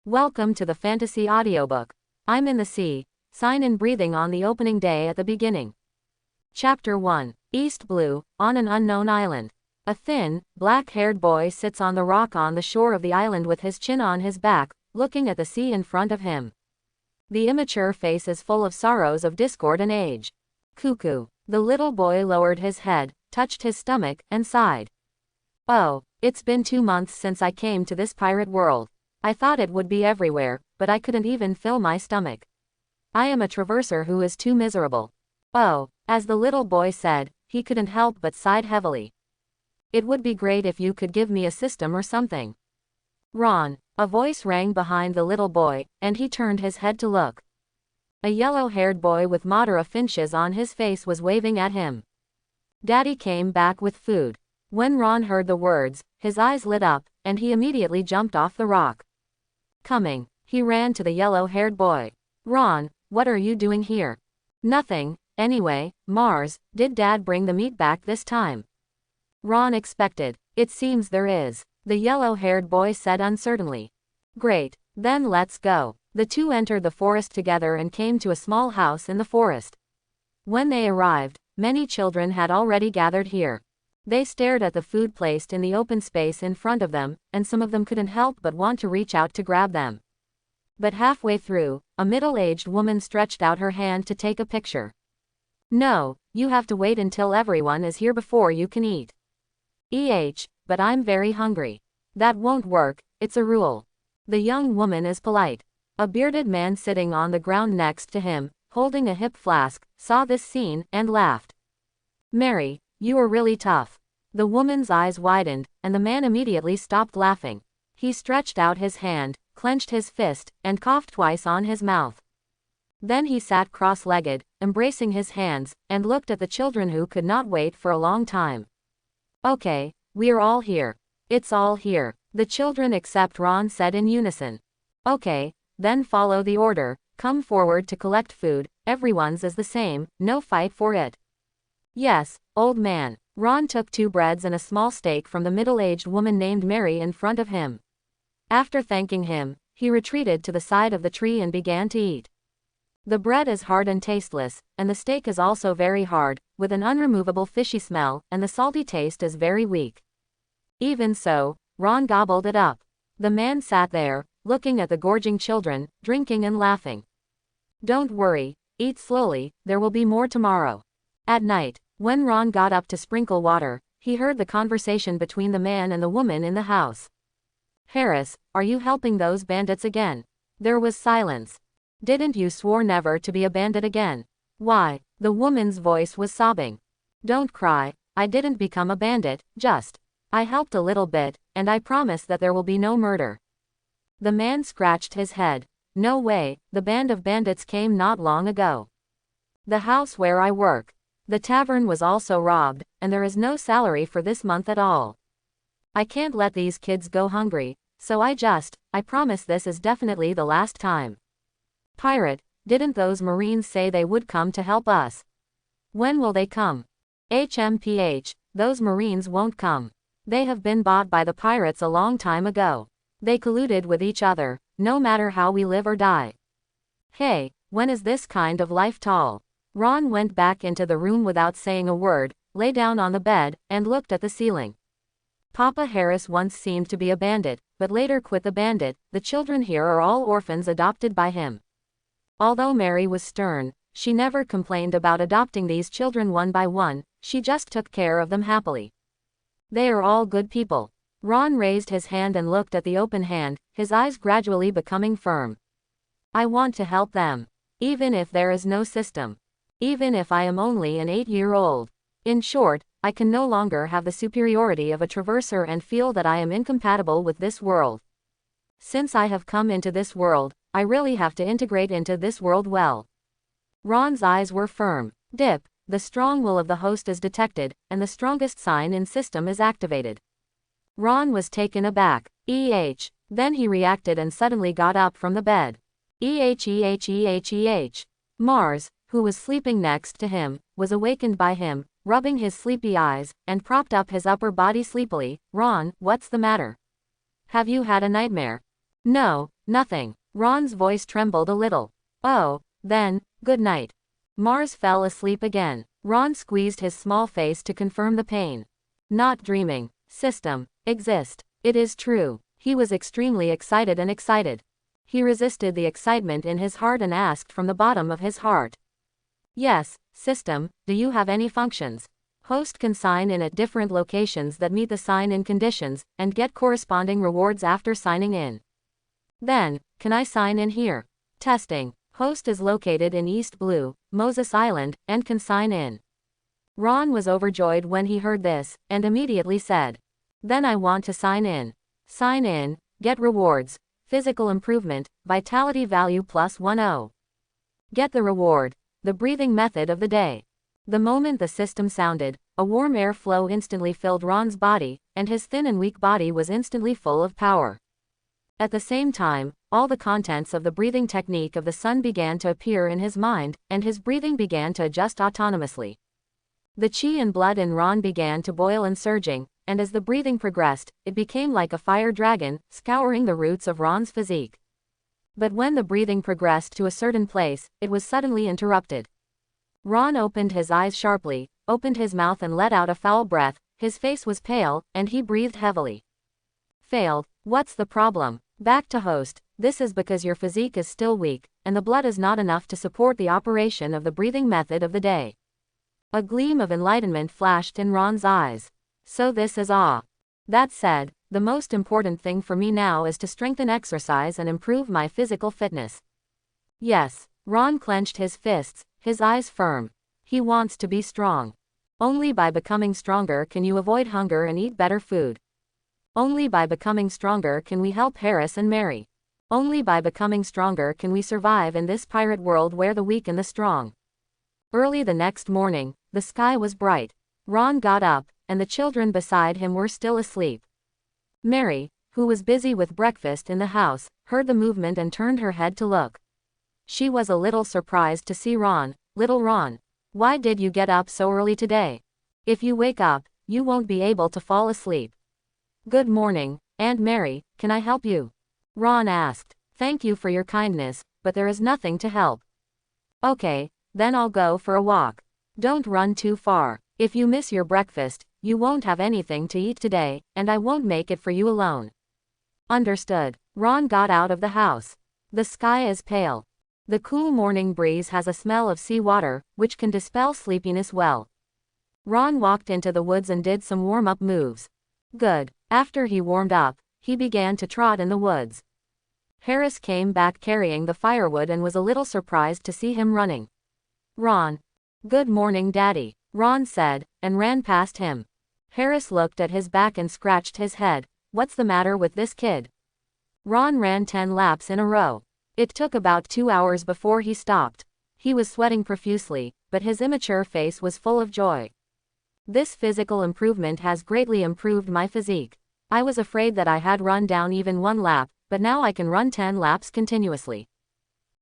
Welcome to the fantasy audiobook. I'm in the sea, sign in breathing on the opening day at the beginning. Chapter 1. East Blue, on an unknown island. A thin, black-haired boy sits on the rock on the shore of the island with his chin on his back, looking at the sea in front of him. The immature face is full of sorrows of discord and age. Cuckoo. The little boy lowered his head, touched his stomach, and sighed. Oh, it's been 2 months since I came to this pirate world. I thought it would be everywhere, but I couldn't even fill my stomach. I am a traverser who is too miserable. Oh, as the little boy said, he couldn't help but sighed heavily. It would be great if you could give me a system or something. Ron, a voice rang behind the little boy, and he turned his head to look. A yellow-haired boy with Madara finches on his face was waving at him. Daddy came back with food. When Ron heard the words, his eyes lit up, and he immediately jumped off the rock. Coming, he ran to the yellow-haired boy. Ron, what are you doing here? Nothing, anyway. Mars, did Dad bring the meat back this time? Ron expected. It seems there is, the yellow-haired boy said uncertainly. Great, then let's go. The two entered the forest together and came to a small house in the forest. When they arrived, many children had already gathered here. They stared at the food placed in the open space in front of them, and some of them couldn't help but want to reach out to grab them. But halfway through, a middle-aged woman stretched out her hand to take a picture. No, you have to wait until everyone is here before you can eat. But I'm very hungry. That won't work, it's a rule. The young woman is polite. A bearded man sitting on the ground next to him, holding a hip flask, saw this scene, and laughed. Mary, you are really tough. The woman's eyes widened, and the man immediately stopped laughing. He stretched out his hand, clenched his fist, and coughed twice on his mouth. Then he sat cross-legged, embracing his hands, and looked at the children who could not wait for a long time. Okay, we're all here. It's all here, the children except Ron said in unison. Okay, then follow the order, come forward to collect food, everyone's is the same, no fight for it. Yes, old man. Ron took 2 breads and a small steak from the middle-aged woman named Mary in front of him. After thanking him, he retreated to the side of the tree and began to eat. The bread is hard and tasteless, and the steak is also very hard, with an unremovable fishy smell, and the salty taste is very weak. Even so, Ron gobbled it up. The man sat there, looking at the gorging children, drinking and laughing. Don't worry, eat slowly, there will be more tomorrow. At night, when Ron got up to sprinkle water, he heard the conversation between the man and the woman in the house. Harris, are you helping those bandits again? There was silence. Didn't you swore never to be a bandit again? Why? The woman's voice was sobbing. Don't cry, I didn't become a bandit, just. I helped a little bit, and I promise that there will be no murder. The man scratched his head. No way, the band of bandits came not long ago. The house where I work. The tavern was also robbed, and there is no salary for this month at all. I can't let these kids go hungry, so I promise this is definitely the last time. Pirate, didn't those Marines say they would come to help us? When will they come? Those Marines won't come. They have been bought by the pirates a long time ago. They colluded with each other, no matter how we live or die. Hey, when is this kind of life tall? Ron went back into the room without saying a word, lay down on the bed, and looked at the ceiling. Papa Harris once seemed to be a bandit, but later quit the bandit. The children here are all orphans adopted by him. Although Mary was stern, she never complained about adopting these children one by one, she just took care of them happily. They are all good people. Ron raised his hand and looked at the open hand, his eyes gradually becoming firm. I want to help them. Even if there is no system. Even if I am only an 8-year-old. In short, I can no longer have the superiority of a traverser and feel that I am incompatible with this world. Since I have come into this world, I really have to integrate into this world well. Ron's eyes were firm. Dip, the strong will of the host is detected, and the strongest sign in system is activated. Ron was taken aback. Then he reacted and suddenly got up from the bed. Mars, who was sleeping next to him, was awakened by him, rubbing his sleepy eyes, and propped up his upper body sleepily. Ron, what's the matter? Have you had a nightmare? No, nothing. Ron's voice trembled a little. Oh, then, good night. Mars fell asleep again. Ron squeezed his small face to confirm the pain. Not dreaming. System. Exist. It is true. He was extremely excited and excited. He resisted the excitement in his heart and asked from the bottom of his heart. Yes, system, do you have any functions? Host can sign in at different locations that meet the sign-in conditions, and get corresponding rewards after signing in. Then, can I sign in here? Testing. Host is located in East Blue, Moses Island, and can sign in. Ron was overjoyed when he heard this, and immediately said, then I want to sign in. Sign in, get rewards, physical improvement, vitality value +10. Get the reward, the breathing method of the day. The moment the system sounded, a warm air flow instantly filled Ron's body, and his thin and weak body was instantly full of power. At the same time, all the contents of the breathing technique of the sun began to appear in his mind, and his breathing began to adjust autonomously. The chi and blood in Ron began to boil and surging, and as the breathing progressed, it became like a fire dragon, scouring the roots of Ron's physique. But when the breathing progressed to a certain place, it was suddenly interrupted. Ron opened his eyes sharply, opened his mouth and let out a foul breath, his face was pale, and he breathed heavily. Failed. What's the problem? Back to host. This is because your physique is still weak, and the blood is not enough to support the operation of the breathing method of the day. A gleam of enlightenment flashed in Ron's eyes. So this is all. That said, the most important thing for me now is to strengthen exercise and improve my physical fitness. Yes. Ron clenched his fists, his eyes firm. He wants to be strong. Only by becoming stronger can you avoid hunger and eat better food. Only by becoming stronger can we help Harris and Mary. Only by becoming stronger can we survive in this pirate world where the weak and the strong. Early the next morning, the sky was bright. Ron got up, and the children beside him were still asleep. Mary, who was busy with breakfast in the house, heard the movement and turned her head to look. She was a little surprised to see Ron. Little Ron, why did you get up so early today? If you wake up, you won't be able to fall asleep. Good morning, Aunt Mary, can I help you? Ron asked. Thank you for your kindness, but there is nothing to help. Okay, then I'll go for a walk. Don't run too far. If you miss your breakfast, you won't have anything to eat today, and I won't make it for you alone. Understood. Ron got out of the house. The sky is pale. The cool morning breeze has a smell of seawater, which can dispel sleepiness well. Ron walked into the woods and did some warm-up moves. Good. After he warmed up, he began to trot in the woods. Harris came back carrying the firewood and was a little surprised to see him running. Ron. Good morning, Daddy, Ron said, and ran past him. Harris looked at his back and scratched his head. What's the matter with this kid? Ron ran 10 laps in a row. It took about 2 hours before he stopped. He was sweating profusely, but his immature face was full of joy. This physical improvement has greatly improved my physique. I was afraid that I had run down even 1 lap, but now I can run 10 laps continuously.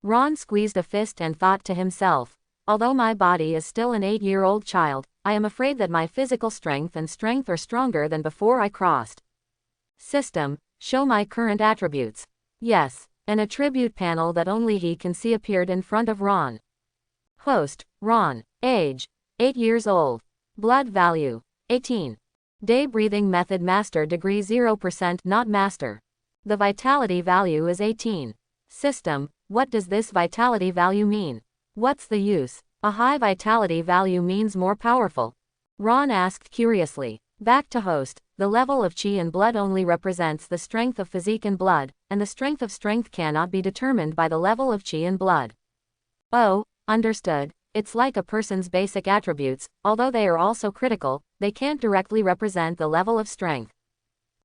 Ron squeezed a fist and thought to himself, although my body is still an 8-year-old child, I am afraid that my physical strength are stronger than before I crossed. System, show my current attributes. Yes. An attribute panel that only he can see appeared in front of Ron. Host, Ron. Age, 8 years old. Blood value, 18. Day breathing method master degree 0% not master. The vitality value is 18. System, what does this vitality value mean? What's the use? A high vitality value means more powerful. Ron asked curiously. Back to host, the level of chi and blood only represents the strength of physique and blood, and the strength of strength cannot be determined by the level of chi and blood. Oh, understood. It's like a person's basic attributes, although they are also critical, they can't directly represent the level of strength.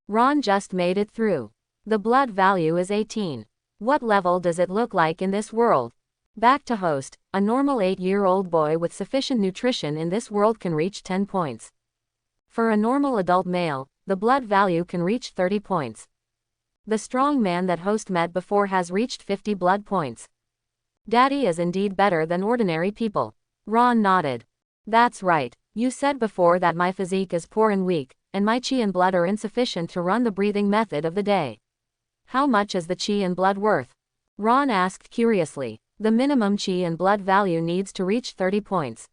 Ron just made it through. The blood value is 18. What level does it look like in this world? Back to host, a normal 8-year-old boy with sufficient nutrition in this world can reach 10 points. For a normal adult male, the blood value can reach 30 points. The strong man that host met before has reached 50 blood points. Daddy is indeed better than ordinary people. Ron nodded. That's right. You said before that my physique is poor and weak, and my chi and blood are insufficient to run the breathing method of the day. How much is the chi and blood worth? Ron asked curiously. The minimum chi and blood value needs to reach 30 points.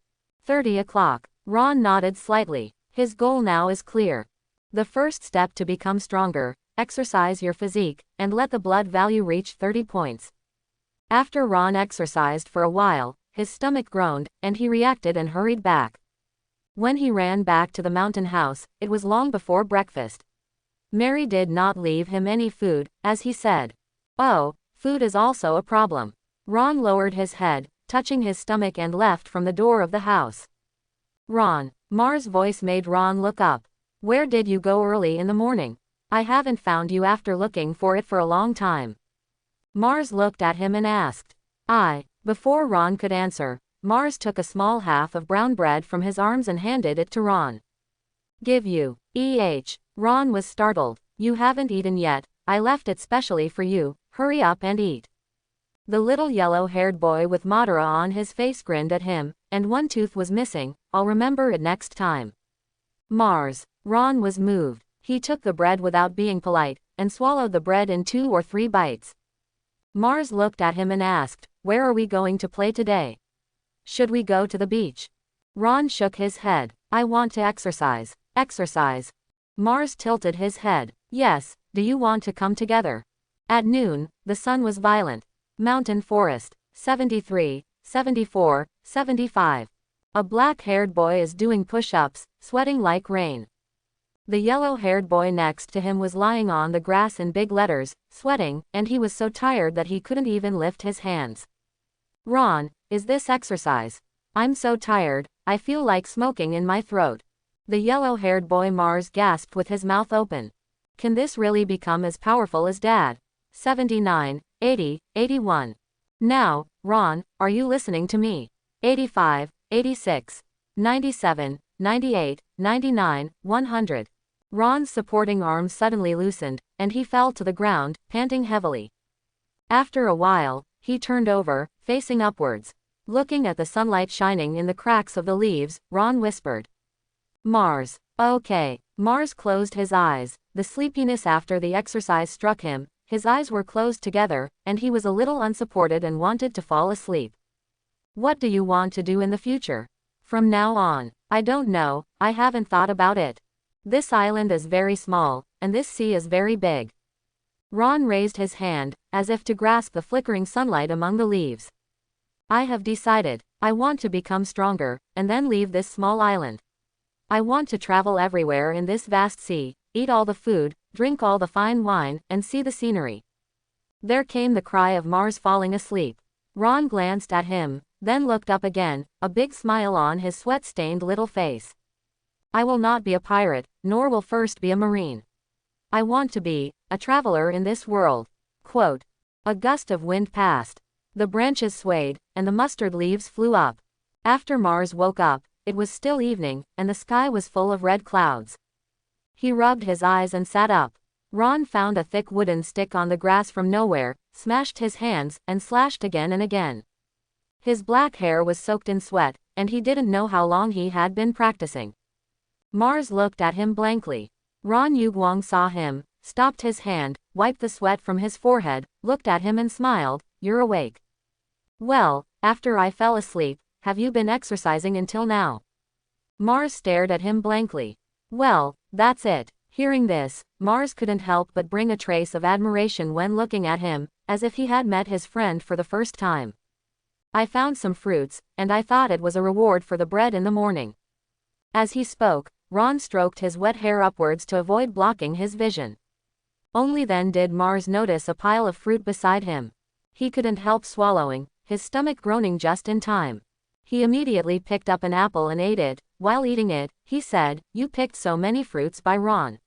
30 o'clock. Ron nodded slightly. His goal now is clear. The first step to become stronger, exercise your physique, and let the blood value reach 30 points. After Ron exercised for a while, his stomach groaned, and he reacted and hurried back. When he ran back to the mountain house, it was long before breakfast. Mary did not leave him any food, as he said. Oh, food is also a problem. Ron lowered his head, touching his stomach, and left from the door of the house. Ron. Mar's voice made Ron look up. Where did you go early in the morning? I haven't found you after looking for it for a long time. Mars looked at him and asked. Before Ron could answer, Mars took a small half of brown bread from his arms and handed it to Ron. Give you. Ron was startled. You haven't eaten yet, I left it specially for you, hurry up and eat. The little yellow-haired boy with Madara on his face grinned at him, and one tooth was missing. I'll remember it next time. Mars. Ron was moved. He took the bread without being polite, and swallowed the bread in 2 or 3 bites. Mars looked at him and asked, where are we going to play today? Should we go to the beach? Ron shook his head. I want to exercise. Exercise. Mars tilted his head. Yes, do you want to come together? At noon, the sun was violent. Mountain forest. 73, 74, 75. A black-haired boy is doing push-ups, sweating like rain. The yellow-haired boy next to him was lying on the grass in big letters, sweating, and he was so tired that he couldn't even lift his hands. Ron, is this exercise? I'm so tired, I feel like smoking in my throat. The yellow-haired boy Mars gasped with his mouth open. Can this really become as powerful as Dad? 79, 80, 81. Now, Ron, are you listening to me? 85, 86, 97, 98, 99, 100. Ron's supporting arms suddenly loosened, and he fell to the ground, panting heavily. After a while, he turned over, facing upwards. Looking at the sunlight shining in the cracks of the leaves, Ron whispered. Mars. Okay. Mars closed his eyes. The sleepiness after the exercise struck him, his eyes were closed together, and he was a little unsupported and wanted to fall asleep. What do you want to do in the future? From now on, I don't know, I haven't thought about it. This island is very small, and this sea is very big. Ron raised his hand, as if to grasp the flickering sunlight among the leaves. I have decided, I want to become stronger, and then leave this small island. I want to travel everywhere in this vast sea, eat all the food, drink all the fine wine, and see the scenery. There came the cry of Mars falling asleep. Ron glanced at him, then looked up again, a big smile on his sweat-stained little face. I will not be a pirate, nor will first be a marine. I want to be a traveler in this world. Quote. A gust of wind passed. The branches swayed, and the mustard leaves flew up. After Mars woke up, it was still evening, and the sky was full of red clouds. He rubbed his eyes and sat up. Ron found a thick wooden stick on the grass from nowhere, smashed his hands, and slashed again and again. His black hair was soaked in sweat, and he didn't know how long he had been practicing. Mars looked at him blankly. Ron Yugwang saw him, stopped his hand, wiped the sweat from his forehead, looked at him and smiled. You're awake. Well, after I fell asleep, have you been exercising until now? Mars stared at him blankly. Well, that's it. Hearing this, Mars couldn't help but bring a trace of admiration when looking at him, as if he had met his friend for the first time. I found some fruits, and I thought it was a reward for the bread in the morning. As he spoke, Ron stroked his wet hair upwards to avoid blocking his vision. Only then did Mars notice a pile of fruit beside him. He couldn't help swallowing, his stomach groaning just in time. He immediately picked up an apple and ate it. While eating it, he said, You picked so many fruits by Ron.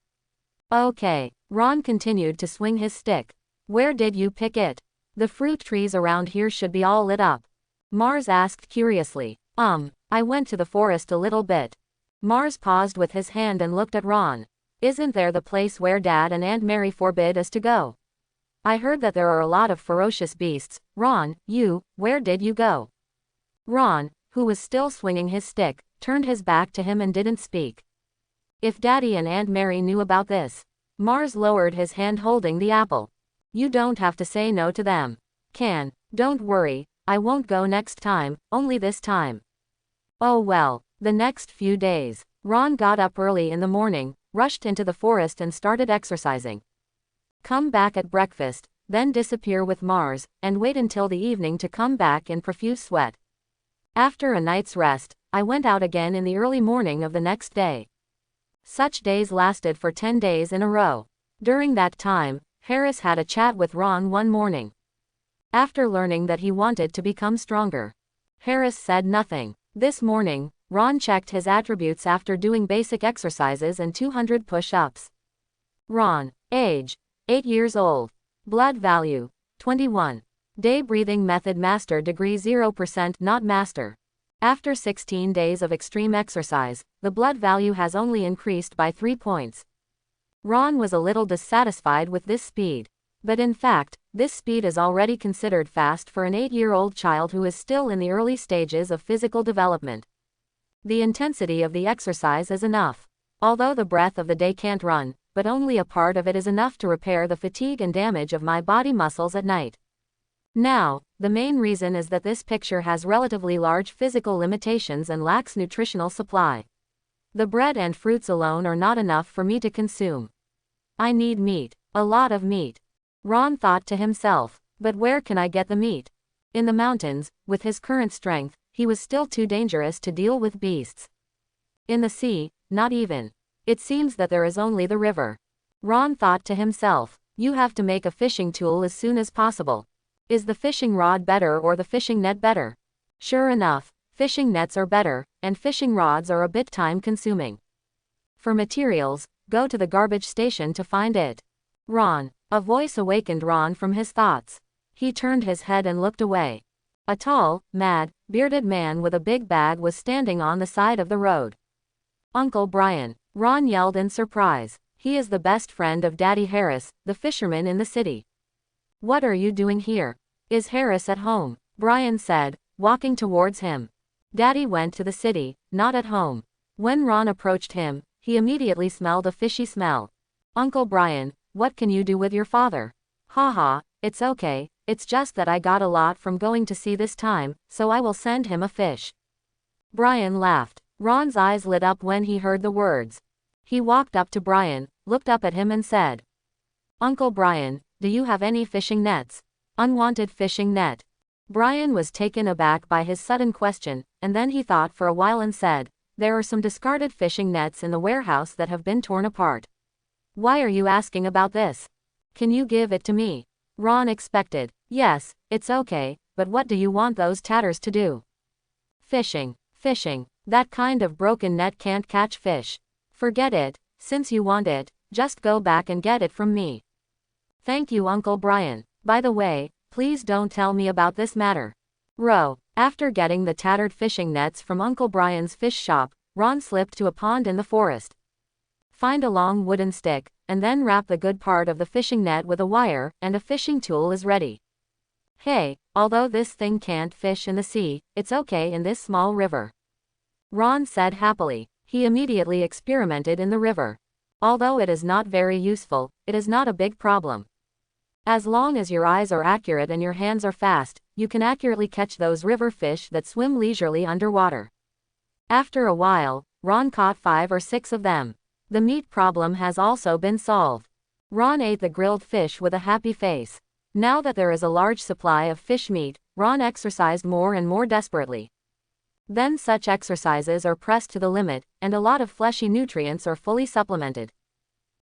Okay. Ron continued to swing his stick. Where did you pick it? The fruit trees around here should be all lit up. Mars asked curiously. I went to the forest a little bit. Mars paused with his hand and looked at Ron. Isn't there the place where Dad and Aunt Mary forbid us to go? I heard that there are a lot of ferocious beasts. Ron, where did you go? Ron, who was still swinging his stick, turned his back to him and didn't speak. If Daddy and Aunt Mary knew about this. Mars lowered his hand holding the apple. You don't have to say no to them. Don't worry, I won't go next time, only this time. Oh well, the next few days. Ron got up early in the morning, rushed into the forest and started exercising. Come back at breakfast, then disappear with Mars, and wait until the evening to come back in profuse sweat. After a night's rest, I went out again in the early morning of the next day. Such days lasted for 10 days in a row. During that time, Harris had a chat with Ron one morning. After learning that he wanted to become stronger, Harris said nothing. This morning, Ron checked his attributes after doing basic exercises and 200 push-ups. Ron, age, 8 years old. Blood value, 21. Day breathing method master degree 0% not master. After 16 days of extreme exercise, the blood value has only increased by 3 points. Ron was a little dissatisfied with this speed. But in fact, this speed is already considered fast for an 8-year-old child who is still in the early stages of physical development. The intensity of the exercise is enough. Although the breath of the day can't run, but only a part of it is enough to repair the fatigue and damage of my body muscles at night. Now, the main reason is that this picture has relatively large physical limitations and lacks nutritional supply. The bread and fruits alone are not enough for me to consume. I need meat, a lot of meat. Ron thought to himself, but where can I get the meat? In the mountains, with his current strength, he was still too dangerous to deal with beasts. In the sea, not even. It seems that there is only the river. Ron thought to himself, you have to make a fishing tool as soon as possible. Is the fishing rod better or the fishing net better? Sure enough, fishing nets are better, and fishing rods are a bit time-consuming. For materials, go to the garbage station to find it. Ron. A voice awakened Ron from his thoughts. He turned his head and looked away. A tall, mad, bearded man with a big bag was standing on the side of the road. Uncle Brian. Ron yelled in surprise. He is the best friend of Daddy Harris, the fisherman in the city. What are you doing here? Is Harris at home? Brian said, walking towards him. Daddy went to the city, not at home. When Ron approached him, he immediately smelled a fishy smell. Uncle Brian, what can you do with your father? Haha, it's okay, it's just that I got a lot from going to sea this time, so I will send him a fish. Brian laughed. Ron's eyes lit up when he heard the words. He walked up to Brian, looked up at him and said, Uncle Brian, do you have any fishing nets? Unwanted fishing net. Brian was taken aback by his sudden question, and then he thought for a while and said, there are some discarded fishing nets in the warehouse that have been torn apart. Why are you asking about this? Can you give it to me? Ron expected. Yes, it's okay, but what do you want those tatters to do? Fishing. That kind of broken net can't catch fish. Forget it, since you want it, just go back and get it from me. Thank you, Uncle Brian. By the way, please don't tell me about this matter. After getting the tattered fishing nets from Uncle Brian's fish shop, Ron slipped to a pond in the forest. Find a long wooden stick, and then wrap the good part of the fishing net with a wire, and a fishing tool is ready. Hey, although this thing can't fish in the sea, it's okay in this small river. Ron said happily. He immediately experimented in the river. Although it is not very useful, it is not a big problem. As long as your eyes are accurate and your hands are fast, you can accurately catch those river fish that swim leisurely underwater. After a while, Ron caught 5 or 6 of them. The meat problem has also been solved. Ron ate the grilled fish with a happy face. Now that there is a large supply of fish meat, Ron exercised more and more desperately. Then such exercises are pressed to the limit, and a lot of fleshy nutrients are fully supplemented.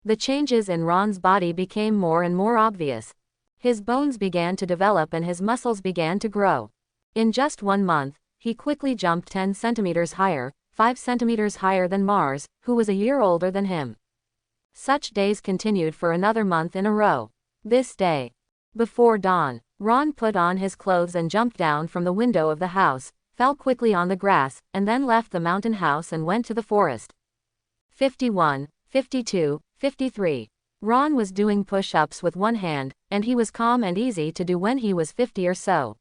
The changes in Ron's body became more and more obvious. His bones began to develop and his muscles began to grow. In just 1 month, he quickly jumped 10 centimeters higher, 5 centimeters higher than Mars, who was a year older than him. Such days continued for another month in a row. This day, before dawn, Ron put on his clothes and jumped down from the window of the house, fell quickly on the grass, and then left the mountain house and went to the forest. 51, 52, 53. Ron was doing push-ups with one hand, and he was calm and easy to do when he was 50 or so.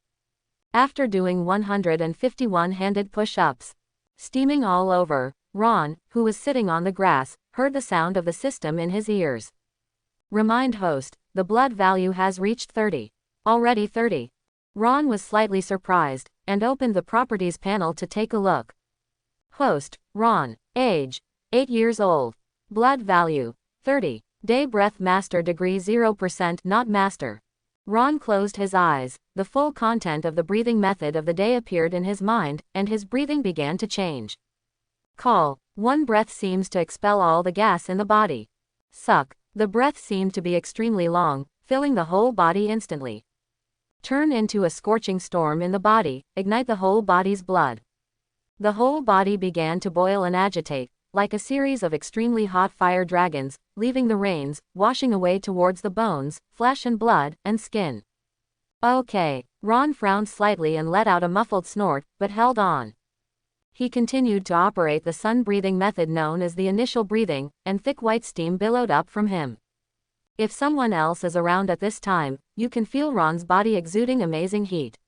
After doing 151 handed push-ups, steaming all over, Ron, who was sitting on the grass, heard the sound of the system in his ears. Remind host, the blood value has reached 30. Already 30. Ron was slightly surprised, and opened the properties panel to take a look. Host, Ron. Age, 8 years old. Blood value, 30. Day breath master degree 0% not master. Ron closed his eyes, the full content of the breathing method of the day appeared in his mind, and his breathing began to change. Call. One breath seems to expel all the gas in the body. Suck. The breath seemed to be extremely long, filling the whole body instantly. Turn into a scorching storm in the body, ignite the whole body's blood. The whole body began to boil and agitate, like a series of extremely hot fire dragons, leaving the reins, washing away towards the bones, flesh and blood, and skin. Okay. Ron frowned slightly and let out a muffled snort, but held on. He continued to operate the sun-breathing method known as the initial breathing, and thick white steam billowed up from him. If someone else is around at this time, you can feel Ron's body exuding amazing heat.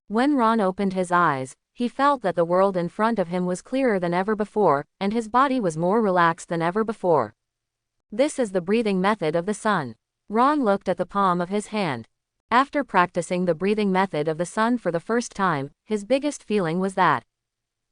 When Ron opened his eyes, he felt that the world in front of him was clearer than ever before, and his body was more relaxed than ever before. This is the breathing method of the sun. Ron looked at the palm of his hand. After practicing the breathing method of the sun for the first time, his biggest feeling was that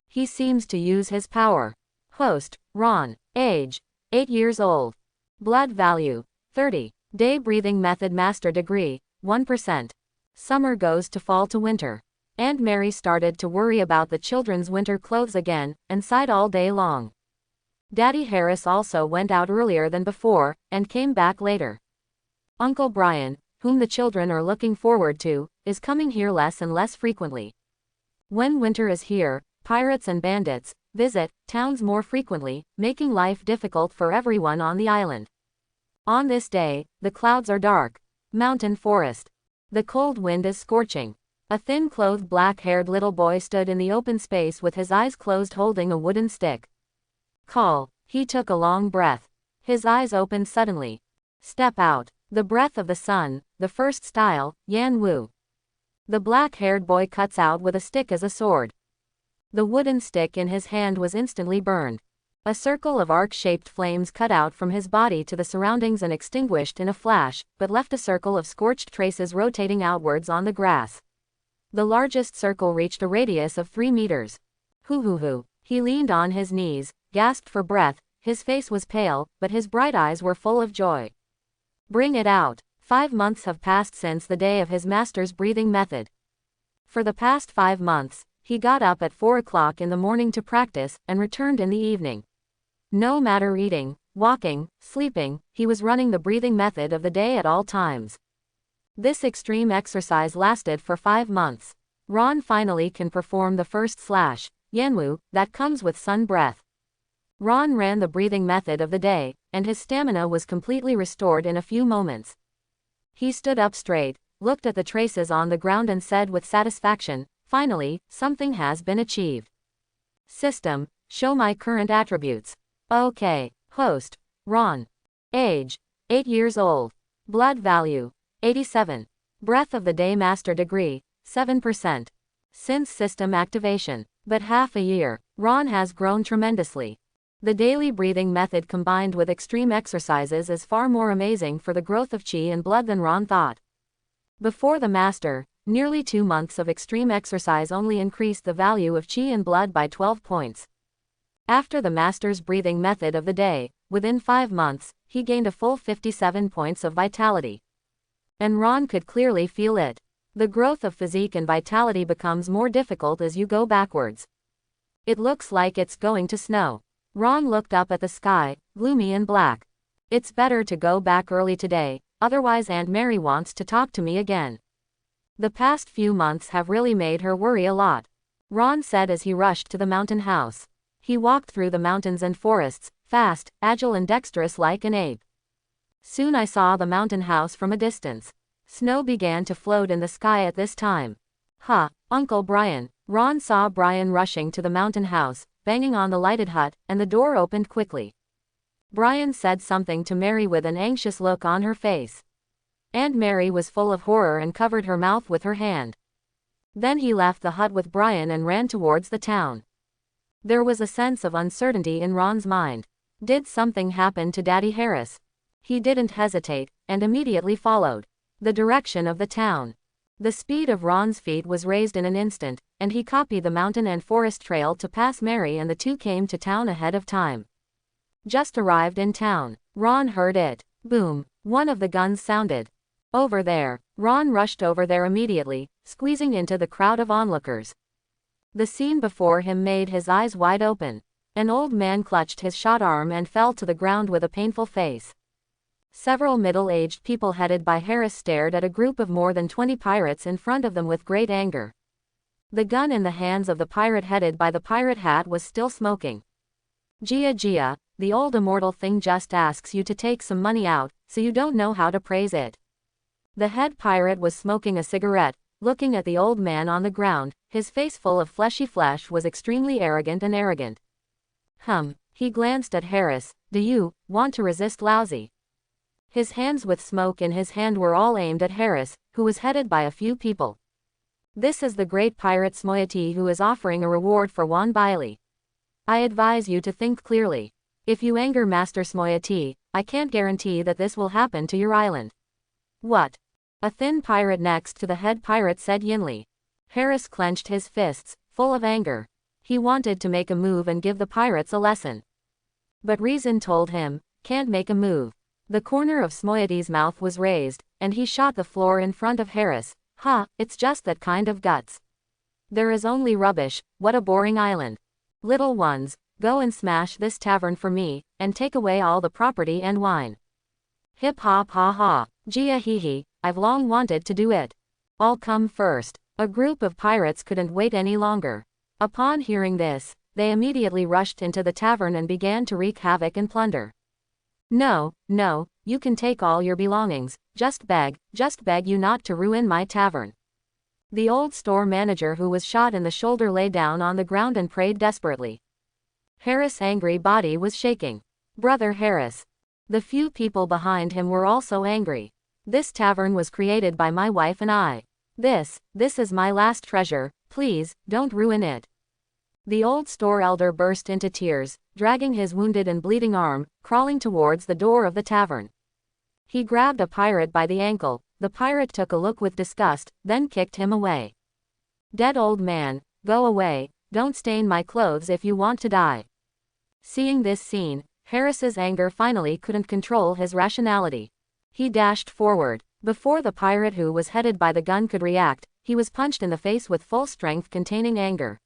he seems to use his power. Host, Ron. Age, 8 years old. Blood value, 30. Day breathing method master degree, 1%. Summer goes to fall to winter. Aunt Mary started to worry about the children's winter clothes again, and sighed all day long. Daddy Harris also went out earlier than before, and came back later. Uncle Brian, whom the children are looking forward to, is coming here less and less frequently. When winter is here, pirates and bandits visit towns more frequently, making life difficult for everyone on the island. On this day, the clouds are dark. Mountain forest. The cold wind is scorching. A thin-clothed black-haired little boy stood in the open space with his eyes closed holding a wooden stick. Call. He took a long breath. His eyes opened suddenly. Step out. The breath of the sun, the first style, Yan Wu. The black-haired boy cuts out with a stick as a sword. The wooden stick in his hand was instantly burned. A circle of arc-shaped flames cut out from his body to the surroundings and extinguished in a flash, but left a circle of scorched traces rotating outwards on the grass. The largest circle reached a radius of 3 meters. Hoo. He leaned on his knees, gasped for breath, his face was pale, but his bright eyes were full of joy. Bring it out. 5 months have passed since the day of his master's breathing method. For the past 5 months, he got up at 4 o'clock in the morning to practice, and returned in the evening. No matter eating, walking, sleeping, he was running the breathing method of the day at all times. This extreme exercise lasted for 5 months. Ron finally can perform the first slash, Yanwu, that comes with sun breath. Ron ran the breathing method of the day, and his stamina was completely restored in a few moments. He stood up straight, looked at the traces on the ground and said with satisfaction, finally, something has been achieved. System, show my current attributes. Okay. Host, Ron. Age, 8 years old. Blood value, 87. Breath of the day master degree, 7%. Since system activation, but half a year, Ron has grown tremendously. The daily breathing method combined with extreme exercises is far more amazing for the growth of chi and blood than Ron thought. Before the master, nearly 2 months of extreme exercise only increased the value of chi and blood by 12 points. After the master's breathing method of the day, within 5 months, he gained a full 57 points of vitality. And Ron could clearly feel it. The growth of physique and vitality becomes more difficult as you go backwards. It looks like it's going to snow. Ron looked up at the sky, gloomy and black. It's better to go back early today, otherwise Aunt Mary wants to talk to me again. The past few months have really made her worry a lot, Ron said as he rushed to the mountain house. He walked through the mountains and forests, fast, agile and dexterous like an ape. Soon I saw the mountain house from a distance. Snow began to float in the sky at this time. Ha, Uncle Brian. Ron saw Brian rushing to the mountain house, banging on the lighted hut, and the door opened quickly. Brian said something to Mary with an anxious look on her face. Aunt Mary was full of horror and covered her mouth with her hand. Then he left the hut with Brian and ran towards the town. There was a sense of uncertainty in Ron's mind. Did something happen to Daddy Harris? He didn't hesitate, and immediately followed the direction of the town. The speed of Ron's feet was raised in an instant, and he copied the mountain and forest trail to pass Mary, and the two came to town ahead of time. Just arrived in town. Ron heard it. Boom. One of the guns sounded. Over there. Ron rushed over there immediately, squeezing into the crowd of onlookers. The scene before him made his eyes wide open. An old man clutched his shot arm and fell to the ground with a painful face. Several middle-aged people headed by Harris stared at a group of more than 20 pirates in front of them with great anger. The gun in the hands of the pirate headed by the pirate hat was still smoking. Gia Gia, the old immortal thing just asks you to take some money out, so you don't know how to praise it. The head pirate was smoking a cigarette, looking at the old man on the ground, his face full of fleshy flesh was extremely arrogant and arrogant. He glanced at Harris. Do you want to resist, lousy? His hands with smoke in his hand were all aimed at Harris, who was headed by a few people. This is the great pirate Shimoi who is offering a reward for one baile. I advise you to think clearly. If you anger Master Shimoi, I can't guarantee that this will happen to your island. What? A thin pirate next to the head pirate said Yinli. Harris clenched his fists, full of anger. He wanted to make a move and give the pirates a lesson. But reason told him, can't make a move. The corner of Shimoi's mouth was raised, and he shot the floor in front of Harris. It's just that kind of guts. There is only rubbish, what a boring island. Little ones, go and smash this tavern for me, and take away all the property and wine. Hip hop ha ha, gia hee hee, I've long wanted to do it. I'll come first. A group of pirates couldn't wait any longer. Upon hearing this, they immediately rushed into the tavern and began to wreak havoc and plunder. No, you can take all your belongings, just beg you not to ruin my tavern. The old store manager who was shot in the shoulder lay down on the ground and prayed desperately. Harris' angry body was shaking. Brother Harris. The few people behind him were also angry. This tavern was created by my wife and I. This is my last treasure, please, don't ruin it. The old store elder burst into tears, dragging his wounded and bleeding arm, crawling towards the door of the tavern. He grabbed a pirate by the ankle. The pirate took a look with disgust, then kicked him away. Dead old man, go away, don't stain my clothes if you want to die. Seeing this scene, Harris's anger finally couldn't control his rationality. He dashed forward. Before the pirate who was headed by the gun could react, he was punched in the face with full strength containing anger.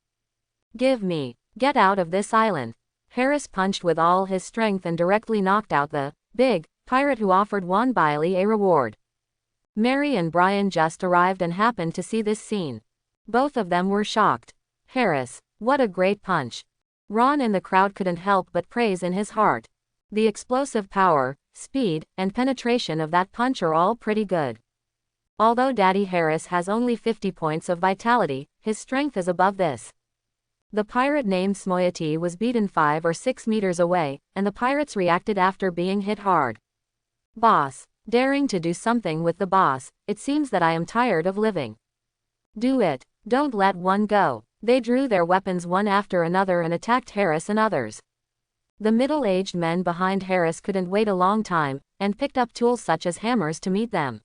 Get out of this island. Harris punched with all his strength and directly knocked out the big pirate who offered one baile a reward. Mary and Brian just arrived and happened to see this scene. Both of them were shocked. Harris, what a great punch. Ron in the crowd couldn't help but praise in his heart. The explosive power, speed, and penetration of that punch are all pretty good. Although Daddy Harris has only 50 points of vitality, his strength is above this. The pirate named Shimoi was beaten 5 or 6 meters away, and the pirates reacted after being hit hard. Boss. Daring to do something with the boss, it seems that I am tired of living. Do it. Don't let one go. They drew their weapons one after another and attacked Harris and others. The middle-aged men behind Harris couldn't wait a long time, and picked up tools such as hammers to meet them.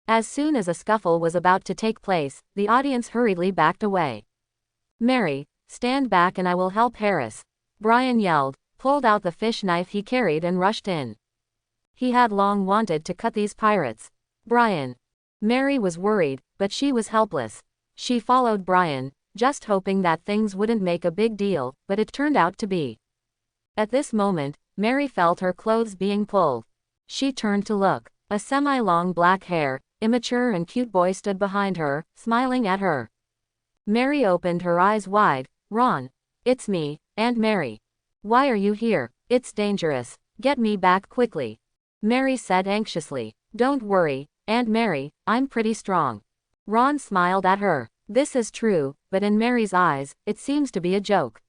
As soon as a scuffle was about to take place, the audience hurriedly backed away. Mary, stand back and I will help Harris. Brian yelled, pulled out the fish knife he carried and rushed in. He had long wanted to cut these pirates. Brian. Mary was worried, but she was helpless. She followed Brian, just hoping that things wouldn't make a big deal, but it turned out to be. At this moment, Mary felt her clothes being pulled. She turned to look. A semi-long black hair, immature and cute boy stood behind her, smiling at her. Mary opened her eyes wide. Ron. It's me, Aunt Mary. Why are you here? It's dangerous. Get me back quickly. Mary said anxiously. Don't worry, Aunt Mary, I'm pretty strong. Ron smiled at her. This is true, but in Mary's eyes, it seems to be a joke.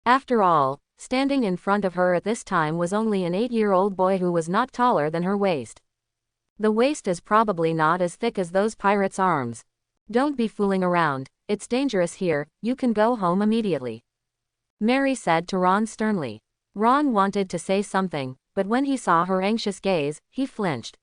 After all, standing in front of her at this time was only an 8-year-old boy who was not taller than her waist. The waist is probably not as thick as those pirates' arms. Don't be fooling around, it's dangerous here, you can go home immediately. Mary said to Ron sternly. Ron wanted to say something, but when he saw her anxious gaze, he flinched.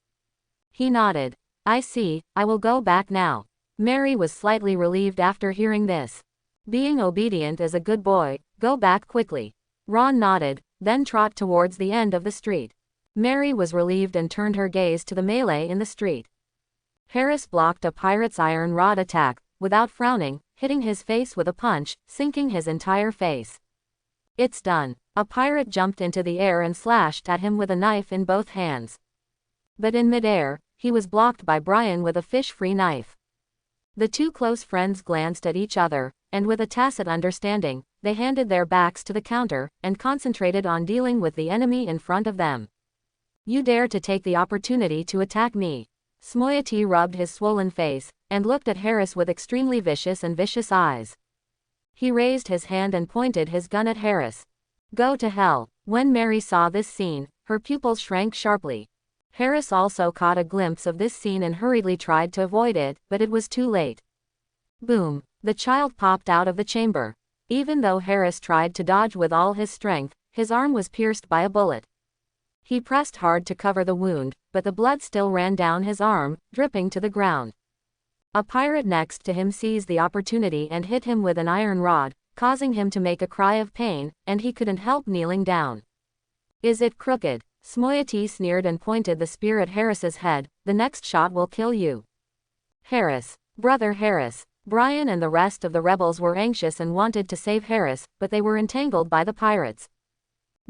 He nodded. I see, I will go back now. Mary was slightly relieved after hearing this. Being obedient is a good boy, go back quickly. Ron nodded, then trot towards the end of the street. Mary was relieved and turned her gaze to the melee in the street. Harris blocked a pirate's iron rod attack, without frowning, hitting his face with a punch, sinking his entire face. It's done. A pirate jumped into the air and slashed at him with a knife in both hands. But in midair, he was blocked by Brian with a fish-free knife. The two close friends glanced at each other, and with a tacit understanding, they handed their backs to the counter, and concentrated on dealing with the enemy in front of them. You dare to take the opportunity to attack me. Shimoi rubbed his swollen face, and looked at Harris with extremely vicious eyes. He raised his hand and pointed his gun at Harris. Go to hell. When Mary saw this scene, her pupils shrank sharply. Harris also caught a glimpse of this scene and hurriedly tried to avoid it, but it was too late. Boom! The child popped out of the chamber. Even though Harris tried to dodge with all his strength, his arm was pierced by a bullet. He pressed hard to cover the wound, but the blood still ran down his arm, dripping to the ground. A pirate next to him seized the opportunity and hit him with an iron rod, causing him to make a cry of pain, and he couldn't help kneeling down. Is it crooked? Shimoi sneered and pointed the spear at Harris's head. The next shot will kill you. Harris. Brother Harris. Brian and the rest of the rebels were anxious and wanted to save Harris, but they were entangled by the pirates.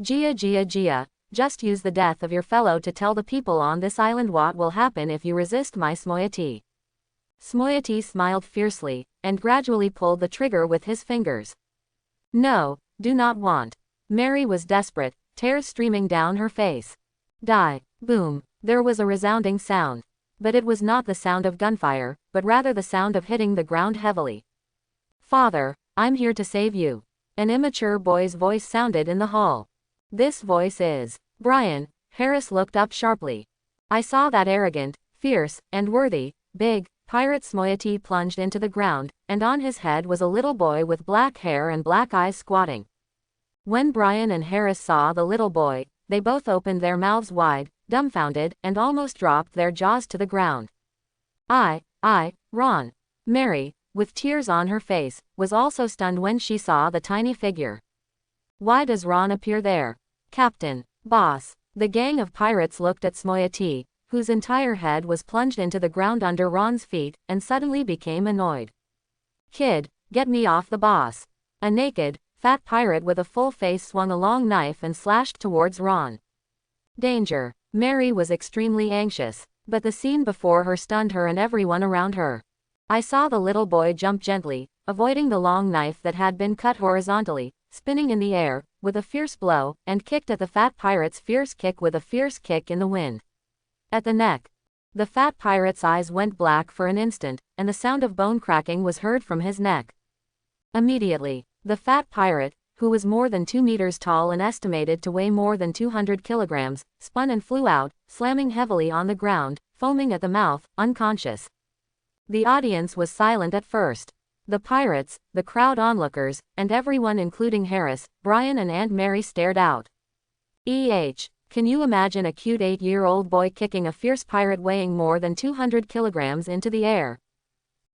Gia. Just use the death of your fellow to tell the people on this island what will happen if you resist my Shimoi. Shimoi smiled fiercely, and gradually pulled the trigger with his fingers. No, do not want. Mary was desperate, tears streaming down her face. Die. Boom. There was a resounding sound. But it was not the sound of gunfire, but rather the sound of hitting the ground heavily. Father, I'm here to save you. An immature boy's voice sounded in the hall. This voice is Brian. Harris looked up sharply. I saw that arrogant, fierce, and worthy, big, pirate Shimoi plunged into the ground, and on his head was a little boy with black hair and black eyes squatting. When Brian and Harris saw the little boy, they both opened their mouths wide, dumbfounded, and almost dropped their jaws to the ground. Ron. Mary, with tears on her face, was also stunned when she saw the tiny figure. Why does Ron appear there? Captain. Boss. The gang of pirates looked at Shimoi, whose entire head was plunged into the ground under Ron's feet, and suddenly became annoyed. Kid, get me off the boss. A naked, fat pirate with a full face swung a long knife and slashed towards Ron. Danger. Mary was extremely anxious, but the scene before her stunned her and everyone around her. I saw the little boy jump gently, avoiding the long knife that had been cut horizontally, spinning in the air, with a fierce blow, and kicked at the fat pirate's fierce kick with a fierce kick in the wind. At the neck. The fat pirate's eyes went black for an instant, and the sound of bone cracking was heard from his neck. Immediately, the fat pirate, who was more than 2 meters tall and estimated to weigh more than 200 kilograms, spun and flew out, slamming heavily on the ground, foaming at the mouth, unconscious. The audience was silent at first. The pirates, the crowd onlookers, and everyone including Harris, Brian and Aunt Mary stared out. Can you imagine a cute 8-year-old boy kicking a fierce pirate weighing more than 200 kilograms into the air?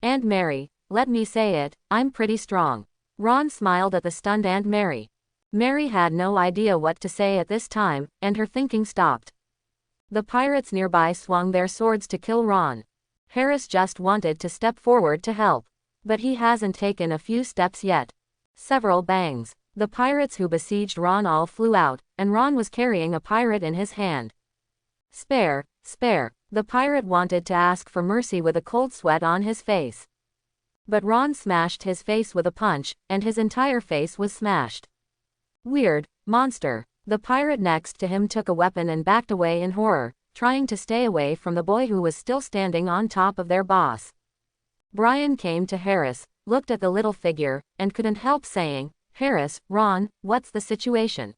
Aunt Mary, let me say it, I'm pretty strong. Ron smiled at the stunned Aunt Mary. Mary had no idea what to say at this time, and her thinking stopped. The pirates nearby swung their swords to kill Ron. Harris just wanted to step forward to help. But he hasn't taken a few steps yet. Several bangs. The pirates who besieged Ron all flew out, and Ron was carrying a pirate in his hand. Spare. The pirate wanted to ask for mercy with a cold sweat on his face. But Ron smashed his face with a punch, and his entire face was smashed. Weird. Monster. The pirate next to him took a weapon and backed away in horror, trying to stay away from the boy who was still standing on top of their boss. Brian came to Harris, looked at the little figure, and couldn't help saying, Harris, Ron, what's the situation?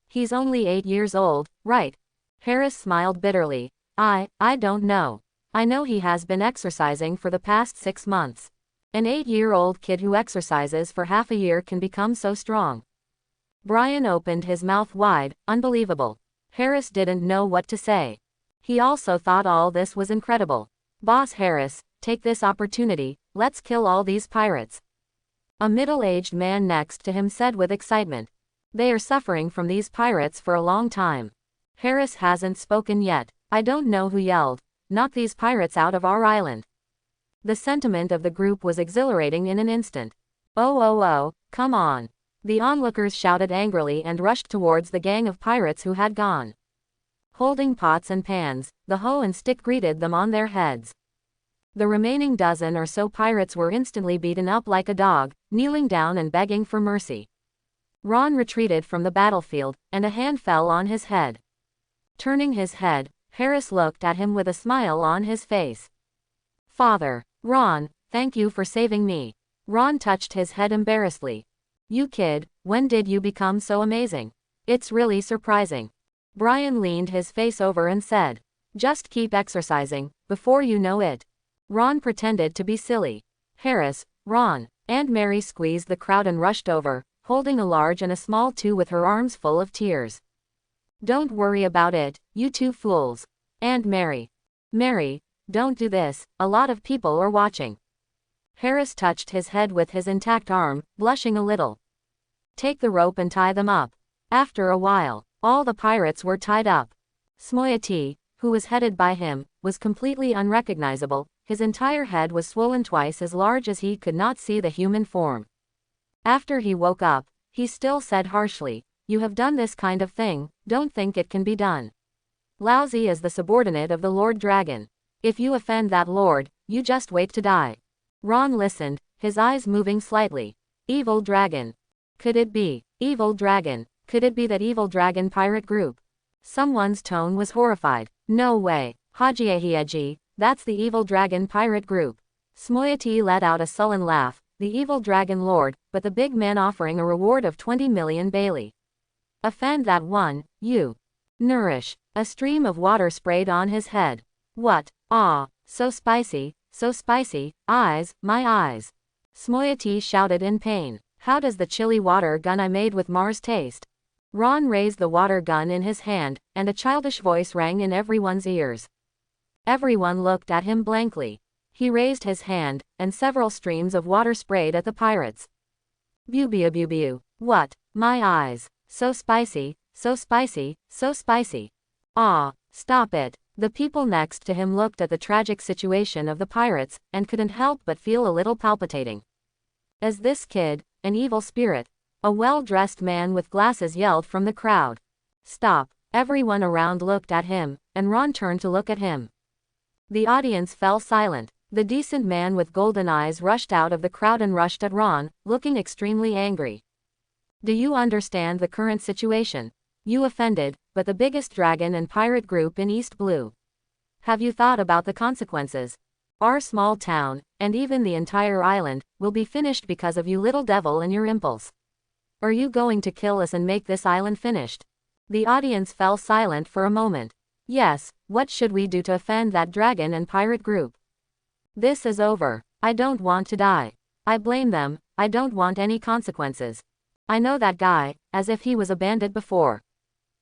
He's only 8 years old, right? Harris smiled bitterly. I don't know. I know he has been exercising for the past 6 months. An 8-year-old kid who exercises for half a year can become so strong. Brian opened his mouth wide, unbelievable. Harris didn't know what to say. He also thought all this was incredible. Boss Harris, take this opportunity, let's kill all these pirates. A middle-aged man next to him said with excitement. They are suffering from these pirates for a long time. Harris hasn't spoken yet. I don't know who yelled, knock these pirates out of our island. The sentiment of the group was exhilarating in an instant. Oh, come on. The onlookers shouted angrily and rushed towards the gang of pirates who had gone. Holding pots and pans, the hoe and stick greeted them on their heads. The remaining dozen or so pirates were instantly beaten up like a dog, kneeling down and begging for mercy. Ron retreated from the battlefield, and a hand fell on his head. Turning his head, Harris looked at him with a smile on his face. Father. Ron, thank you for saving me. Ron touched his head embarrassedly. You kid, when did you become so amazing? It's really surprising. Brian leaned his face over and said, just keep exercising, before you know it. Ron pretended to be silly. Harris, Ron, and Mary squeezed the crowd and rushed over, holding a large and a small too with her arms full of tears. Don't worry about it, you two fools. And Mary. Mary, don't do this, a lot of people are watching. Harris touched his head with his intact arm, blushing a little. Take the rope and tie them up. After a while, all the pirates were tied up. Shimoi, who was headed by him, was completely unrecognizable. His entire head was swollen twice as large as he could not see the human form. After he woke up, he still said harshly, you have done this kind of thing, don't think it can be done. Lousy is the subordinate of the Lord Dragon. If you offend that lord, you just wait to die. Ron listened, his eyes moving slightly. Evil Dragon. Could it be? Evil Dragon. Could it be that Evil Dragon pirate group? Someone's tone was horrified. No way. Hajiehieji, that's the Evil Dragon pirate group. Shimoi let out a sullen laugh, the Evil Dragon Lord, but the big man offering a reward of 20 million Bailey. Offend that one, you. Nourish. A stream of water sprayed on his head. What? Ah, so spicy, eyes, my eyes. Shimoi shouted in pain. How does the chili water gun I made with Mars taste? Ron raised the water gun in his hand, and a childish voice rang in everyone's ears. Everyone looked at him blankly. He raised his hand, and several streams of water sprayed at the pirates. Bew. What? My eyes. So spicy. Ah, stop it. The people next to him looked at the tragic situation of the pirates, and couldn't help but feel a little palpitating. As this kid, an evil spirit, a well-dressed man with glasses yelled from the crowd. Stop. Everyone around looked at him, and Ron turned to look at him. The audience fell silent. The decent man with golden eyes rushed out of the crowd and rushed at Ron, looking extremely angry. Do you understand the current situation? You offended, but the biggest dragon and pirate group in East Blue. Have you thought about the consequences? Our small town, and even the entire island, will be finished because of you little devil and your impulse. Are you going to kill us and make this island finished? The audience fell silent for a moment. Yes, what should we do to offend that dragon and pirate group? This is over. I don't want to die. I blame them, I don't want any consequences. I know that guy, as if he was a bandit before.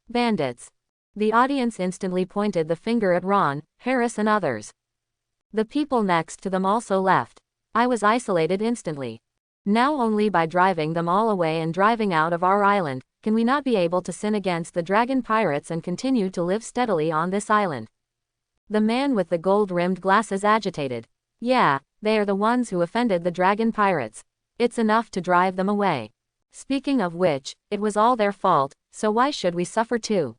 Bandits. The audience instantly pointed the finger at Ron, Harris and others. The people next to them also left. I was isolated instantly. Now only by driving them all away and driving out of our island, can we not be able to sin against the dragon pirates and continue to live steadily on this island. The man with the gold-rimmed glasses agitated. Yeah, they are the ones who offended the dragon pirates. It's enough to drive them away. Speaking of which, it was all their fault, so why should we suffer too?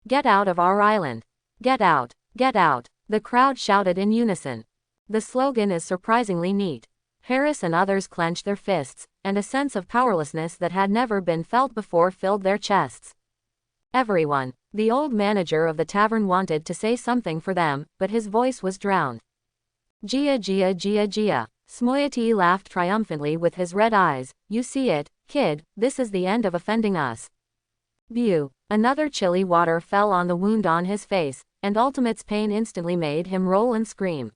Get out of our island. Get out, the crowd shouted in unison. The slogan is surprisingly neat. Harris and others clenched their fists, and a sense of powerlessness that had never been felt before filled their chests. Everyone. The old manager of the tavern wanted to say something for them, but his voice was drowned. Gia. Shimoi laughed triumphantly with his red eyes. You see it, kid, this is the end of offending us. Bew. Another chilly water fell on the wound on his face, and Ultimate's pain instantly made him roll and scream.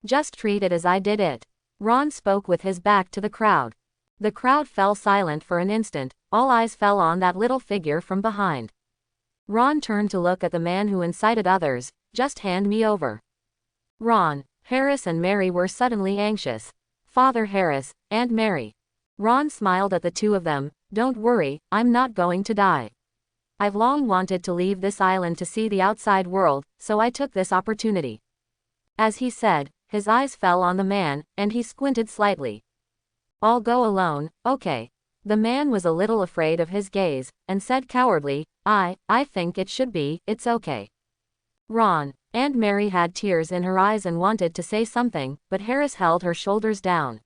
Just treat it as I did it. Ron spoke with his back to the crowd. The crowd fell silent for an instant, all eyes fell on that little figure from behind. Ron turned to look at the man who incited others. Just hand me over. Ron, Harris and Mary were suddenly anxious. Father Harris, and Mary. Ron smiled at the two of them. Don't worry, I'm not going to die. I've long wanted to leave this island to see the outside world, so I took this opportunity. As he said, his eyes fell on the man, and he squinted slightly. I'll go alone, okay. The man was a little afraid of his gaze, and said cowardly, I think it should be, it's okay. Ron, and Mary had tears in her eyes and wanted to say something, but Harris held her shoulders down.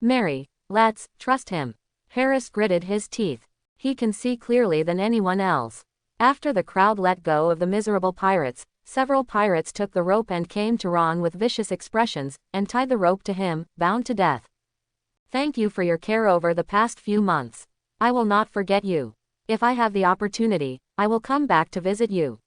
Mary, let's trust him. Harris gritted his teeth. He can see clearly than anyone else. After the crowd let go of the miserable pirates, several pirates took the rope and came to Ron with vicious expressions, and tied the rope to him, bound to death. Thank you for your care over the past few months. I will not forget you. If I have the opportunity, I will come back to visit you.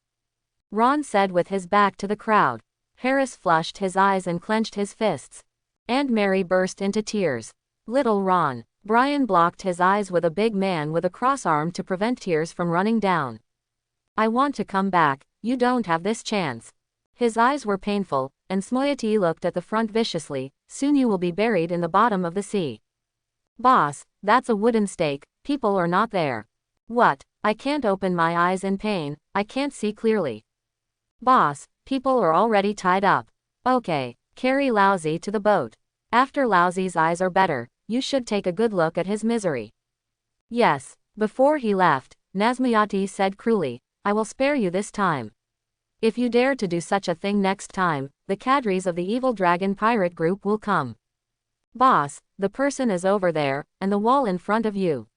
Ron said with his back to the crowd. Harris flushed his eyes and clenched his fists. And Mary burst into tears. Little Ron. Brian blocked his eyes with a big man with a cross arm to prevent tears from running down. I want to come back, you don't have this chance. His eyes were painful, and Shimoi looked at the front viciously. Soon you will be buried in the bottom of the sea. Boss, that's a wooden stake, people are not there. What? I can't open my eyes in pain, I can't see clearly. Boss, people are already tied up. Okay, carry Lousy to the boat. After Lousy's eyes are better, you should take a good look at his misery. Yes. Before he left, Nazmayati said cruelly, I will spare you this time. If you dare to do such a thing next time, the cadres of the evil dragon pirate group will come. Boss, the person is over there, and the wall in front of you.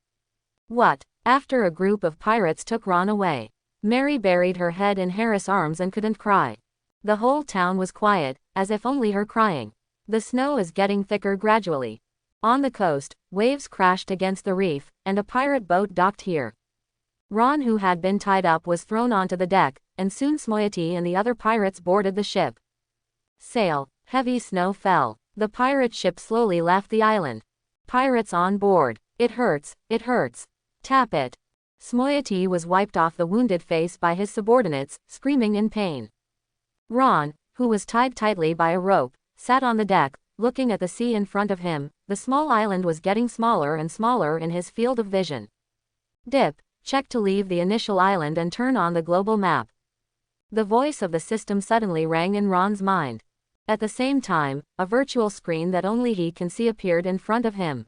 What? After a group of pirates took Ron away. Mary buried her head in Harris' arms and couldn't cry. The whole town was quiet, as if only her crying. The snow is getting thicker gradually. On the coast, waves crashed against the reef, and a pirate boat docked here. Ron, who had been tied up, was thrown onto the deck, and soon Shimoi and the other pirates boarded the ship. Sail. Heavy snow fell. The pirate ship slowly left the island. Pirates on board. It hurts, it hurts. Tap it. Shimoi was wiped off the wounded face by his subordinates, screaming in pain. Ron, who was tied tightly by a rope, sat on the deck, looking at the sea in front of him. The small island was getting smaller and smaller in his field of vision. Dip. Check to leave the initial island and turn on the global map. The voice of the system suddenly rang in Ron's mind. At the same time, a virtual screen that only he can see appeared in front of him.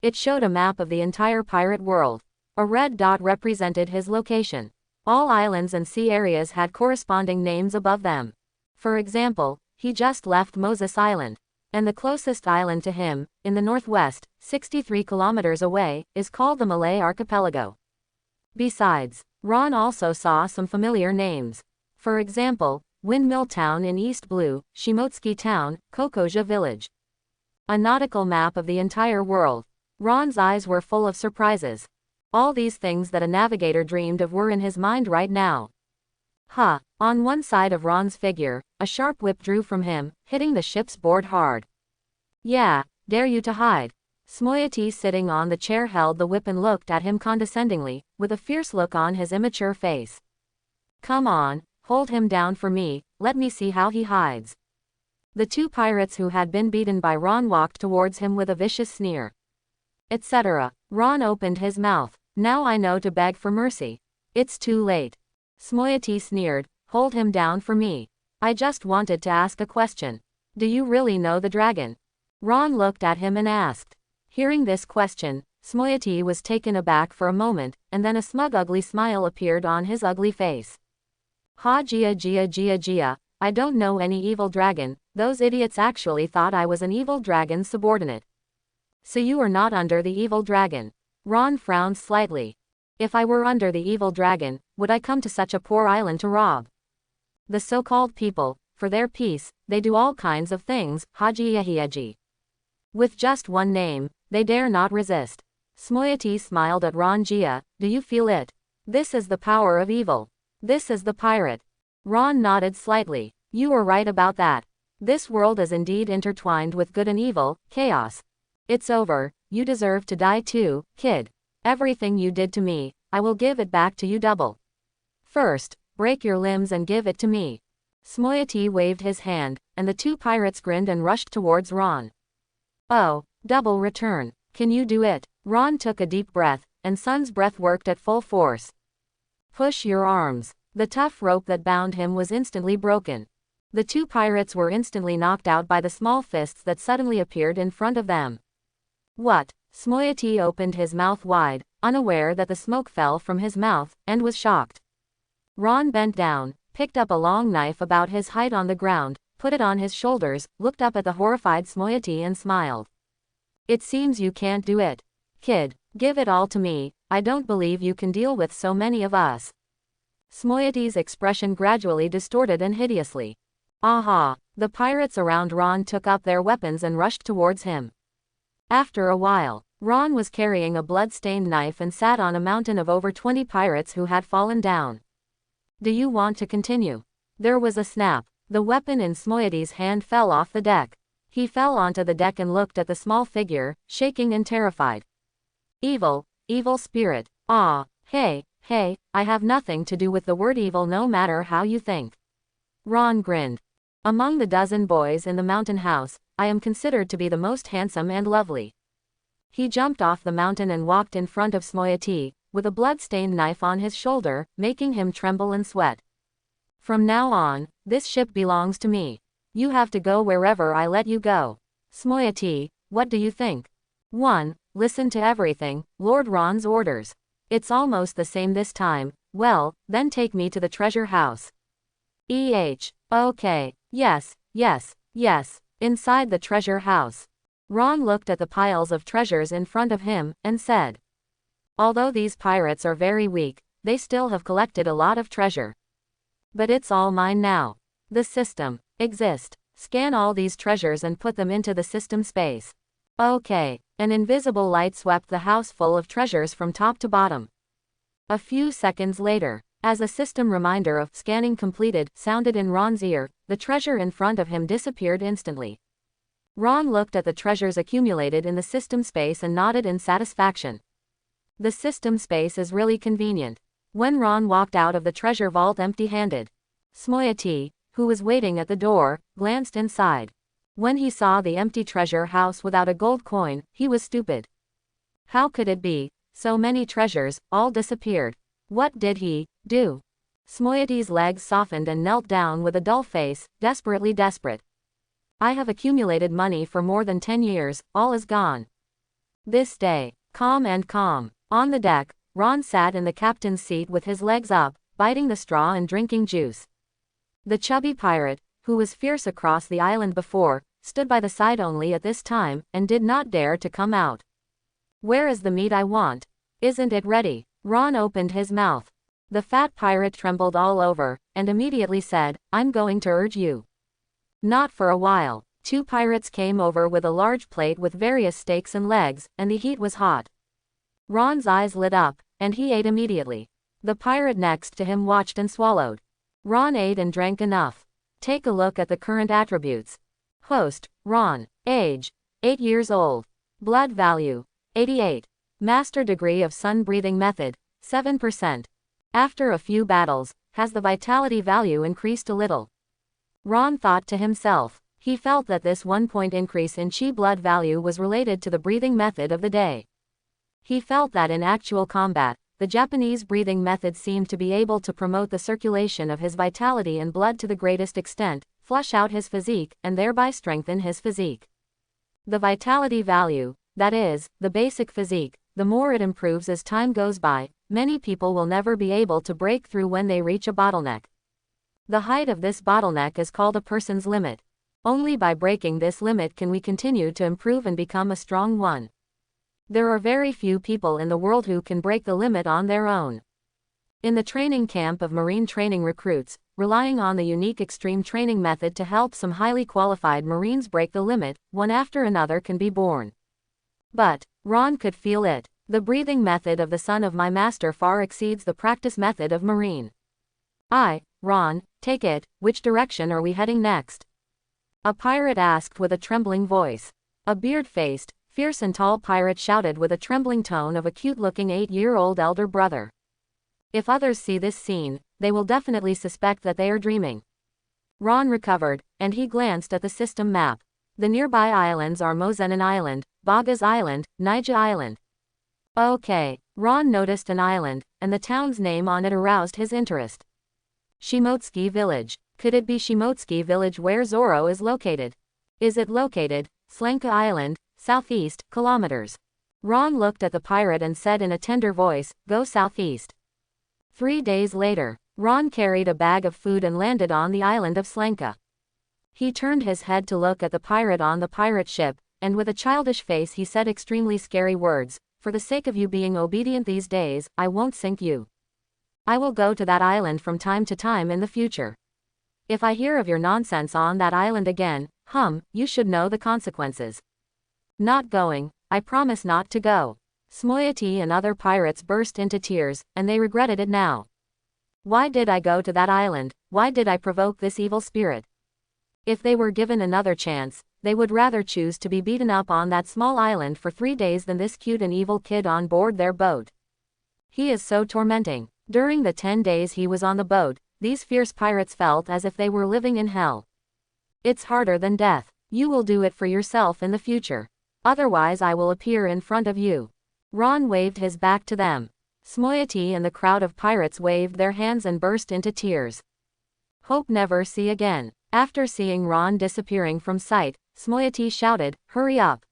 It showed a map of the entire pirate world. A red dot represented his location. All islands and sea areas had corresponding names above them. For example, he just left Moses Island. And the closest island to him, in the northwest, 63 kilometers away, is called the Malay Archipelago. Besides, Ron also saw some familiar names. For example, Windmill Town in East Blue, Shimotsuki Town, Kokoja Village. A nautical map of the entire world. Ron's eyes were full of surprises. All these things that a navigator dreamed of were in his mind right now. On one side of Ron's figure, a sharp whip drew from him, hitting the ship's board hard. Yeah, dare you to hide. Shimoi sitting on the chair held the whip and looked at him condescendingly, with a fierce look on his immature face. Come on, hold him down for me, let me see how he hides. The two pirates who had been beaten by Ron walked towards him with a vicious sneer. Etc. Ron opened his mouth. Now I know to beg for mercy. It's too late. Shimoi sneered, hold him down for me. I just wanted to ask a question. Do you really know the dragon? Ron looked at him and asked. Hearing this question, Shimoi was taken aback for a moment, and then a smug ugly smile appeared on his ugly face. Ha Gia, I don't know any evil dragon, those idiots actually thought I was an evil dragon's subordinate. So you are not under the evil dragon. Ron frowned slightly. If I were under the evil dragon, would I come to such a poor island to rob? The so-called people, for their peace, they do all kinds of things, Haji. With just one name, they dare not resist. Shimoi smiled at Ron. Gia, do you feel it? This is the power of evil. This is the pirate. Ron nodded slightly. You are right about that. This world is indeed intertwined with good and evil, chaos. It's over, you deserve to die too, kid. Everything you did to me, I will give it back to you double. First, break your limbs and give it to me. Smoiati waved his hand, and the two pirates grinned and rushed towards Ron. Oh, double return. Can you do it? Ron took a deep breath, and Sun's breath worked at full force. Push your arms. The tough rope that bound him was instantly broken. The two pirates were instantly knocked out by the small fists that suddenly appeared in front of them. What? Smoiati opened his mouth wide, unaware that the smoke fell from his mouth, and was shocked. Ron bent down, picked up a long knife about his height on the ground, put it on his shoulders, looked up at the horrified Smoiati and smiled. It seems you can't do it. Kid, give it all to me, I don't believe you can deal with so many of us. Smoiati's expression gradually distorted and hideously. Aha! The pirates around Ron took up their weapons and rushed towards him. After a while, Ron was carrying a blood-stained knife and sat on a mountain of over 20 pirates who had fallen down. Do you want to continue? There was a snap. The weapon in Smoiati's hand fell off the deck. He fell onto the deck and looked at the small figure, shaking and terrified. Evil, evil spirit. Ah, hey, I have nothing to do with the word evil no matter how you think. Ron grinned. Among the dozen boys in the mountain house, I am considered to be the most handsome and lovely. He jumped off the mountain and walked in front of Smoiati, with a blood-stained knife on his shoulder, making him tremble and sweat. From now on, this ship belongs to me. You have to go wherever I let you go. Smoiati, what do you think? 1. Listen to everything, Lord Ron's orders. It's almost the same this time. Well, then take me to the treasure house. Okay. Yes. Inside the treasure house. Ron looked at the piles of treasures in front of him, and said. Although these pirates are very weak, they still have collected a lot of treasure. But it's all mine now. The system. Exist. Scan all these treasures and put them into the system space. Okay. An invisible light swept the house full of treasures from top to bottom. A few seconds later, as a system reminder of scanning completed sounded in Ron's ear, the treasure in front of him disappeared instantly. Ron looked at the treasures accumulated in the system space and nodded in satisfaction. The system space is really convenient. When Ron walked out of the treasure vault empty-handed, Smoiati, who was waiting at the door, glanced inside. When he saw the empty treasure house without a gold coin, he was stupid. How could it be? So many treasures, all disappeared. What did he do? Smoiati's legs softened and knelt down with a dull face, desperately desperate. I have accumulated money for more than 10 years, all is gone. This day, calm. On the deck, Ron sat in the captain's seat with his legs up, biting the straw and drinking juice. The chubby pirate, who was fierce across the island before, stood by the side only at this time, and did not dare to come out. Where is the meat I want? Isn't it ready? Ron opened his mouth. The fat pirate trembled all over, and immediately said, I'm going to urge you. Not for a while. 2 pirates came over with a large plate with various steaks and legs, and the heat was hot. Ron's eyes lit up, and he ate immediately. The pirate next to him watched and swallowed. Ron ate and drank enough. Take a look at the current attributes. Host, Ron. Age, 8 years old. Blood value, 88. Master degree of sun-breathing method, 7%. After a few battles, has the vitality value increased a little. Ron thought to himself. He felt that this 1-point increase in chi blood value was related to the breathing method of the day. He felt that in actual combat, the Japanese breathing method seemed to be able to promote the circulation of his vitality and blood to the greatest extent, flush out his physique, and thereby strengthen his physique. The vitality value, that is, the basic physique, the more it improves as time goes by, many people will never be able to break through when they reach a bottleneck. The height of this bottleneck is called a person's limit. Only by breaking this limit can we continue to improve and become a strong one. There are very few people in the world who can break the limit on their own. In the training camp of Marine training recruits, relying on the unique extreme training method to help some highly qualified Marines break the limit, one after another can be born. But, Ron could feel it. The breathing method of the son of my master far exceeds the practice method of Marine. Ron, take it, which direction are we heading next? A pirate asked with a trembling voice. A beard-faced, fierce and tall pirate shouted with a trembling tone of a cute-looking 8-year-old elder brother. If others see this scene, they will definitely suspect that they are dreaming. Ron recovered, and he glanced at the system map. The nearby islands are Mozenin Island, Bagas Island, Naija Island. Okay. Ron noticed an island, and the town's name on it aroused his interest. Shimotsuki Village. Could it be Shimotsuki Village where Zoro is located? Is it located, Slenka Island, southeast, kilometers? Ron looked at the pirate and said in a tender voice, go southeast. 3 days later, Ron carried a bag of food and landed on the island of Slenka. He turned his head to look at the pirate on the pirate ship, and with a childish face he said extremely scary words, for the sake of you being obedient these days, I won't sink you. I will go to that island from time to time in the future. If I hear of your nonsense on that island again, you should know the consequences. Not going, I promise not to go. Shimoy and other pirates burst into tears, and they regretted it now. Why did I go to that island? Why did I provoke this evil spirit? If they were given another chance, they would rather choose to be beaten up on that small island for 3 days than this cute and evil kid on board their boat. He is so tormenting. During the 10 days he was on the boat, these fierce pirates felt as if they were living in hell. It's harder than death. You will do it for yourself in the future. Otherwise I will appear in front of you. Ron waved his back to them. Shimoy and the crowd of pirates waved their hands and burst into tears. Hope never see again. After seeing Ron disappearing from sight, Shimoy shouted, hurry up.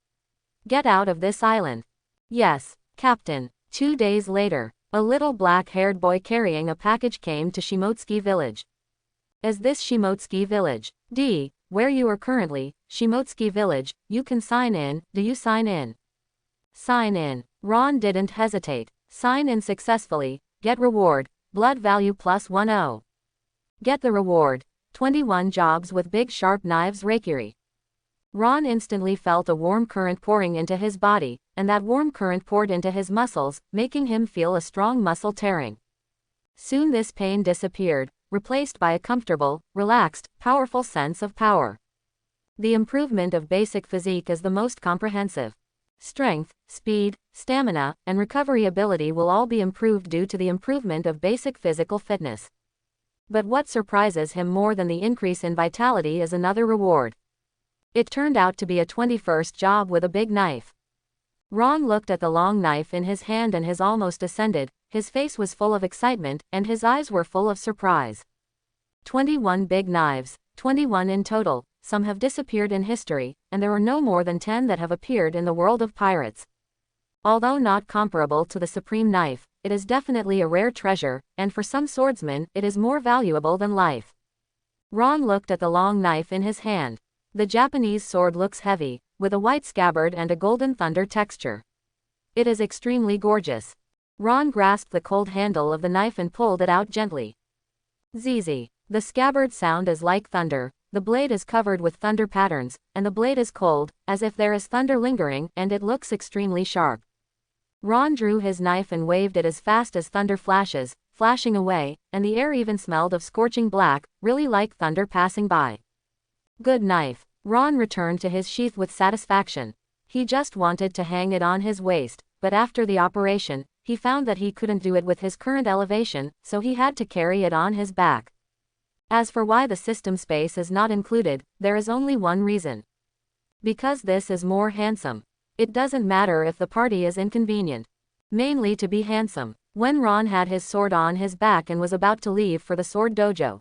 Get out of this island. Yes, Captain. 2 days later, a little black-haired boy carrying a package came to Shimotsuki Village. Is this Shimotsuki Village? Where you are currently, Shimotsuki Village, you can sign in, do you sign in? Sign in. Ron didn't hesitate. Sign in successfully, get reward, blood value +10. Get the reward. 21 jobs with big sharp knives rakery. Ron instantly felt a warm current pouring into his body, and that warm current poured into his muscles, making him feel a strong muscle tearing. Soon this pain disappeared, replaced by a comfortable, relaxed, powerful sense of power. The improvement of basic physique is the most comprehensive. Strength, speed, stamina, and recovery ability will all be improved due to the improvement of basic physical fitness. But what surprises him more than the increase in vitality is another reward. It turned out to be a 21st job with a big knife. Ron looked at the long knife in his hand and his almost ascended, his face was full of excitement, and his eyes were full of surprise. 21 big knives, 21 in total, some have disappeared in history, and there are no more than 10 that have appeared in the world of pirates. Although not comparable to the supreme knife, it is definitely a rare treasure, and for some swordsmen, it is more valuable than life. Ron looked at the long knife in his hand. The Japanese sword looks heavy, with a white scabbard and a golden thunder texture. It is extremely gorgeous. Ron grasped the cold handle of the knife and pulled it out gently. Zzz. The scabbard sound is like thunder, the blade is covered with thunder patterns, and the blade is cold, as if there is thunder lingering, and it looks extremely sharp. Ron drew his knife and waved it as fast as thunder flashes, flashing away, and the air even smelled of scorching black, really like thunder passing by. Good knife. Ron returned to his sheath with satisfaction. He just wanted to hang it on his waist, but after the operation, he found that he couldn't do it with his current elevation, so he had to carry it on his back. As for why the system space is not included, there is only one reason. Because this is more handsome. It doesn't matter if the party is inconvenient. Mainly to be handsome. When Ron had his sword on his back and was about to leave for the sword dojo,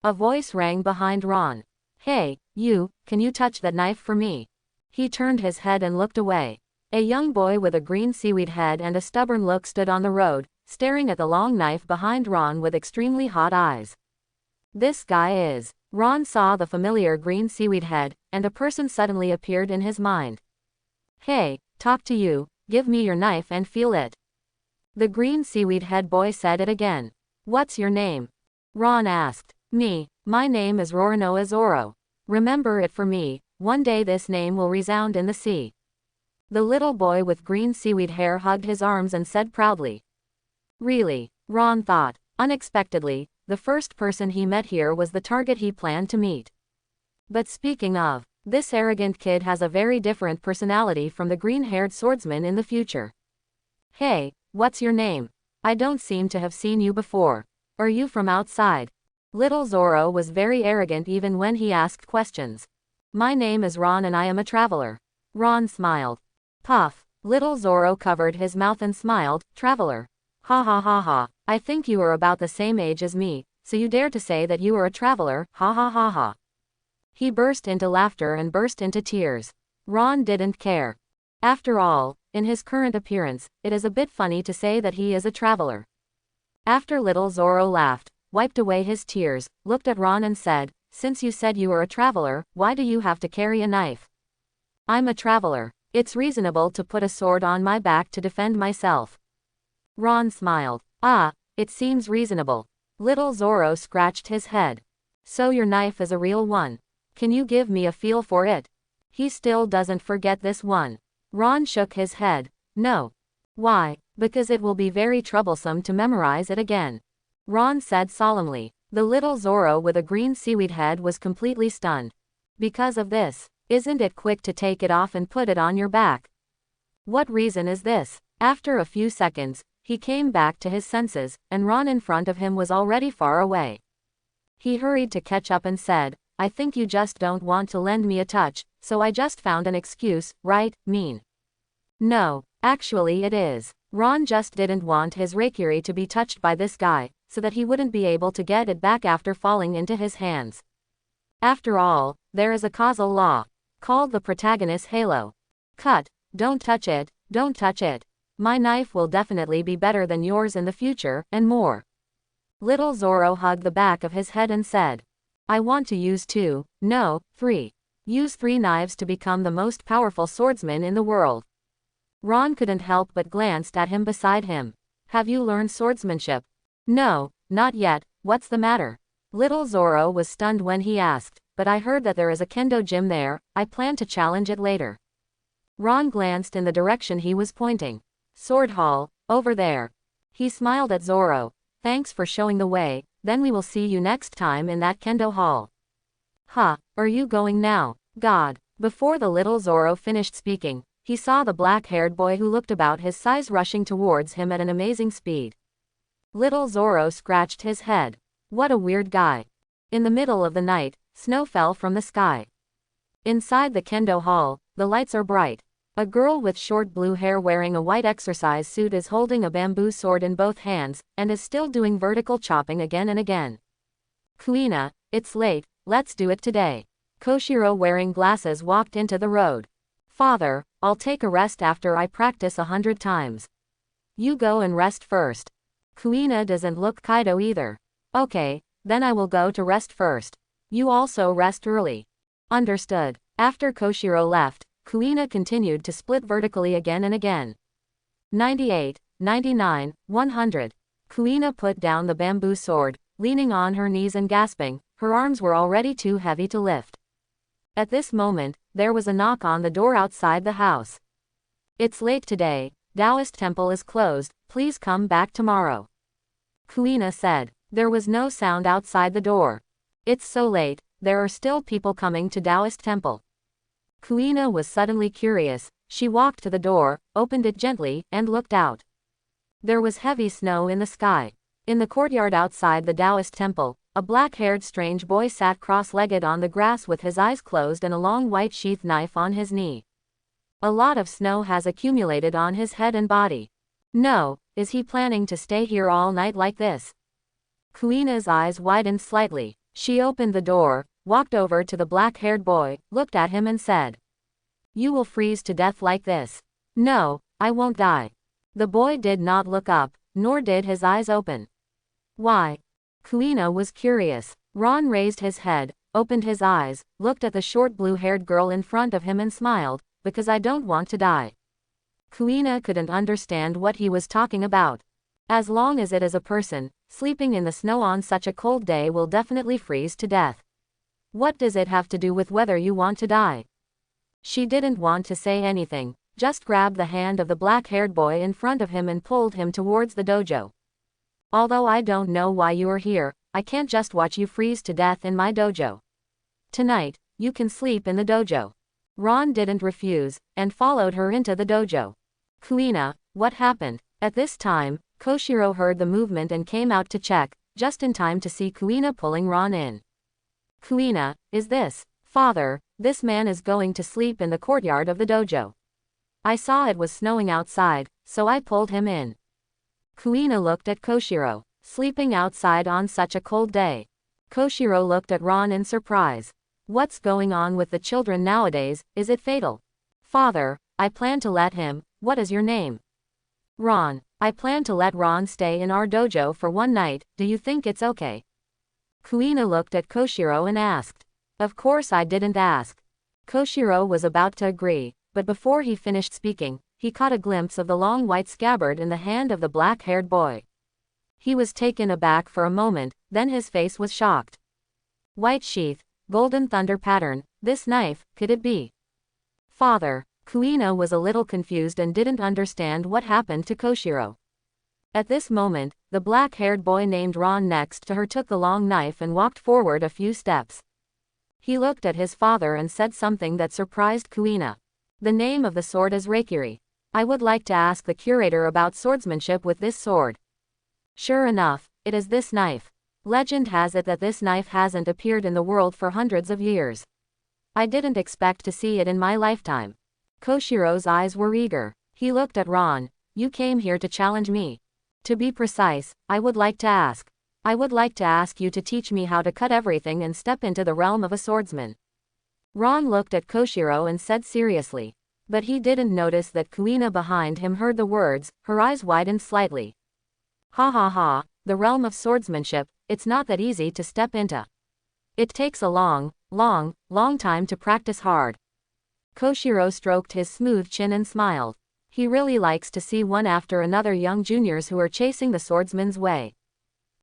a voice rang behind Ron. Hey, you, can you touch that knife for me? He turned his head and looked away. A young boy with a green seaweed head and a stubborn look stood on the road, staring at the long knife behind Ron with extremely hot eyes. This guy is. Ron saw the familiar green seaweed head, and a person suddenly appeared in his mind. Hey, talk to you, give me your knife and feel it. The green seaweed head boy said it again. What's your name? Ron asked. My name is Roranoa Zoro. Remember it for me, one day this name will resound in the sea. The little boy with green seaweed hair hugged his arms and said proudly. Really? Ron thought. Unexpectedly, the first person he met here was the target he planned to meet. But speaking of, this arrogant kid has a very different personality from the green-haired swordsman in the future. Hey, what's your name? I don't seem to have seen you before. Are you from outside? Little Zoro was very arrogant even when he asked questions. My name is Ron and I am a traveler. Ron smiled. Puff. Little Zoro covered his mouth and smiled. Traveler. Ha ha ha ha. I think you are about the same age as me, so you dare to say that you are a traveler, ha ha ha ha. He burst into laughter and burst into tears. Ron didn't care. After all, in his current appearance, it is a bit funny to say that he is a traveler. After Little Zoro laughed, wiped away his tears, looked at Ron and said, since you said you are a traveler, why do you have to carry a knife? I'm a traveler. It's reasonable to put a sword on my back to defend myself. Ron smiled. Ah, it seems reasonable. Little Zoro scratched his head. So your knife is a real one. Can you give me a feel for it? He still doesn't forget this one. Ron shook his head. No. Why? Because it will be very troublesome to memorize it again. Ron said solemnly. The little Zoro with a green seaweed head was completely stunned. Because of this. Isn't it quick to take it off and put it on your back? What reason is this? After a few seconds, he came back to his senses, and Ron in front of him was already far away. He hurried to catch up and said, I think you just don't want to lend me a touch, so I just found an excuse, right, mean? No, actually it is. Ron just didn't want his rapier to be touched by this guy, so that he wouldn't be able to get it back after falling into his hands. After all, there is a causal law, called the protagonist's halo. Cut. Don't touch it, don't touch it. My knife will definitely be better than yours in the future, and more. Little Zoro hugged the back of his head and said, I want to use 2, no, 3. Use 3 knives to become the most powerful swordsman in the world. Ron couldn't help but glanced at him beside him. Have you learned swordsmanship? No, not yet, what's the matter? Little Zoro was stunned when he asked, but I heard that there is a kendo gym there, I plan to challenge it later. Ron glanced in the direction he was pointing. Sword Hall, over there. He smiled at Zoro. Thanks for showing the way, then we will see you next time in that kendo hall. Huh, are you going now? God. Before the little Zoro finished speaking, he saw the black-haired boy who looked about his size rushing towards him at an amazing speed. Little Zoro scratched his head. What a weird guy. In the middle of the night, snow fell from the sky. Inside the kendo hall, the lights are bright. A girl with short blue hair wearing a white exercise suit is holding a bamboo sword in both hands, and is still doing vertical chopping again and again. Kuina, it's late, let's do it today. Koshiro wearing glasses walked into the road. Father, I'll take a rest after I practice 100 times. You go and rest first. Kuina doesn't look Kaido either. Okay, then I will go to rest first. You also rest early. Understood. After Koshiro left, Kuina continued to split vertically again and again. 98, 99, 100. Kuina put down the bamboo sword, leaning on her knees and gasping, her arms were already too heavy to lift. At this moment, there was a knock on the door outside the house. It's late today, Taoist temple is closed, please come back tomorrow. Kuina said. There was no sound outside the door. It's so late, there are still people coming to Taoist temple. Kuina was suddenly curious. She walked to the door, opened it gently, and looked out. There was heavy snow in the sky. In the courtyard outside the Taoist temple, a black-haired strange boy sat cross-legged on the grass with his eyes closed and a long white sheath knife on his knee. A lot of snow has accumulated on his head and body. No, is he planning to stay here all night like this? Kuina's eyes widened slightly. She opened the door, walked over to the black-haired boy, looked at him and said, You will freeze to death like this. No, I won't die. The boy did not look up, nor did his eyes open. Why? Kuina was curious. Ron raised his head, opened his eyes, looked at the short blue-haired girl in front of him and smiled, because I don't want to die. Kuina couldn't understand what he was talking about. As long as it is a person, sleeping in the snow on such a cold day will definitely freeze to death. What does it have to do with whether you want to die? She didn't want to say anything, just grabbed the hand of the black-haired boy in front of him and pulled him towards the dojo. Although I don't know why you are here, I can't just watch you freeze to death in my dojo. Tonight, you can sleep in the dojo. Ron didn't refuse, and followed her into the dojo. Kuina, what happened? At this time, Koshiro heard the movement and came out to check, just in time to see Kuina pulling Ron in. Kuina, is this? Father, this man is going to sleep in the courtyard of the dojo. I saw it was snowing outside, so I pulled him in. Kuina looked at Koshiro. Sleeping outside on such a cold day. Koshiro looked at Ron in surprise. What's going on with the children nowadays, is it fatal? Father, I plan to let him, what is your name? Ron, I plan to let Ron stay in our dojo for one night, do you think it's okay? Kuina looked at Koshiro and asked. Of course I didn't ask. Koshiro was about to agree, but before he finished speaking, he caught a glimpse of the long white scabbard in the hand of the black-haired boy. He was taken aback for a moment, then his face was shocked. White sheath, golden thunder pattern, this knife, could it be? Father, Kuina was a little confused and didn't understand what happened to Koshiro. At this moment, the black-haired boy named Ron next to her took the long knife and walked forward a few steps. He looked at his father and said something that surprised Kuina. The name of the sword is Reikiri. I would like to ask the curator about swordsmanship with this sword. Sure enough, it is this knife. Legend has it that this knife hasn't appeared in the world for hundreds of years. I didn't expect to see it in my lifetime. Koshiro's eyes were eager. He looked at Ron. You came here to challenge me. To be precise, I would like to ask you to teach me how to cut everything and step into the realm of a swordsman. Ron looked at Koshiro and said seriously. But he didn't notice that Kuina behind him heard the words, her eyes widened slightly. Ha ha ha, the realm of swordsmanship, it's not that easy to step into. It takes a long time to practice hard. Koshiro stroked his smooth chin and smiled. He really likes to see one after another young juniors who are chasing the swordsman's way.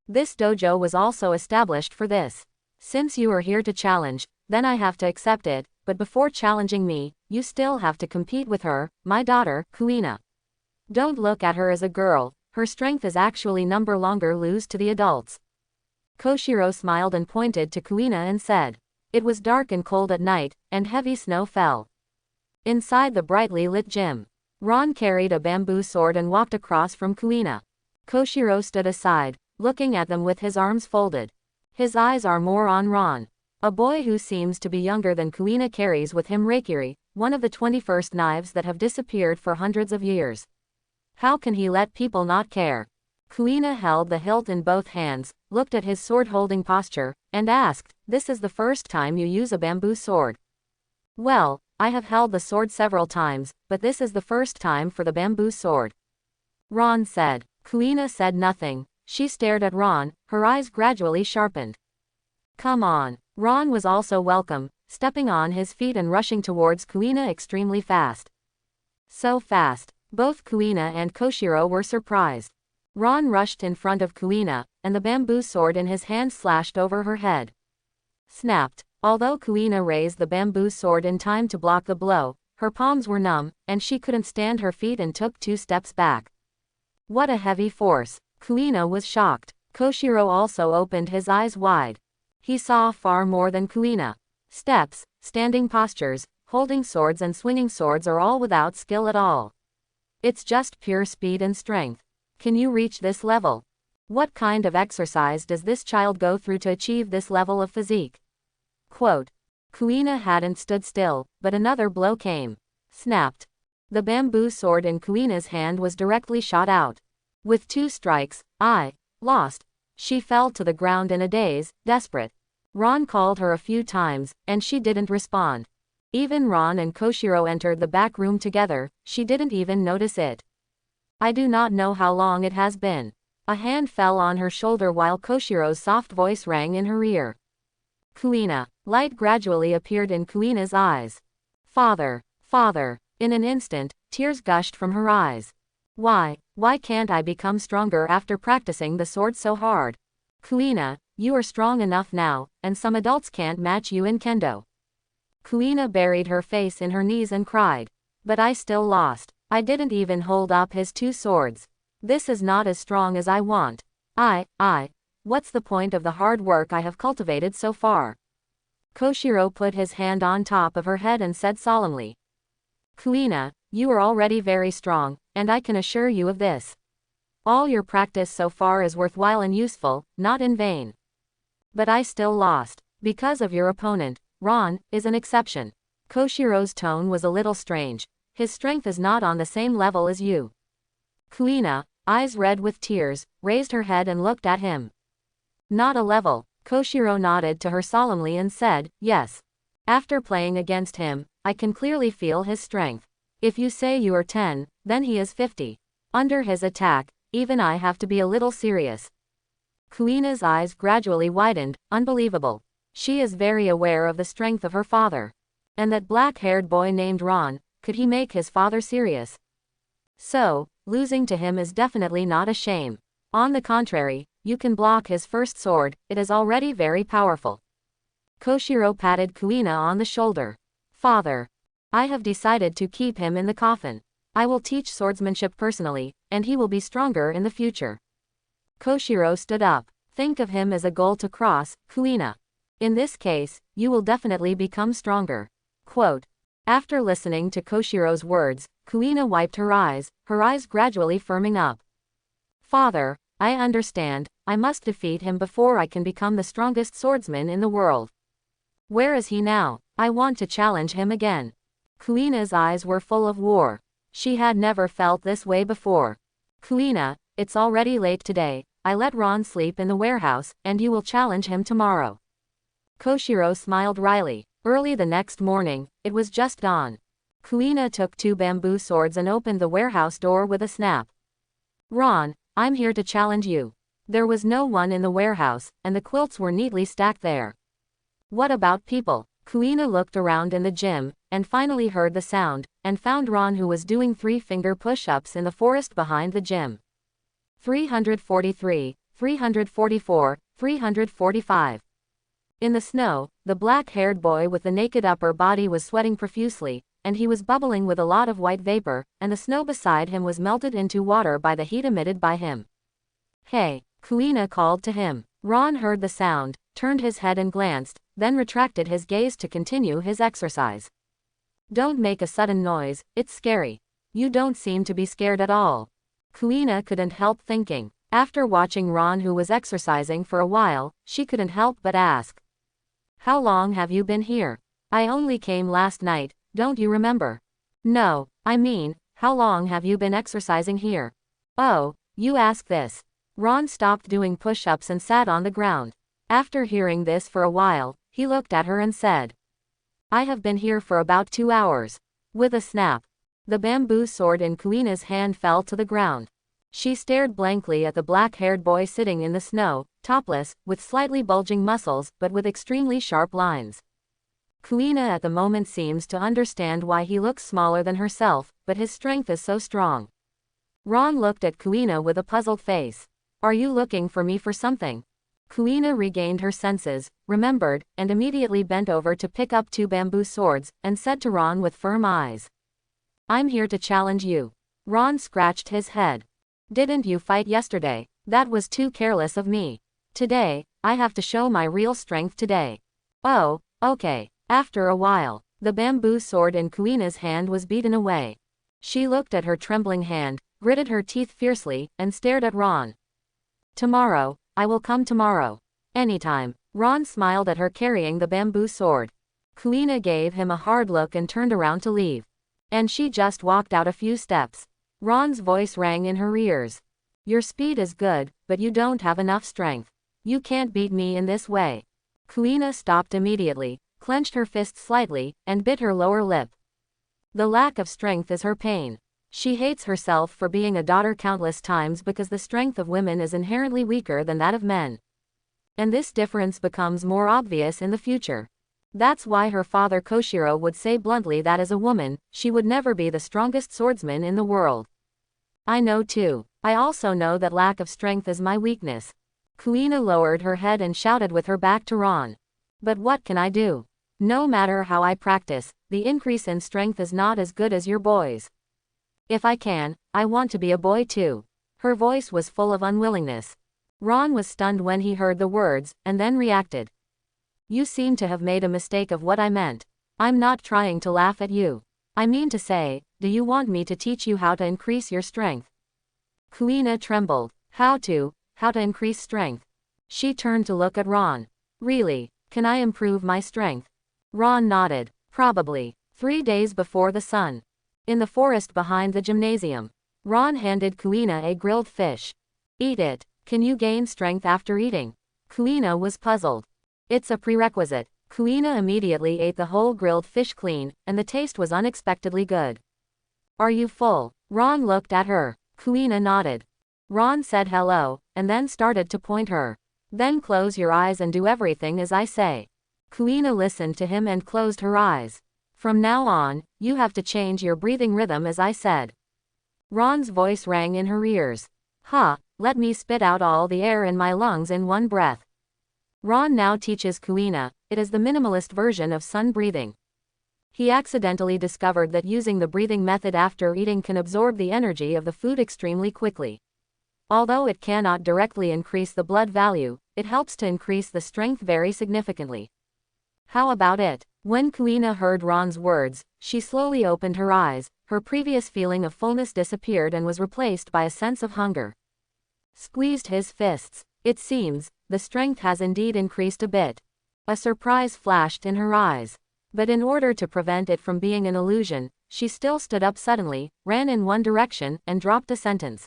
This dojo was also established for this. Since you are here to challenge, then I have to accept it, but before challenging me, you still have to compete with her, my daughter, Kuina. Don't look at her as a girl. Her strength is actually number longer lose to the adults. Koshiro smiled and pointed to Kuina and said. It was dark and cold at night, and heavy snow fell. Inside the brightly lit gym, Ron carried a bamboo sword and walked across from Kuina. Koshiro stood aside, looking at them with his arms folded. His eyes are more on Ron. A boy who seems to be younger than Kuina carries with him Reikiri, one of the 21st knives that have disappeared for hundreds of years. How can he let people not care? Kuina held the hilt in both hands, looked at his sword-holding posture, and asked, this is the first time you use a bamboo sword. Well, I have held the sword several times, but this is the first time for the bamboo sword. Ron said. Kuina said nothing. She stared at Ron, her eyes gradually sharpened. Come on. Ron was also welcome, stepping on his feet and rushing towards Kuina extremely fast. So fast. Both Kuina and Koshiro were surprised. Ron rushed in front of Kuina, and the bamboo sword in his hand slashed over her head. Snapped. Although Kuina raised the bamboo sword in time to block the blow, her palms were numb, and she couldn't stand her feet and took 2 steps back. What a heavy force. Kuina was shocked. Koshiro also opened his eyes wide. He saw far more than Kuina. Steps, standing postures, holding swords and swinging swords are all without skill at all. It's just pure speed and strength. Can you reach this level? What kind of exercise does this child go through to achieve this level of physique? Quote. Kuina hadn't stood still, but another blow came. Snapped. The bamboo sword in Kuina's hand was directly shot out. With 2 strikes, I lost. She fell to the ground in a daze, desperate. Ron called her a few times, and she didn't respond. Even Ron and Koshiro entered the back room together, she didn't even notice it. I do not know how long it has been. A hand fell on her shoulder while Koshiro's soft voice rang in her ear. Kuina. Light gradually appeared in Kuina's eyes. Father. Father. In an instant, tears gushed from her eyes. Why can't I become stronger after practicing the sword so hard? Kuina, you are strong enough now, and some adults can't match you in kendo. Kuina buried her face in her knees and cried. But I still lost. I didn't even hold up his 2 swords. This is not as strong as I want. What's the point of the hard work I have cultivated so far? Koshiro put his hand on top of her head and said solemnly. Kuina, you are already very strong, and I can assure you of this. All your practice so far is worthwhile and useful, not in vain. But I still lost. Because of your opponent. Ron is an exception. Koshiro's tone was a little strange. His strength is not on the same level as you. Kuina, eyes red with tears, raised her head and looked at him. Not a level. Koshiro nodded to her solemnly and said, yes. After playing against him, I can clearly feel his strength. If you say you are 10, then he is 50. Under his attack, even I have to be a little serious. Kuina's eyes gradually widened, unbelievable. She is very aware of the strength of her father. And that black-haired boy named Ron, could he make his father serious? So, losing to him is definitely not a shame. On the contrary, you can block his first sword, it is already very powerful. Koshiro patted Kuina on the shoulder. Father. I have decided to keep him in the coffin. I will teach swordsmanship personally, and he will be stronger in the future. Koshiro stood up. Think of him as a goal to cross, Kuina. In this case, you will definitely become stronger. Quote. After listening to Koshiro's words, Kuina wiped her eyes gradually firming up. Father, I understand, I must defeat him before I can become the strongest swordsman in the world. Where is he now? I want to challenge him again. Kuina's eyes were full of war. She had never felt this way before. Kuina, it's already late today, I let Ron sleep in the warehouse, and you will challenge him tomorrow. Koshiro smiled wryly. Early the next morning, it was just dawn. Kuina took 2 bamboo swords and opened the warehouse door with a snap. Ron, I'm here to challenge you. There was no one in the warehouse, and the quilts were neatly stacked there. What about people? Kuina looked around in the gym, and finally heard the sound, and found Ron who was doing 3-finger push-ups in the forest behind the gym. 343, 344, 345. In the snow, the black-haired boy with the naked upper body was sweating profusely, and he was bubbling with a lot of white vapor, and the snow beside him was melted into water by the heat emitted by him. Hey, Kuina called to him. Ron heard the sound, turned his head and glanced, then retracted his gaze to continue his exercise. Don't make a sudden noise, it's scary. You don't seem to be scared at all. Kuina couldn't help thinking. After watching Ron who was exercising for a while, she couldn't help but ask. How long have you been here? I only came last night, don't you remember? No, I mean, how long have you been exercising here? Oh, you ask this. Ron stopped doing push-ups and sat on the ground. After hearing this for a while, he looked at her and said. I have been here for about 2 hours. With a snap. The bamboo sword in Kuina's hand fell to the ground. She stared blankly at the black-haired boy sitting in the snow, topless, with slightly bulging muscles, but with extremely sharp lines. Kuina at the moment seems to understand why he looks smaller than herself, but his strength is so strong. Ron looked at Kuina with a puzzled face. Are you looking for me for something? Kuina regained her senses, remembered, and immediately bent over to pick up 2 bamboo swords, and said to Ron with firm eyes. I'm here to challenge you. Ron scratched his head. Didn't you fight yesterday? That was too careless of me. Today, I have to show my real strength today. Oh, okay. After a while, the bamboo sword in Kuina's hand was beaten away. She looked at her trembling hand, gritted her teeth fiercely, and stared at Ron. Tomorrow, I will come tomorrow. Anytime. Ron smiled at her carrying the bamboo sword. Kuina gave him a hard look and turned around to leave. And she just walked out a few steps. Ron's voice rang in her ears. Your speed is good, but you don't have enough strength. You can't beat me in this way. Kuina stopped immediately, clenched her fist slightly, and bit her lower lip. The lack of strength is her pain. She hates herself for being a daughter countless times because the strength of women is inherently weaker than that of men. And this difference becomes more obvious in the future. That's why her father Koshiro would say bluntly that as a woman, she would never be the strongest swordsman in the world. I know too. I also know that lack of strength is my weakness. Kuina lowered her head and shouted with her back to Ron. But what can I do? No matter how I practice, the increase in strength is not as good as your boys. If I can, I want to be a boy too. Her voice was full of unwillingness. Ron was stunned when he heard the words, and then reacted. You seem to have made a mistake of what I meant. I'm not trying to laugh at you. I mean to say, do you want me to teach you how to increase your strength? Kuina trembled. How to increase strength? She turned to look at Ron. Really, can I improve my strength? Ron nodded. Probably. 3 days before the sun. In the forest behind the gymnasium. Ron handed Kuina a grilled fish. Eat it. Can you gain strength after eating? Kuina was puzzled. It's a prerequisite. Kuina immediately ate the whole grilled fish clean, and the taste was unexpectedly good. Are you full? Ron looked at her. Kuina nodded. Ron said hello, and then started to point her. Then close your eyes and do everything as I say. Kuina listened to him and closed her eyes. From now on, you have to change your breathing rhythm as I said. Ron's voice rang in her ears. Let me spit out all the air in my lungs in one breath. Ron now teaches Kuina. It is the minimalist version of sun breathing. He accidentally discovered that using the breathing method after eating can absorb the energy of the food extremely quickly. Although it cannot directly increase the blood value, it helps to increase the strength very significantly. How about it? When Kuina heard Ron's words, she slowly opened her eyes. Her previous feeling of fullness disappeared and was replaced by a sense of hunger. Squeezed his fists. It seems, the strength has indeed increased a bit. A surprise flashed in her eyes. But in order to prevent it from being an illusion, she still stood up suddenly, ran in one direction, and dropped a sentence.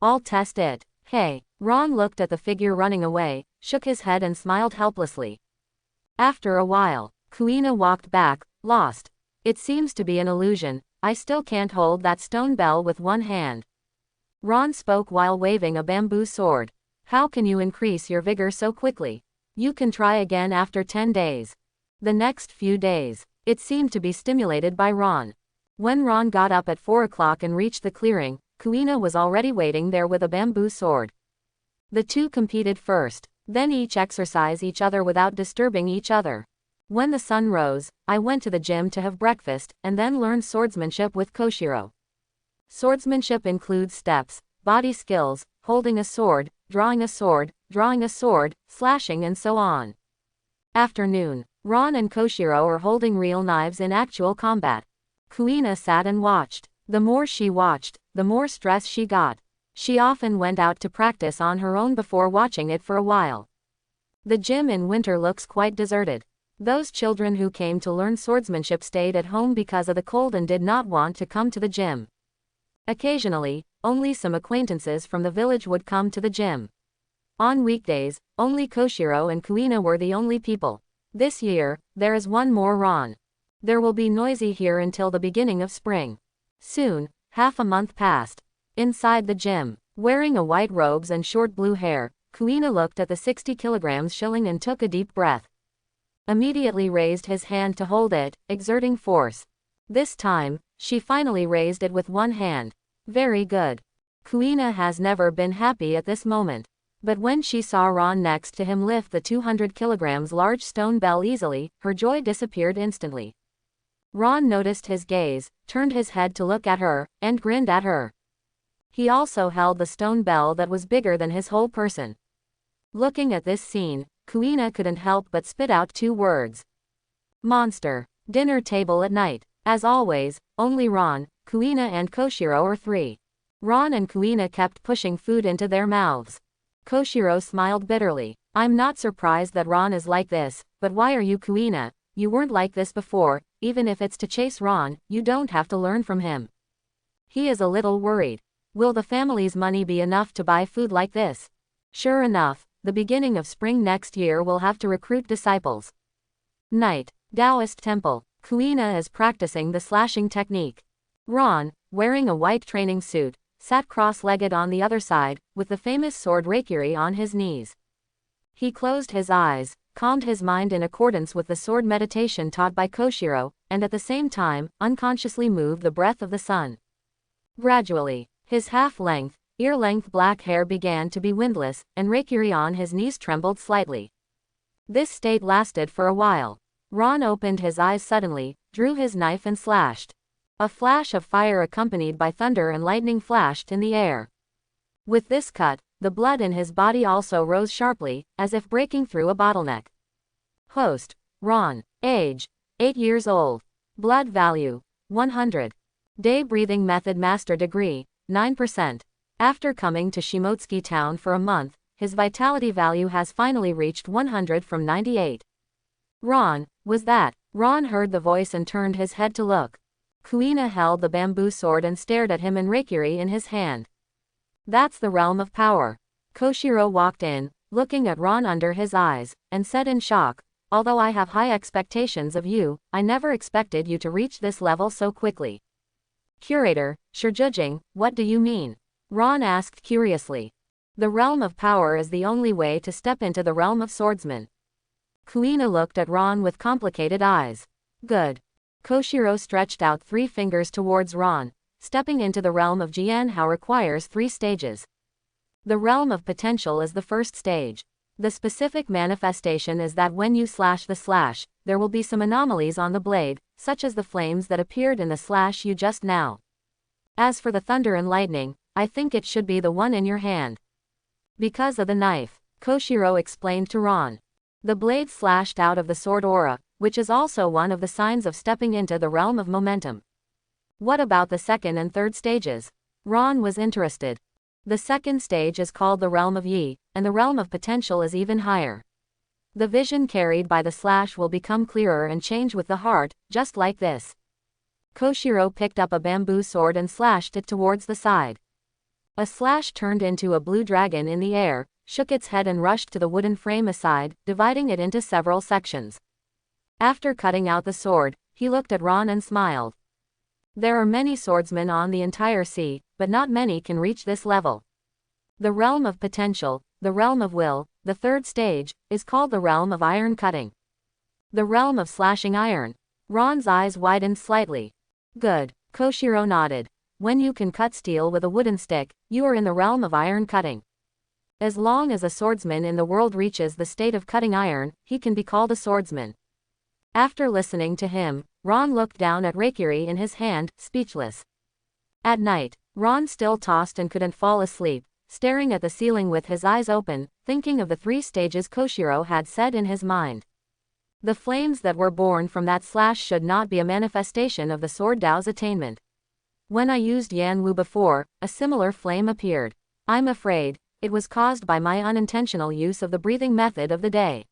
I'll test it. Hey. Ron looked at the figure running away, shook his head and smiled helplessly. After a while, Kuina walked back, lost. It seems to be an illusion. I still can't hold that stone bell with one hand. Ron spoke while waving a bamboo sword. How can you increase your vigor so quickly? You can try again after 10 days. The next few days, it seemed to be stimulated by Ron. When Ron got up at 4 o'clock and reached the clearing, Kuina was already waiting there with a bamboo sword. The two competed first, then each exercise each other without disturbing each other. When the sun rose, I went to the gym to have breakfast, and then learned swordsmanship with Koshiro. Swordsmanship includes steps, body skills, holding a sword, drawing a sword, slashing and so on. Afternoon. Ron and Koshiro are holding real knives in actual combat. Kuina sat and watched. The more she watched, the more stress she got. She often went out to practice on her own before watching it for a while. The gym in winter looks quite deserted. Those children who came to learn swordsmanship stayed at home because of the cold and did not want to come to the gym. Occasionally, only some acquaintances from the village would come to the gym. On weekdays, only Koshiro and Kuina were the only people. This year, there is one more Ron. There will be noisy here until the beginning of spring. Soon, half a month passed. Inside the gym, wearing a white robes and short blue hair, Kuina looked at the 60 kilograms shilling and took a deep breath. Immediately raised his hand to hold it, exerting force. This time, she finally raised it with one hand. Very good. Kuina has never been happy at this moment. But when she saw Ron next to him lift the 200 kilograms large stone bell easily, her joy disappeared instantly. Ron noticed his gaze, turned his head to look at her, and grinned at her. He also held the stone bell that was bigger than his whole person. Looking at this scene, Kuina couldn't help but spit out 2 words. Monster. Dinner table at night. As always, only Ron, Kuina and Koshiro are 3. Ron and Kuina kept pushing food into their mouths. Koshiro smiled bitterly. I'm not surprised that Ron is like this, but why are you Kuina? You weren't like this before. Even if it's to chase Ron, you don't have to learn from him. He is a little worried. Will the family's money be enough to buy food like this? Sure enough, the beginning of spring next year will have to recruit disciples. Night. Taoist temple. Kuina is practicing the slashing technique. Ron, wearing a white training suit, sat cross-legged on the other side, with the famous sword Reikiri on his knees. He closed his eyes, calmed his mind in accordance with the sword meditation taught by Koshiro, and at the same time, unconsciously moved the breath of the sun. Gradually, his half-length, ear-length black hair began to be windless, and Reikiri on his knees trembled slightly. This state lasted for a while. Ron opened his eyes suddenly, drew his knife and slashed. A flash of fire accompanied by thunder and lightning flashed in the air. With this cut, the blood in his body also rose sharply, as if breaking through a bottleneck. Host. Ron. Age. 8 years old. Blood value. 100. Day breathing method master degree. 9%. After coming to Shimotsuki town for a month, his vitality value has finally reached 100 from 98. Ron, was that? Ron heard the voice and turned his head to look. Kuina held the bamboo sword and stared at him and Reikiri in his hand. That's the realm of power. Koshiro walked in, looking at Ron under his eyes, and said in shock, although I have high expectations of you, I never expected you to reach this level so quickly. Curator, Shijujing, what do you mean? Ron asked curiously. The realm of power is the only way to step into the realm of swordsmen. Kuina looked at Ron with complicated eyes. Good. Koshiro stretched out 3 fingers towards Ron. Stepping into the realm of Jianhao requires 3 stages. The realm of potential is the first stage. The specific manifestation is that when you slash the slash, there will be some anomalies on the blade, such as the flames that appeared in the slash you just now. As for the thunder and lightning, I think it should be the one in your hand. Because of the knife, Koshiro explained to Ron. The blade slashed out of the sword aura, which is also one of the signs of stepping into the realm of momentum. What about the second and third stages? Ron was interested. The second stage is called the realm of Yi, and the realm of potential is even higher. The vision carried by the slash will become clearer and change with the heart, just like this. Koshiro picked up a bamboo sword and slashed it towards the side. A slash turned into a blue dragon in the air, shook its head and rushed to the wooden frame aside, dividing it into several sections. After cutting out the sword, he looked at Ron and smiled. There are many swordsmen on the entire sea, but not many can reach this level. The realm of potential, the realm of will, the third stage, is called the realm of iron cutting. The realm of slashing iron. Ron's eyes widened slightly. Good. Koshiro nodded. When you can cut steel with a wooden stick, you are in the realm of iron cutting. As long as a swordsman in the world reaches the state of cutting iron, he can be called a swordsman. After listening to him, Ron looked down at Reikiri in his hand, speechless. At night, Ron still tossed and couldn't fall asleep, staring at the ceiling with his eyes open, thinking of the 3 stages Koshiro had said in his mind. The flames that were born from that slash should not be a manifestation of the sword Dao's attainment. When I used Yanwu before, a similar flame appeared. I'm afraid it was caused by my unintentional use of the breathing method of the day.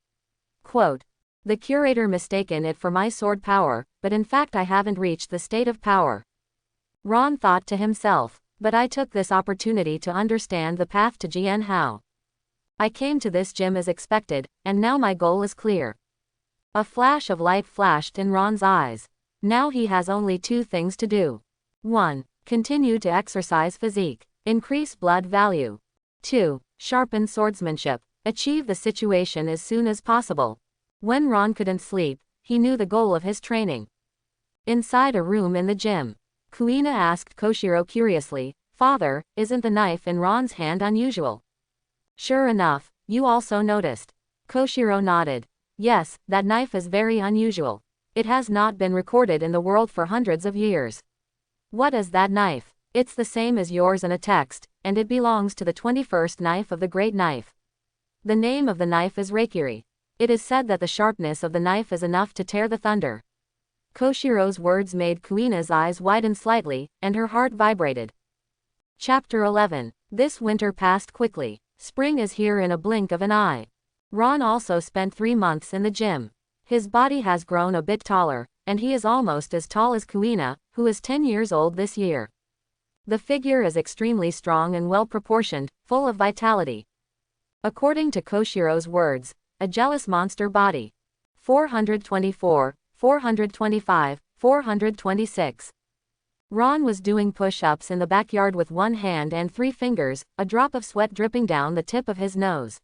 Quote. The curator mistaken it for my sword power, but in fact I haven't reached the state of power. Ron thought to himself, but I took this opportunity to understand the path to Jianhao. I came to this gym as expected, and now my goal is clear. A flash of light flashed in Ron's eyes. Now he has only 2 things to do. 1. Continue to exercise physique. Increase blood value. 2. Sharpen swordsmanship. Achieve the situation as soon as possible. When Ron couldn't sleep, he knew the goal of his training. Inside a room in the gym, Kuina asked Koshiro curiously, Father, isn't the knife in Ron's hand unusual? Sure enough, you also noticed. Koshiro nodded. Yes, that knife is very unusual. It has not been recorded in the world for hundreds of years. What is that knife? It's the same as yours in a text, and it belongs to the 21st knife of the Great Knife. The name of the knife is Reikiri. It is said that the sharpness of the knife is enough to tear the thunder. Koshiro's words made Kuina's eyes widen slightly, and her heart vibrated. Chapter 11. This winter passed quickly. Spring is here in a blink of an eye. Ron also spent 3 months in the gym. His body has grown a bit taller, and he is almost as tall as Kuina, who is 10 years old this year. The figure is extremely strong and well-proportioned, full of vitality. According to Koshiro's words, a jealous monster body. 424, 425, 426. Ron was doing push-ups in the backyard with 1 hand and 3 fingers, a drop of sweat dripping down the tip of his nose.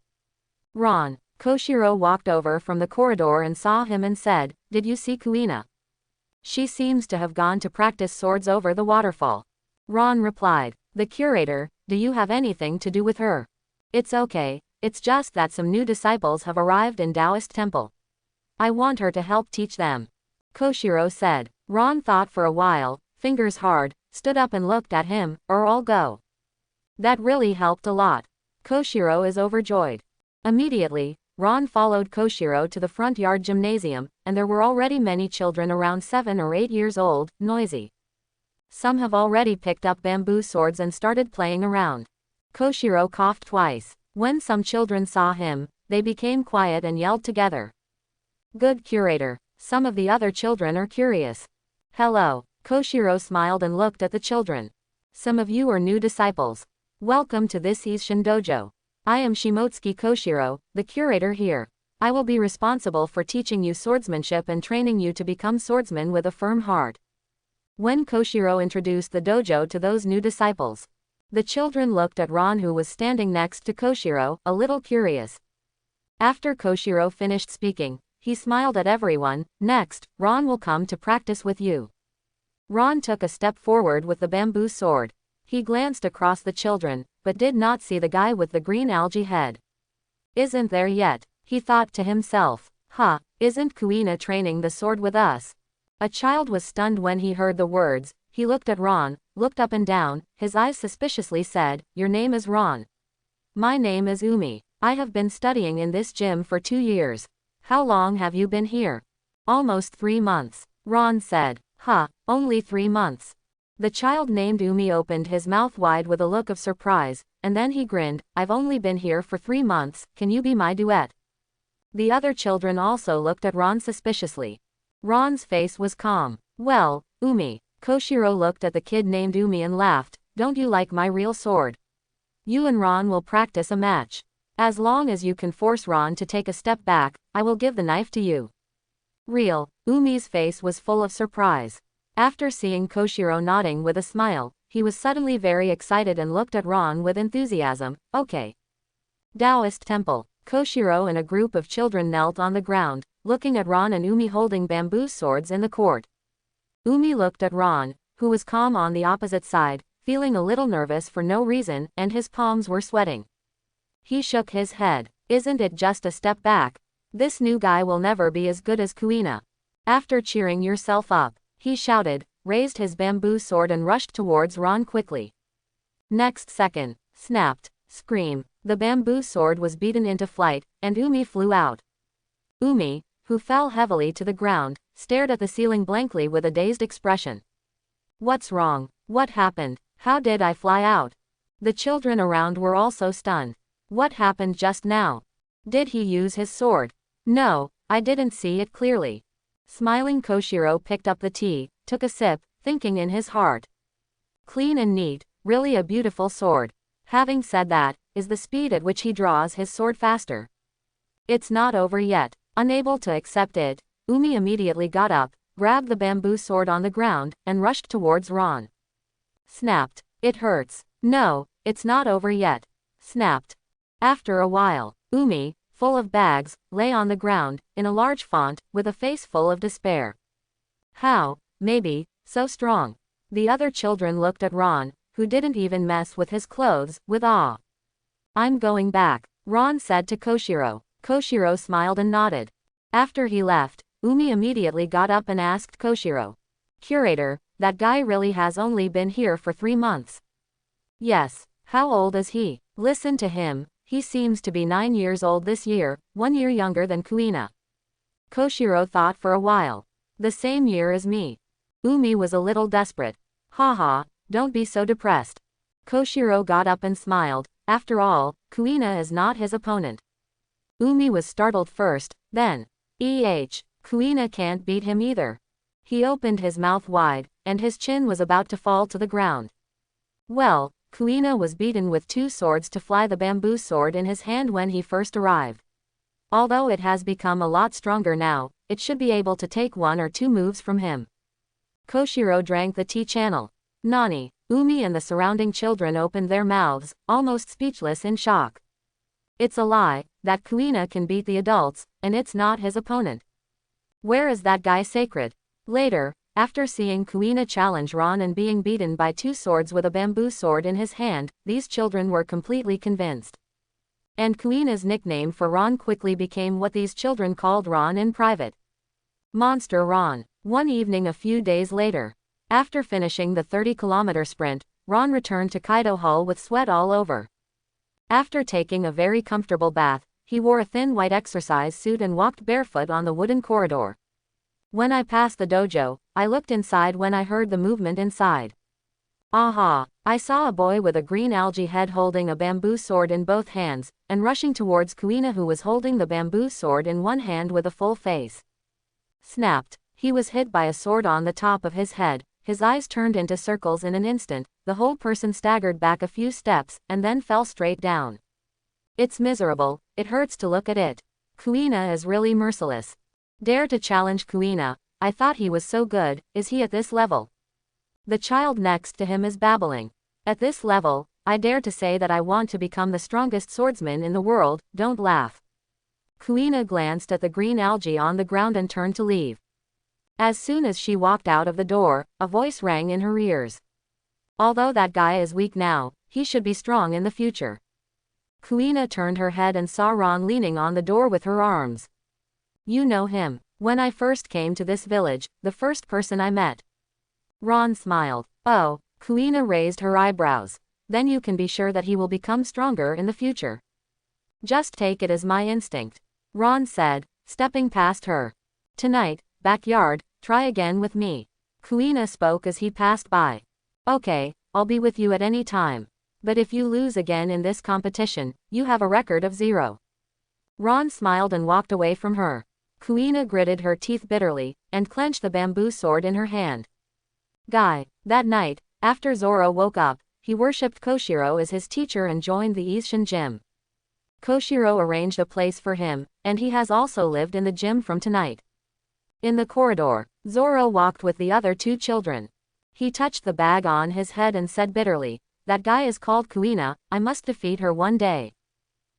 Ron. Koshiro walked over from the corridor and saw him and said, Did you see Kuina? She seems to have gone to practice swords over the waterfall. Ron replied, The curator, do you have anything to do with her? It's okay, it's just that some new disciples have arrived in Taoist temple. I want her to help teach them. Koshiro said. Ron thought for a while, fingers hard, stood up and looked at him, or I'll go. That really helped a lot. Koshiro is overjoyed. Immediately, Ron followed Koshiro to the front yard gymnasium, and there were already many children around 7 or 8 years old, noisy. Some have already picked up bamboo swords and started playing around. Koshiro coughed twice. When some children saw him, they became quiet and yelled together. Good curator. Some of the other children are curious. Hello. Koshiro smiled and looked at the children. Some of you are new disciples. Welcome to this Isshin Dojo. I am Shimotsuki Koshiro, the curator here. I will be responsible for teaching you swordsmanship and training you to become swordsmen with a firm heart. When Koshiro introduced the dojo to those new disciples, the children looked at Ron, who was standing next to Koshiro, a little curious. After Koshiro finished speaking, he smiled at everyone. Next, Ron will come to practice with you. Ron took a step forward with the bamboo sword. He glanced across the children, but did not see the guy with the green algae head. Isn't there yet? He thought to himself. Isn't Kuina training the sword with us? A child was stunned when he heard the words. He looked at Ron, looked up and down, his eyes suspiciously said, "Your name is Ron." "My name is Umi. I have been studying in this gym for 2 years. How long have you been here?" "Almost 3 months. Ron said. Only 3 months. The child named Umi opened his mouth wide with a look of surprise, and then he grinned. "I've only been here for 3 months, can you be my duet?" The other children also looked at Ron suspiciously. Ron's face was calm. "Well, Umi." Koshiro looked at the kid named Umi and laughed. "Don't you like my real sword? You and Ron will practice a match. As long as you can force Ron to take a step back, I will give the knife to you." Real. Umi's face was full of surprise. After seeing Koshiro nodding with a smile, he was suddenly very excited and looked at Ron with enthusiasm. "Okay." Taoist Temple. Koshiro and a group of children knelt on the ground, looking at Ron and Umi holding bamboo swords in the court. Umi looked at Ron, who was calm on the opposite side, feeling a little nervous for no reason, and his palms were sweating. He shook his head. "Isn't it just a step back? This new guy will never be as good as Kuina." "After cheering yourself up," he shouted, raised his bamboo sword and rushed towards Ron quickly. Next second, snapped, scream, the bamboo sword was beaten into flight, and Umi flew out. Umi, who fell heavily to the ground, stared at the ceiling blankly with a dazed expression. "What's wrong? What happened? How did I fly out?" The children around were also stunned. "What happened just now? Did he use his sword?" "No, I didn't see it clearly." Smiling Koshiro picked up the tea, took a sip, thinking in his heart. "Clean and neat, really a beautiful sword. Having said that, is the speed at which he draws his sword faster?" "It's not over yet." Unable to accept it, Umi immediately got up, grabbed the bamboo sword on the ground, and rushed towards Ron. Snapped. "It hurts." "No, it's not over yet." Snapped. After a while, Umi, full of bags, lay on the ground, in a large font, with a face full of despair. "How, maybe, so strong?" The other children looked at Ron, who didn't even mess with his clothes, with awe. "I'm going back," Ron said to Koshiro. Koshiro smiled and nodded. After he left, Umi immediately got up and asked Koshiro, "Curator, that guy really has only been here for 3 months?" "Yes. How old is he?" "Listen to him, he seems to be 9 years old this year, 1 year younger than Kuina." Koshiro thought for a while. "The same year as me." Umi was a little desperate. "Haha, don't be so depressed." Koshiro got up and smiled. After all, Kuina is not his opponent. Umi was startled first, then, Kuina can't beat him either." He opened his mouth wide, and his chin was about to fall to the ground. Well, Kuina was beaten with 2 swords to fly the bamboo sword in his hand when he first arrived. Although it has become a lot stronger now, it should be able to take 1 or 2 moves from him. Koshiro drank the tea channel. "Nani?" Umi and the surrounding children opened their mouths, almost speechless in shock. "It's a lie, that Kuina can beat the adults, and it's not his opponent. Where is that guy sacred?" Later, after seeing Kuina challenge Ron and being beaten by 2 swords with a bamboo sword in his hand, these children were completely convinced. And Kuina's nickname for Ron quickly became what these children called Ron in private. Monster Ron. One evening a few days later, after finishing the 30-kilometer sprint, Ron returned to Kaido Hall with sweat all over. After taking a very comfortable bath, he wore a thin white exercise suit and walked barefoot on the wooden corridor. "When I passed the dojo, I looked inside when I heard the movement inside. Aha! I saw a boy with a green algae head holding a bamboo sword in both hands, and rushing towards Kuina, who was holding the bamboo sword in one hand with a full face. Snapped. He was hit by a sword on the top of his head, his eyes turned into circles in an instant, the whole person staggered back a few steps, and then fell straight down. It's miserable, it hurts to look at it. Kuina is really merciless. Dare to challenge Kuina, I thought he was so good, is he at this level? The child next to him is babbling. At this level, I dare to say that I want to become the strongest swordsman in the world, don't laugh. Kuina glanced at the green algae on the ground and turned to leave. As soon as she walked out of the door, a voice rang in her ears. Although that guy is weak now, he should be strong in the future. Kuina turned her head and saw Ron leaning on the door with her arms. You know him. When I first came to this village, the first person I met. Ron smiled. Oh, Kuina raised her eyebrows. Then you can be sure that he will become stronger in the future. Just take it as my instinct. Ron said, stepping past her. Tonight, backyard, try again with me. Kuina spoke as he passed by. Okay, I'll be with you at any time. But if you lose again in this competition, you have a record of 0. Ron smiled and walked away from her. Kuina gritted her teeth bitterly, and clenched the bamboo sword in her hand. Guy. That night, after Zoro woke up, he worshipped Koshiro as his teacher and joined the Ishin gym. Koshiro arranged a place for him, and he has also lived in the gym from tonight. In the corridor, Zoro walked with the other 2 children. He touched the bag on his head and said bitterly, that guy is called Kuina, I must defeat her one day.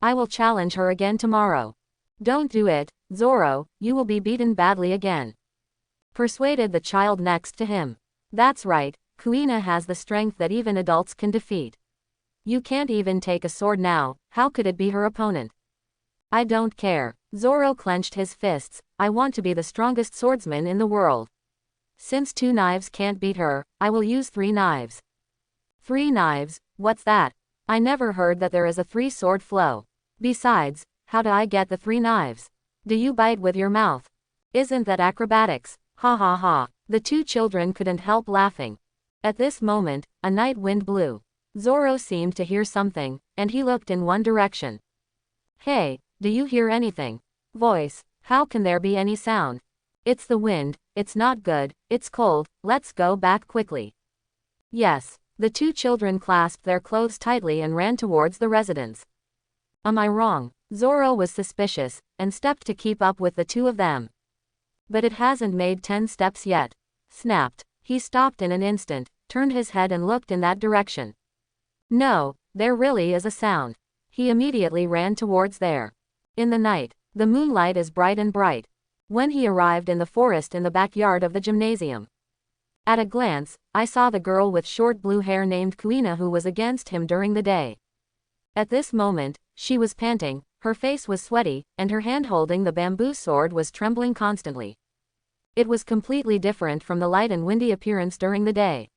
I will challenge her again tomorrow. Don't do it, Zoro, you will be beaten badly again. Persuaded the child next to him. That's right, Kuina has the strength that even adults can defeat. You can't even take a sword now, how could it be her opponent? I don't care. Zoro clenched his fists, I want to be the strongest swordsman in the world. Since 2 knives can't beat her, I will use 3 knives. 3 knives, what's that? I never heard that there is a 3-sword flow. Besides, how do I get the 3 knives? Do you bite with your mouth? Isn't that acrobatics? Ha ha ha. The 2 children couldn't help laughing. At this moment, a night wind blew. Zoro seemed to hear something, and he looked in one direction. Hey, do you hear anything? Voice, how can there be any sound? It's the wind, it's not good, it's cold, let's go back quickly. Yes. The 2 children clasped their clothes tightly and ran towards the residence. Am I wrong? Zoro was suspicious, and stepped to keep up with the 2 of them. But it hasn't made 10 steps yet. Snapped. He stopped in an instant, turned his head and looked in that direction. No, there really is a sound. He immediately ran towards there. In the night, the moonlight is bright and bright. When he arrived in the forest in the backyard of the gymnasium. At a glance, I saw the girl with short blue hair named Kuina who was against him during the day. At this moment, she was panting, her face was sweaty, and her hand holding the bamboo sword was trembling constantly. It was completely different from the light and windy appearance during the day.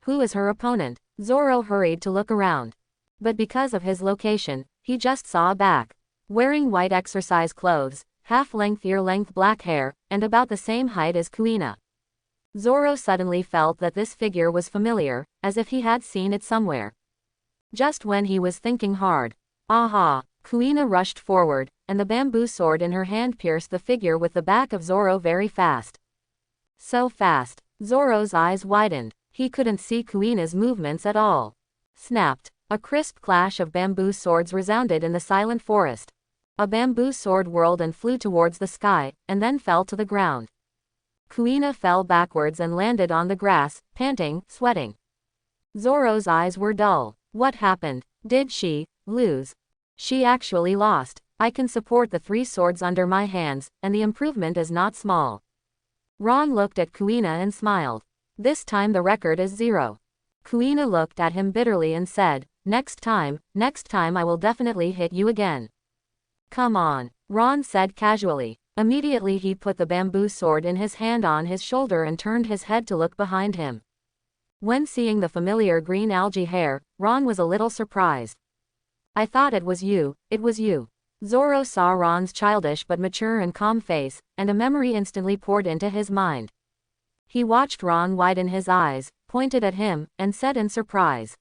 Who is her opponent? Zoro hurried to look around. But because of his location, he just saw a back. Wearing white exercise clothes, half-length ear-length black hair, and about the same height as Kuina. Zoro suddenly felt that this figure was familiar, as if he had seen it somewhere. Just when he was thinking hard. Aha! Kuina rushed forward, and the bamboo sword in her hand pierced the figure with the back of Zoro very fast. So fast. Zoro's eyes widened. He couldn't see Kuina's movements at all. Snapped. A crisp clash of bamboo swords resounded in the silent forest. A bamboo sword whirled and flew towards the sky, and then fell to the ground. Kuina fell backwards and landed on the grass, panting, sweating. Zoro's eyes were dull. What happened? Did she lose? She actually lost. I can support the 3 swords under my hands, and the improvement is not small. Ron looked at Kuina and smiled. This time the record is 0. Kuina looked at him bitterly and said, next time I will definitely hit you again. Come on, Ron said casually. Immediately he put the bamboo sword in his hand on his shoulder and turned his head to look behind him. When seeing the familiar green algae hair, Ron was a little surprised. I thought it was you. Zoro saw Ron's childish but mature and calm face, and a memory instantly poured into his mind. He watched Ron widen his eyes, pointed at him, and said in surprise.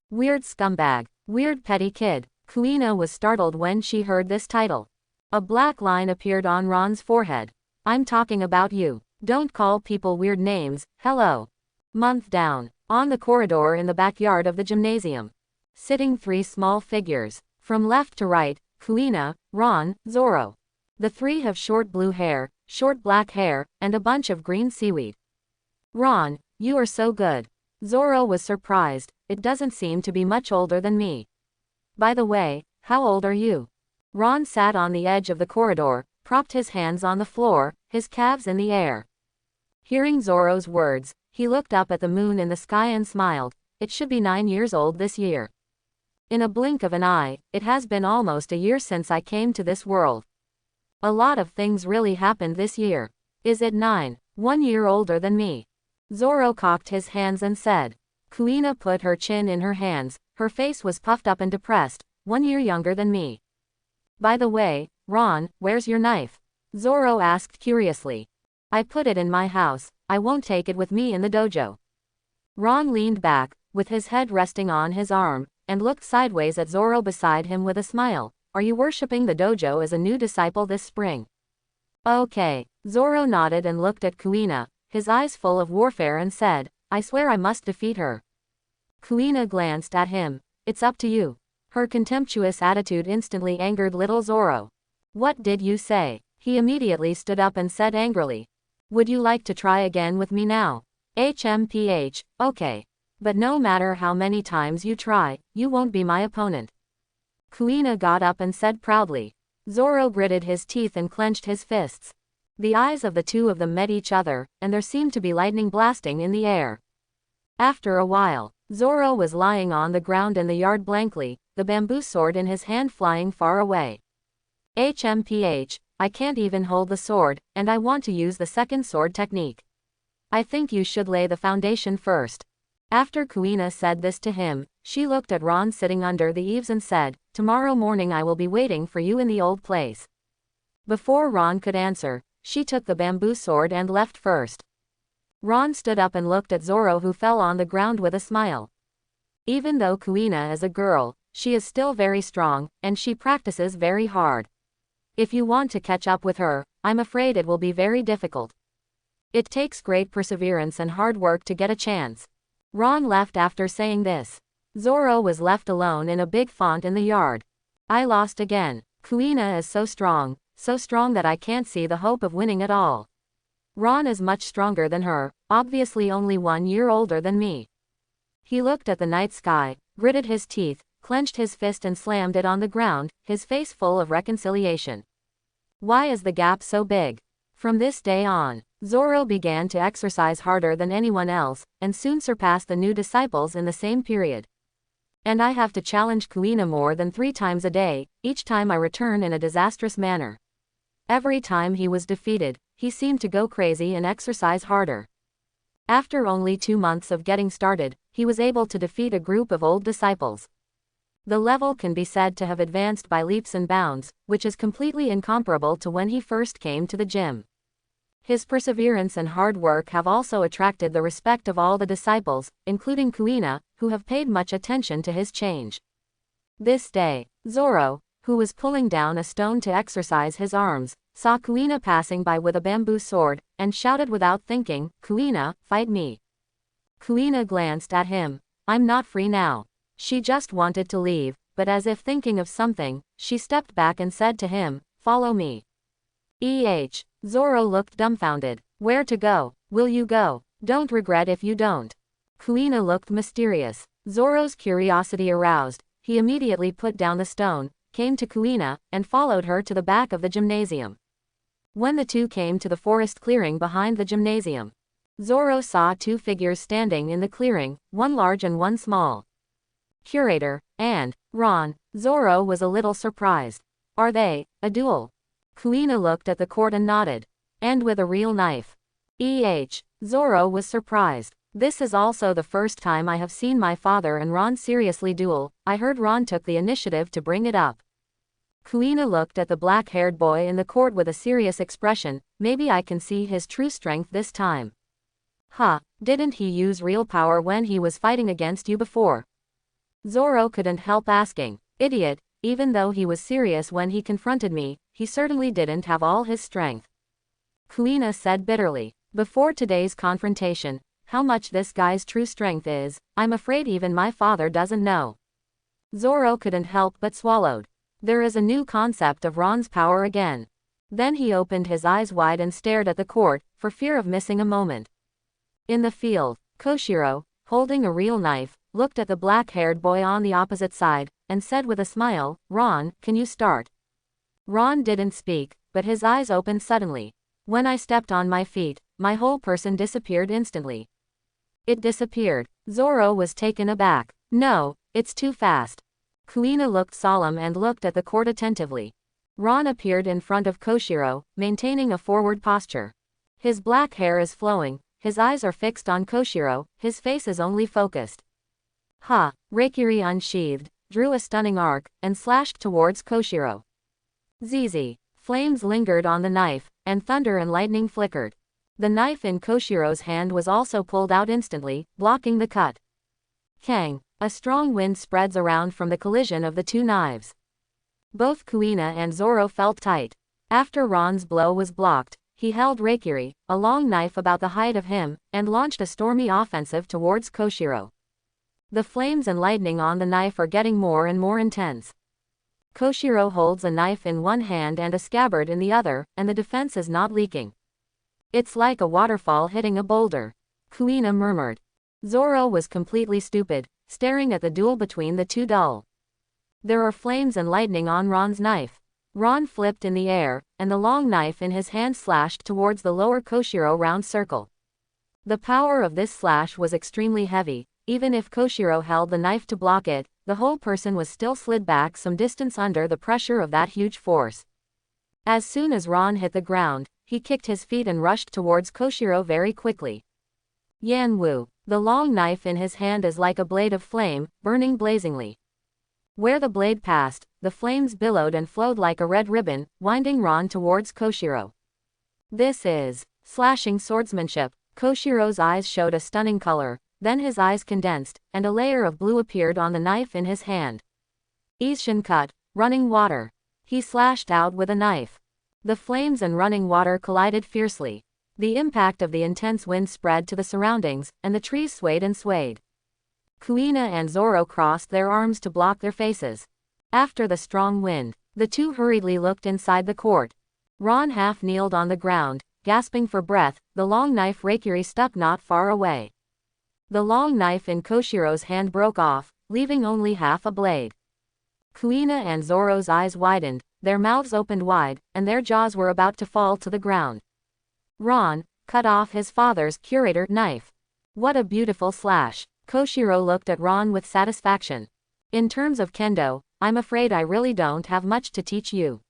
Weird scumbag. Weird petty kid. Kuina was startled when she heard this title. A black line appeared on Ron's forehead. I'm talking about you. Don't call people weird names, hello. Month down. On the corridor in the backyard of the gymnasium. Sitting 3 small figures. From left to right, Kuina, Ron, Zoro. The 3 have short blue hair, short black hair, and a bunch of green seaweed. Ron, you are so good. Zoro was surprised, it doesn't seem to be much older than me. By the way, how old are you? Ron sat on the edge of the corridor, propped his hands on the floor, his calves in the air. Hearing Zoro's words, he looked up at the moon in the sky and smiled. It should be 9 years old this year. In a blink of an eye, it has been almost a year since I came to this world. A lot of things really happened this year. Is it 9? 1 year older than me? Zoro cocked his hands and said. Kuina put her chin in her hands, her face was puffed up and depressed. 1 year younger than me. By the way, Ron, where's your knife? Zoro asked curiously. I put it in my house, I won't take it with me in the dojo. Ron leaned back, with his head resting on his arm, and looked sideways at Zoro beside him with a smile. Are you worshipping the dojo as a new disciple this spring? Okay. Zoro nodded and looked at Kuina, his eyes full of warfare, and said, I swear I must defeat her. Kuina glanced at him. It's up to you. Her contemptuous attitude instantly angered little Zoro. What did you say? He immediately stood up and said angrily. Would you like to try again with me now? HMPH, okay. But no matter how many times you try, you won't be my opponent. Kuina got up and said proudly. Zoro gritted his teeth and clenched his fists. The eyes of the 2 of them met each other, and there seemed to be lightning blasting in the air. After a while, Zoro was lying on the ground in the yard blankly, the bamboo sword in his hand flying far away. HMPH, I can't even hold the sword, and I want to use the second sword technique. I think you should lay the foundation first. After Kuina said this to him, she looked at Ron sitting under the eaves and said, tomorrow morning I will be waiting for you in the old place. Before Ron could answer, she took the bamboo sword and left first. Ron stood up and looked at Zoro, who fell on the ground with a smile. Even though Kuina is a girl, she is still very strong, and she practices very hard. If you want to catch up with her, I'm afraid it will be very difficult. It takes great perseverance and hard work to get a chance. Ron left after saying this. Zoro was left alone in a big font in the yard. I lost again. Kuina is so strong that I can't see the hope of winning at all. Ron is much stronger than her, obviously only 1 year older than me. He looked at the night sky, gritted his teeth, clenched his fist and slammed it on the ground, his face full of reconciliation. Why is the gap so big? From this day on, Zoro began to exercise harder than anyone else, and soon surpassed the new disciples in the same period. And I have to challenge Kuina more than 3 times a day, each time I return in a disastrous manner. Every time he was defeated, he seemed to go crazy and exercise harder. After only 2 months of getting started, he was able to defeat a group of old disciples. The level can be said to have advanced by leaps and bounds, which is completely incomparable to when he first came to the gym. His perseverance and hard work have also attracted the respect of all the disciples, including Kuina, who have paid much attention to his change. This day, Zoro, who was pulling down a stone to exercise his arms, saw Kuina passing by with a bamboo sword, and shouted without thinking, Kuina, fight me. Kuina glanced at him. I'm not free now. She just wanted to leave, but as if thinking of something, she stepped back and said to him, follow me. Zoro looked dumbfounded. Where to go? Will you go? Don't regret if you don't. Kuina looked mysterious. Zoro's curiosity aroused, he immediately put down the stone, came to Kuina, and followed her to the back of the gymnasium. When the 2 came to the forest clearing behind the gymnasium, Zoro saw 2 figures standing in the clearing, one large and one small. Curator, and Ron. Zoro was a little surprised. Are they a duel? Kuina looked at the court and nodded. And with a real knife. Zoro was surprised. This is also the first time I have seen my father and Ron seriously duel. I heard Ron took the initiative to bring it up. Kuina looked at the black-haired boy in the court with a serious expression. Maybe I can see his true strength this time. Didn't he use real power when he was fighting against you before? Zoro couldn't help asking. Idiot, even though he was serious when he confronted me, he certainly didn't have all his strength. Kuina said bitterly. Before today's confrontation, how much this guy's true strength is, I'm afraid even my father doesn't know. Zoro couldn't help but swallowed. There is a new concept of Ron's power again. Then he opened his eyes wide and stared at the court, for fear of missing a moment. In the field, Koshiro, holding a real knife, looked at the black-haired boy on the opposite side, and said with a smile, Ron, can you start? Ron didn't speak, but his eyes opened suddenly. When I stepped on my feet, my whole person disappeared instantly. It disappeared. Zoro was taken aback. No, it's too fast. Kuina looked solemn and looked at the court attentively. Ron appeared in front of Koshiro, maintaining a forward posture. His black hair is flowing, his eyes are fixed on Koshiro, his face is only focused. Reikiri unsheathed, drew a stunning arc, and slashed towards Koshiro. Zizi. Flames lingered on the knife, and thunder and lightning flickered. The knife in Koshiro's hand was also pulled out instantly, blocking the cut. Kang. A strong wind spreads around from the collision of the two knives. Both Kuina and Zoro felt tight. After Ron's blow was blocked, he held Reikiri, a long knife about the height of him, and launched a stormy offensive towards Koshiro. The flames and lightning on the knife are getting more and more intense. Koshiro holds a knife in one hand and a scabbard in the other, and the defense is not leaking. It's like a waterfall hitting a boulder. Kuina murmured. Zoro was completely stupid, staring at the duel between the two dull. There are flames and lightning on Ron's knife. Ron flipped in the air, and the long knife in his hand slashed towards the lower Koshiro round circle. The power of this slash was extremely heavy. Even if Koshiro held the knife to block it, the whole person was still slid back some distance under the pressure of that huge force. As soon as Ron hit the ground, he kicked his feet and rushed towards Koshiro very quickly. Yan Wu. The long knife in his hand is like a blade of flame, burning blazingly. Where the blade passed, the flames billowed and flowed like a red ribbon, winding Ron towards Koshiro. This is slashing swordsmanship. Koshiro's eyes showed a stunning color, then his eyes condensed, and a layer of blue appeared on the knife in his hand. Isshin cut, running water. He slashed out with a knife. The flames and running water collided fiercely. The impact of the intense wind spread to the surroundings, and the trees swayed and swayed. Kuina and Zoro crossed their arms to block their faces. After the strong wind, the two hurriedly looked inside the court. Ron half kneeled on the ground, gasping for breath, the long knife Reikiri stuck not far away. The long knife in Koshiro's hand broke off, leaving only half a blade. Kuina and Zoro's eyes widened, their mouths opened wide, and their jaws were about to fall to the ground. Ron cut off his father's curator knife. What a beautiful slash. Koshiro looked at Ron with satisfaction. In terms of kendo, I'm afraid I really don't have much to teach you.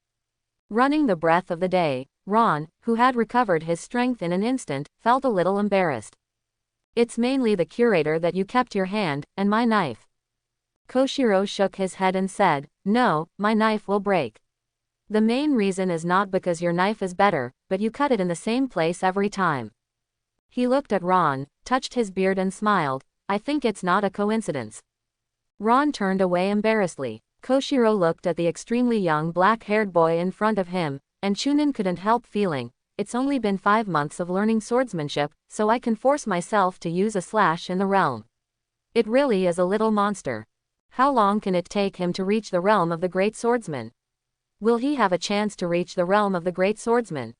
Running the breath of the day, Ron, who had recovered his strength in an instant, felt a little embarrassed. It's mainly the curator that you kept your hand, and my knife. Koshiro shook his head and said, No, my knife will break. The main reason is not because your knife is better, but you cut it in the same place every time. He looked at Ron, touched his beard and smiled. I think it's not a coincidence. Ron turned away embarrassedly. Koshiro looked at the extremely young black-haired boy in front of him, and Chunin couldn't help feeling, it's only been 5 months of learning swordsmanship, so I can force myself to use a slash in the realm. It really is a little monster. How long can it take him to reach the realm of the great swordsman? Will he have a chance to reach the realm of the great swordsman?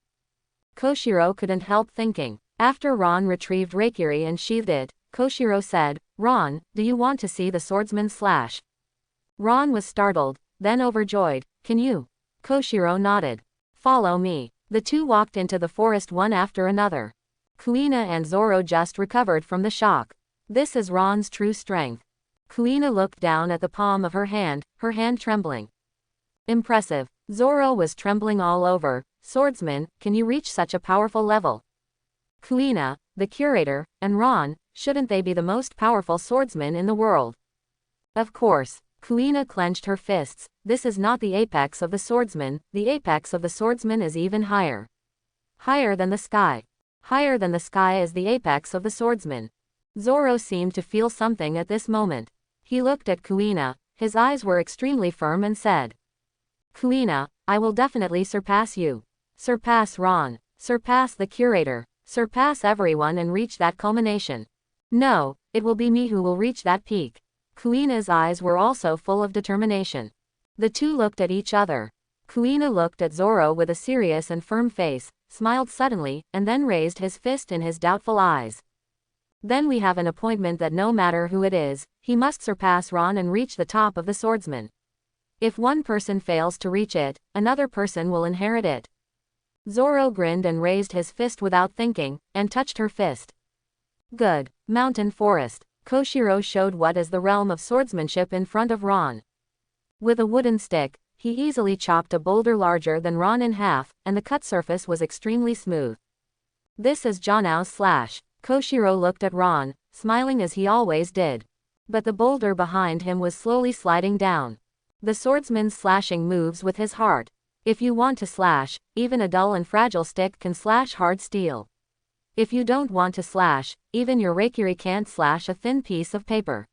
Koshiro couldn't help thinking. After Ron retrieved Reikiri and sheathed it, Koshiro said, Ron, do you want to see the swordsman's slash? Ron was startled, then overjoyed. Can you? Koshiro nodded. Follow me. The two walked into the forest one after another. Kuina and Zoro just recovered from the shock. This is Ron's true strength. Kuina looked down at the palm of her hand trembling. Impressive. Zoro was trembling all over. Swordsman, can you reach such a powerful level? Kuina, the curator, and Ron, shouldn't they be the most powerful swordsmen in the world? Of course. Kuina clenched her fists. This is not the apex of the swordsman, the apex of the swordsman is even higher. Higher than the sky. Higher than the sky is the apex of the swordsman. Zoro seemed to feel something at this moment. He looked at Kuina, his eyes were extremely firm and said, Kuina, I will definitely surpass you. Surpass Ron. Surpass the curator. Surpass everyone and reach that culmination. No, it will be me who will reach that peak. Kuina's eyes were also full of determination. The two looked at each other. Kuina looked at Zoro with a serious and firm face, smiled suddenly, and then raised his fist in his doubtful eyes. Then we have an appointment that no matter who it is, he must surpass Ron and reach the top of the swordsman. If one person fails to reach it, another person will inherit it. Zoro grinned and raised his fist without thinking, and touched her fist. Good. Mountain forest. Koshiro showed what is the realm of swordsmanship in front of Ron. With a wooden stick, he easily chopped a boulder larger than Ron in half, and the cut surface was extremely smooth. This is Jonao's slash. Koshiro looked at Ron, smiling as he always did. But the boulder behind him was slowly sliding down. The swordsman's slashing moves with his heart. If you want to slash, even a dull and fragile stick can slash hard steel. If you don't want to slash, even your rapier can't slash a thin piece of paper.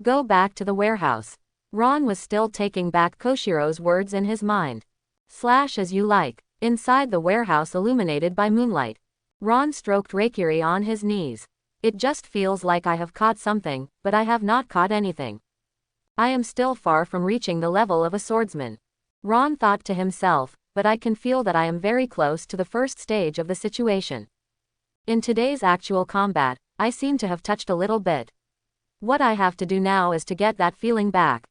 Go back to the warehouse. Ron was still taking back Koshiro's words in his mind. Slash as you like. Inside the warehouse illuminated by moonlight, Ron stroked rapier on his knees. It just feels like I have caught something, but I have not caught anything. I am still far from reaching the level of a swordsman. Ron thought to himself, but I can feel that I am very close to the first stage of the situation. In today's actual combat, I seem to have touched a little bit. What I have to do now is to get that feeling back.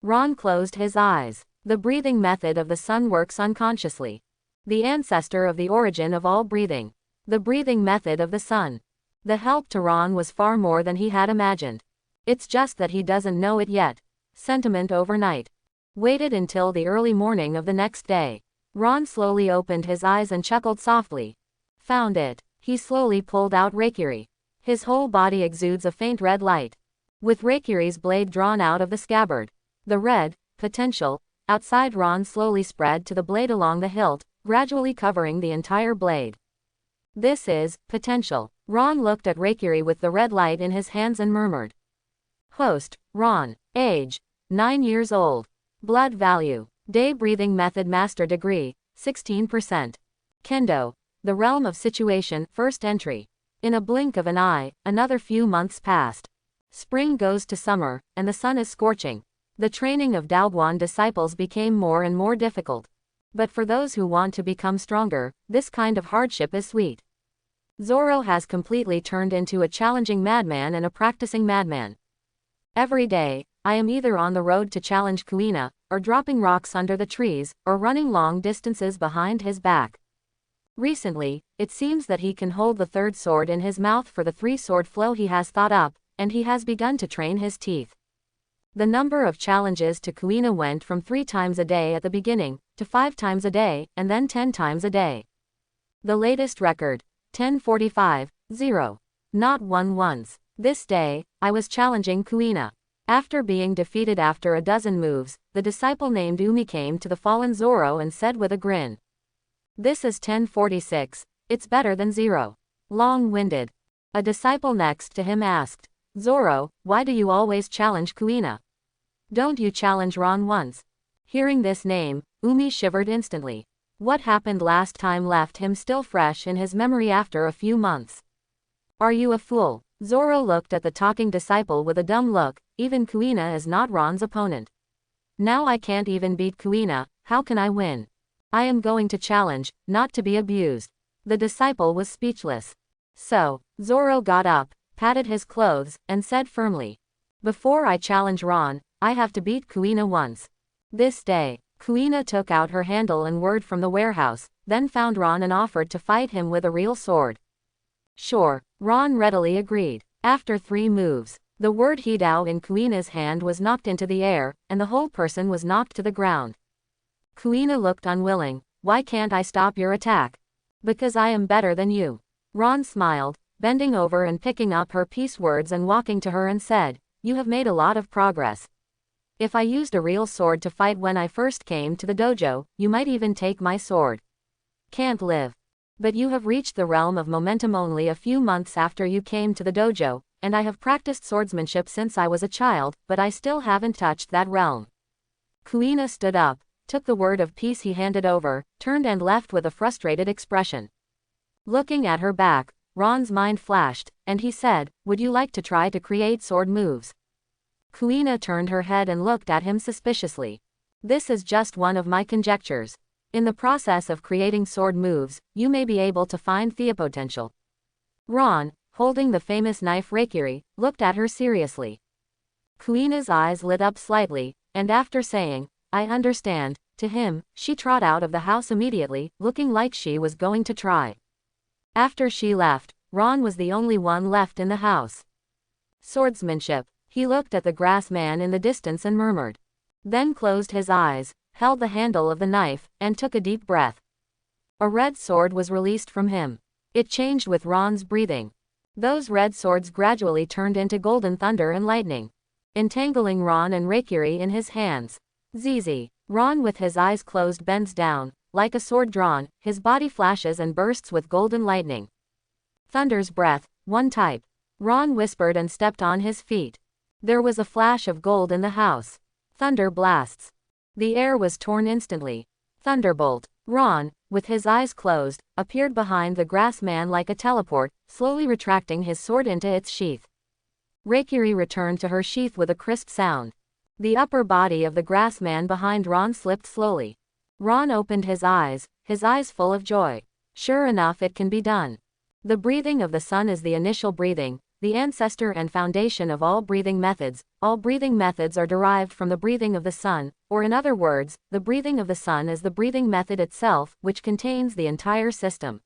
Ron closed his eyes. The breathing method of the sun works unconsciously. The ancestor of the origin of all breathing. The breathing method of the sun. The help to Ron was far more than he had imagined. It's just that he doesn't know it yet. Sentiment overnight. Waited until the early morning of the next day. Ron slowly opened his eyes and chuckled softly. Found it. He slowly pulled out rapier. His whole body exudes a faint red light. With rapier's blade drawn out of the scabbard. The red, potential, outside Ron slowly spread to the blade along the hilt, gradually covering the entire blade. This is potential. Ron looked at rapier with the red light in his hands and murmured. Host, Ron. Age, 9 years old. Blood value. Day breathing method master degree, 16%. Kendo. The realm of situation, first entry. In a blink of an eye, another few months passed. Spring goes to summer, and the sun is scorching. The training of Daoguan disciples became more and more difficult. But for those who want to become stronger, this kind of hardship is sweet. Zoro has completely turned into a challenging madman and a practicing madman. Every day, I am either on the road to challenge Kuina, or dropping rocks under the trees, or running long distances behind his back. Recently, it seems that he can hold the third sword in his mouth for the 3-sword flow he has thought up, and he has begun to train his teeth. The number of challenges to Kuina went from 3 times a day at the beginning, to 5 times a day, and then 10 times a day. The latest record, 10:45, 0. Not one once. This day, I was challenging Kuina. After being defeated after a dozen moves, the disciple named Umi came to the fallen Zoro and said with a grin. This is 10:46, it's better than 0. Long-winded. A disciple next to him asked, Zoro, why do you always challenge Kuina? Don't you challenge Ron once? Hearing this name, Umi shivered instantly. What happened last time left him still fresh in his memory after a few months. Are you a fool? Zoro looked at the talking disciple with a dumb look. Even Kuina is not Ron's opponent. Now I can't even beat Kuina, how can I win? I am going to challenge, not to be abused. The disciple was speechless. So, Zoro got up, patted his clothes, and said firmly. Before I challenge Ron, I have to beat Kuina once. This day, Kuina took out her handle and word from the warehouse, then found Ron and offered to fight him with a real sword. Sure, Ron readily agreed. After 3 moves, the word Hidao in Kuina's hand was knocked into the air, and the whole person was knocked to the ground. Kuina looked unwilling. Why can't I stop your attack? Because I am better than you. Ron smiled, bending over and picking up her piece words and walking to her and said, you have made a lot of progress. If I used a real sword to fight when I first came to the dojo, you might even take my sword. Can't live. But you have reached the realm of momentum only a few months after you came to the dojo, and I have practiced swordsmanship since I was a child, but I still haven't touched that realm. Kuina stood up, took the word of peace he handed over, turned and left with a frustrated expression. Looking at her back, Ron's mind flashed, and he said, "Would you like to try to create sword moves?" Kuina turned her head and looked at him suspiciously. "This is just one of my conjectures. In the process of creating sword moves, you may be able to find the potential." Ron, holding the famous knife Reikiri, looked at her seriously. Kuina's eyes lit up slightly, and after saying, "I understand," to him, she trot out of the house immediately, looking like she was going to try. After she left, Ron was the only one left in the house. Swordsmanship. He looked at the grass man in the distance and murmured. Then closed his eyes, held the handle of the knife, and took a deep breath. A red sword was released from him. It changed with Ron's breathing. Those red swords gradually turned into golden thunder and lightning, entangling Ron and Reikiri in his hands. Zizi. Ron with his eyes closed bends down, like a sword drawn, his body flashes and bursts with golden lightning. Thunder's breath, one type. Ron whispered and stepped on his feet. There was a flash of gold in the house. Thunder blasts. The air was torn instantly. Thunderbolt. Ron, with his eyes closed, appeared behind the grass man like a teleport, slowly retracting his sword into its sheath. Reikiri returned to her sheath with a crisp sound. The upper body of the grass man behind Ron slipped slowly. Ron opened his eyes full of joy. Sure enough, it can be done. The breathing of the sun is the initial breathing, the ancestor and foundation of all breathing methods. All breathing methods are derived from the breathing of the sun, or in other words, the breathing of the sun is the breathing method itself, which contains the entire system.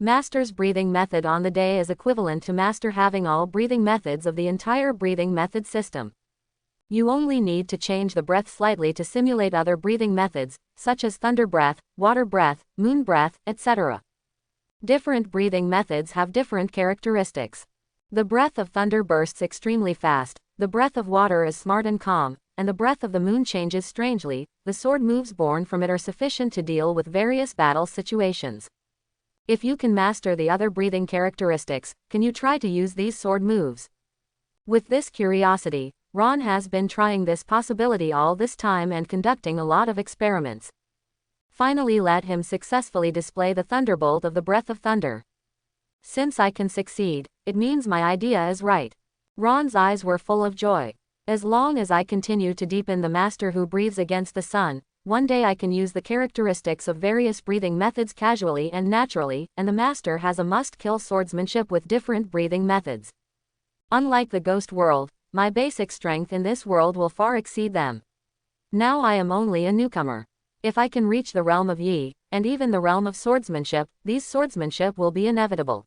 Master's breathing method on the day is equivalent to master having all breathing methods of the entire breathing method system. You only need to change the breath slightly to simulate other breathing methods, such as thunder breath, water breath, moon breath, etc. Different breathing methods have different characteristics. The breath of thunder bursts extremely fast, the breath of water is smart and calm, and the breath of the moon changes strangely. The sword moves born from it are sufficient to deal with various battle situations. If you can master the other breathing characteristics, can you try to use these sword moves? With this curiosity, Ron has been trying this possibility all this time and conducting a lot of experiments. Finally let him successfully display the thunderbolt of the breath of thunder. Since I can succeed, it means my idea is right. Ron's eyes were full of joy. As long as I continue to deepen the master who breathes against the sun, one day I can use the characteristics of various breathing methods casually and naturally, and the master has a must-kill swordsmanship with different breathing methods. Unlike the ghost world, my basic strength in this world will far exceed them. Now I am only a newcomer. If I can reach the realm of Yi, and even the realm of swordsmanship, these swordsmanship will be inevitable.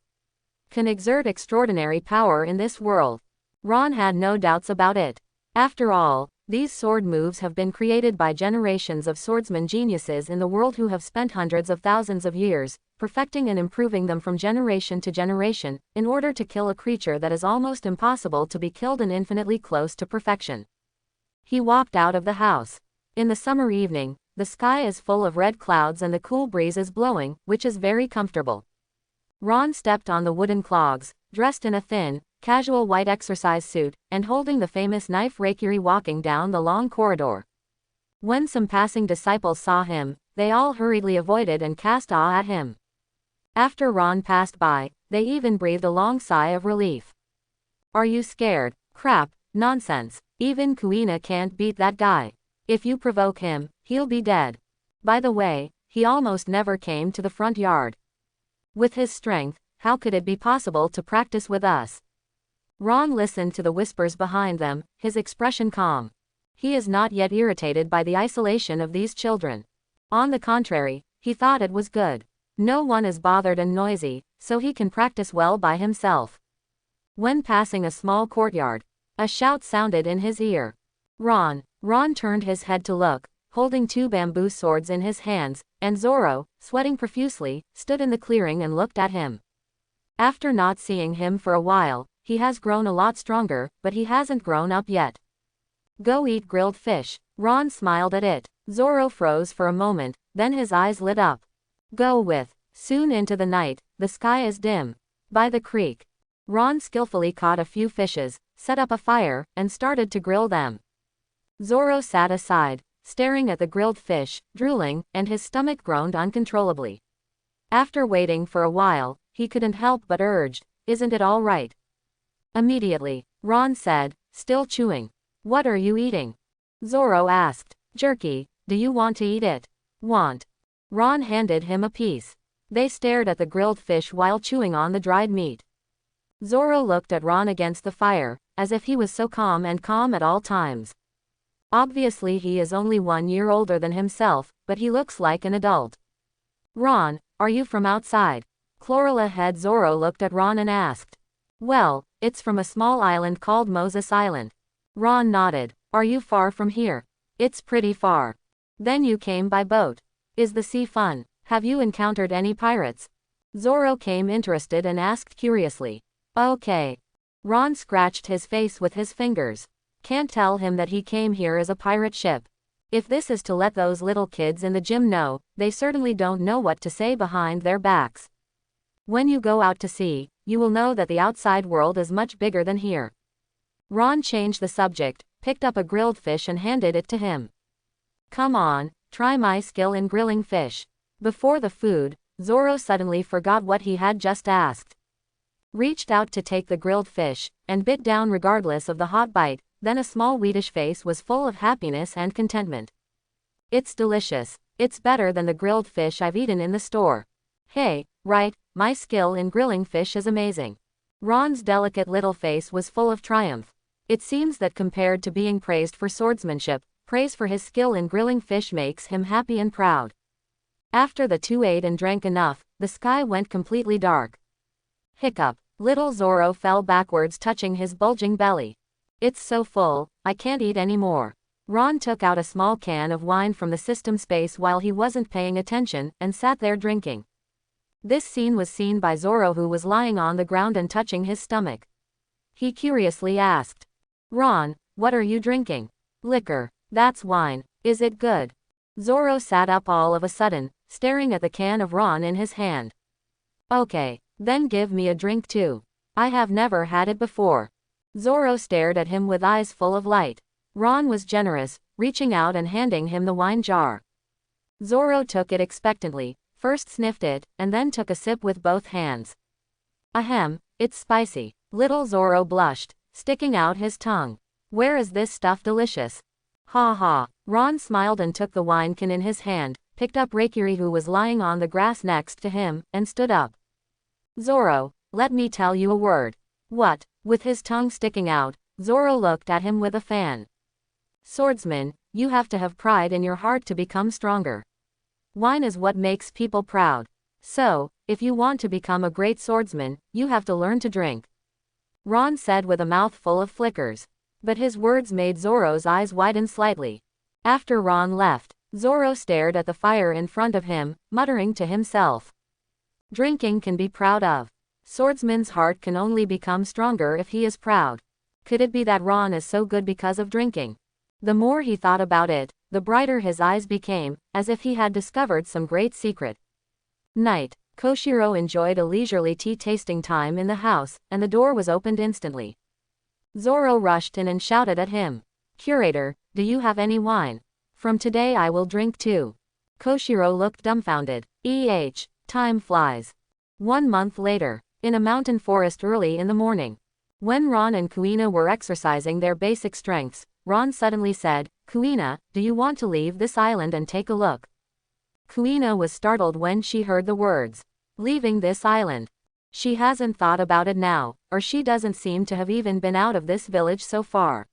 Can exert extraordinary power in this world. Ron had no doubts about it. After all, these sword moves have been created by generations of swordsman geniuses in the world who have spent hundreds of thousands of years, perfecting and improving them from generation to generation, in order to kill a creature that is almost impossible to be killed and infinitely close to perfection. He walked out of the house. In the summer evening, the sky is full of red clouds and the cool breeze is blowing, which is very comfortable. Ron stepped on the wooden clogs, dressed in a thin, casual white exercise suit, and holding the famous knife Reikiri walking down the long corridor. When some passing disciples saw him, they all hurriedly avoided and cast awe at him. After Ron passed by, they even breathed a long sigh of relief. Are you scared? Crap, nonsense. Even Kuina can't beat that guy. If you provoke him, he'll be dead. By the way, he almost never came to the front yard. With his strength, how could it be possible to practice with us? Ron listened to the whispers behind them, his expression calm. He is not yet irritated by the isolation of these children. On the contrary, he thought it was good. No one is bothered and noisy, so he can practice well by himself. When passing a small courtyard, a shout sounded in his ear. Ron turned his head to look, holding two bamboo swords in his hands, and Zoro, sweating profusely, stood in the clearing and looked at him. After not seeing him for a while, he has grown a lot stronger, but he hasn't grown up yet. Go eat grilled fish. Ron smiled at it. Zoro froze for a moment, then his eyes lit up. Go with Soon into the night, the sky is dim. By the creek, Ron skillfully caught a few fishes, set up a fire, and started to grill them. Zoro sat aside, staring at the grilled fish, drooling, and his stomach groaned uncontrollably. After waiting for a while, he couldn't help but urged, "Isn't it all right?" Immediately, Ron said, still chewing. "What are you eating?" Zoro asked. "Jerky, do you want to eat it?" "Want." Ron handed him a piece. They stared at the grilled fish while chewing on the dried meat. Zoro looked at Ron against the fire, as if he was so calm at all times. Obviously he is only 1 year older than himself, but he looks like an adult. "Ron, are you from outside?" Chlorella head Zoro looked at Ron and asked. "Well, it's from a small island called Moses Island." Ron nodded. "Are you far from here?" "It's pretty far." "Then you came by boat. Is the sea fun? Have you encountered any pirates?" Zoro came interested and asked curiously. "Okay." Ron scratched his face with his fingers. "Can't tell him that he came here as a pirate ship. If this is to let those little kids in the gym know, they certainly don't know what to say behind their backs. When you go out to sea, you will know that the outside world is much bigger than here." Ron changed the subject, picked up a grilled fish and handed it to him. "Come on, try my skill in grilling fish." Before the food, Zoro suddenly forgot what he had just asked. Reached out to take the grilled fish, and bit down regardless of the hot bite, then a small wheatish face was full of happiness and contentment. "It's delicious. It's better than the grilled fish I've eaten in the store." "Hey, right, my skill in grilling fish is amazing." Ron's delicate little face was full of triumph. It seems that compared to being praised for swordsmanship, praise for his skill in grilling fish makes him happy and proud. After the two ate and drank enough, the sky went completely dark. Hiccup. Little Zoro fell backwards, touching his bulging belly. "It's so full, I can't eat any more." Ron took out a small can of wine from the system space while he wasn't paying attention, and sat there drinking. This scene was seen by Zoro, who was lying on the ground and touching his stomach. He curiously asked, "Ron, what are you drinking?" "Liquor." "That's wine. Is it good?" Zoro sat up all of a sudden, staring at the can of Ron in his hand. "Okay, then give me a drink too. I have never had it before." Zoro stared at him with eyes full of light. Ron was generous, reaching out and handing him the wine jar. Zoro took it expectantly, first sniffed it, and then took a sip with both hands. "Ahem, it's spicy." Little Zoro blushed, sticking out his tongue. "Where is this stuff delicious?" "Ha ha." Ron smiled and took the wine can in his hand, picked up Reikiri, who was lying on the grass next to him, and stood up. "Zoro, let me tell you a word." "What?" With his tongue sticking out, Zoro looked at him with a fan. "Swordsman, you have to have pride in your heart to become stronger. Wine is what makes people proud. So, if you want to become a great swordsman, you have to learn to drink." Ron said with a mouth full of flickers. But his words made Zoro's eyes widen slightly. After Ron left, Zoro stared at the fire in front of him, muttering to himself. Drinking can be proud of. Swordsman's heart can only become stronger if he is proud. Could it be that Ron is so good because of drinking? The more he thought about it, the brighter his eyes became, as if he had discovered some great secret. Night. Koshiro enjoyed a leisurely tea tasting time in the house, and the door was opened instantly. Zoro rushed in and shouted at him. "Curator, do you have any wine? From today I will drink too." Koshiro looked dumbfounded. Time flies. 1 month later, in a mountain forest early in the morning. When Ron and Kuina were exercising their basic strengths, Ron suddenly said, "Kuina, do you want to leave this island and take a look?" Kuina was startled when she heard the words. Leaving this island? She hasn't thought about it now, or she doesn't seem to have even been out of this village so far.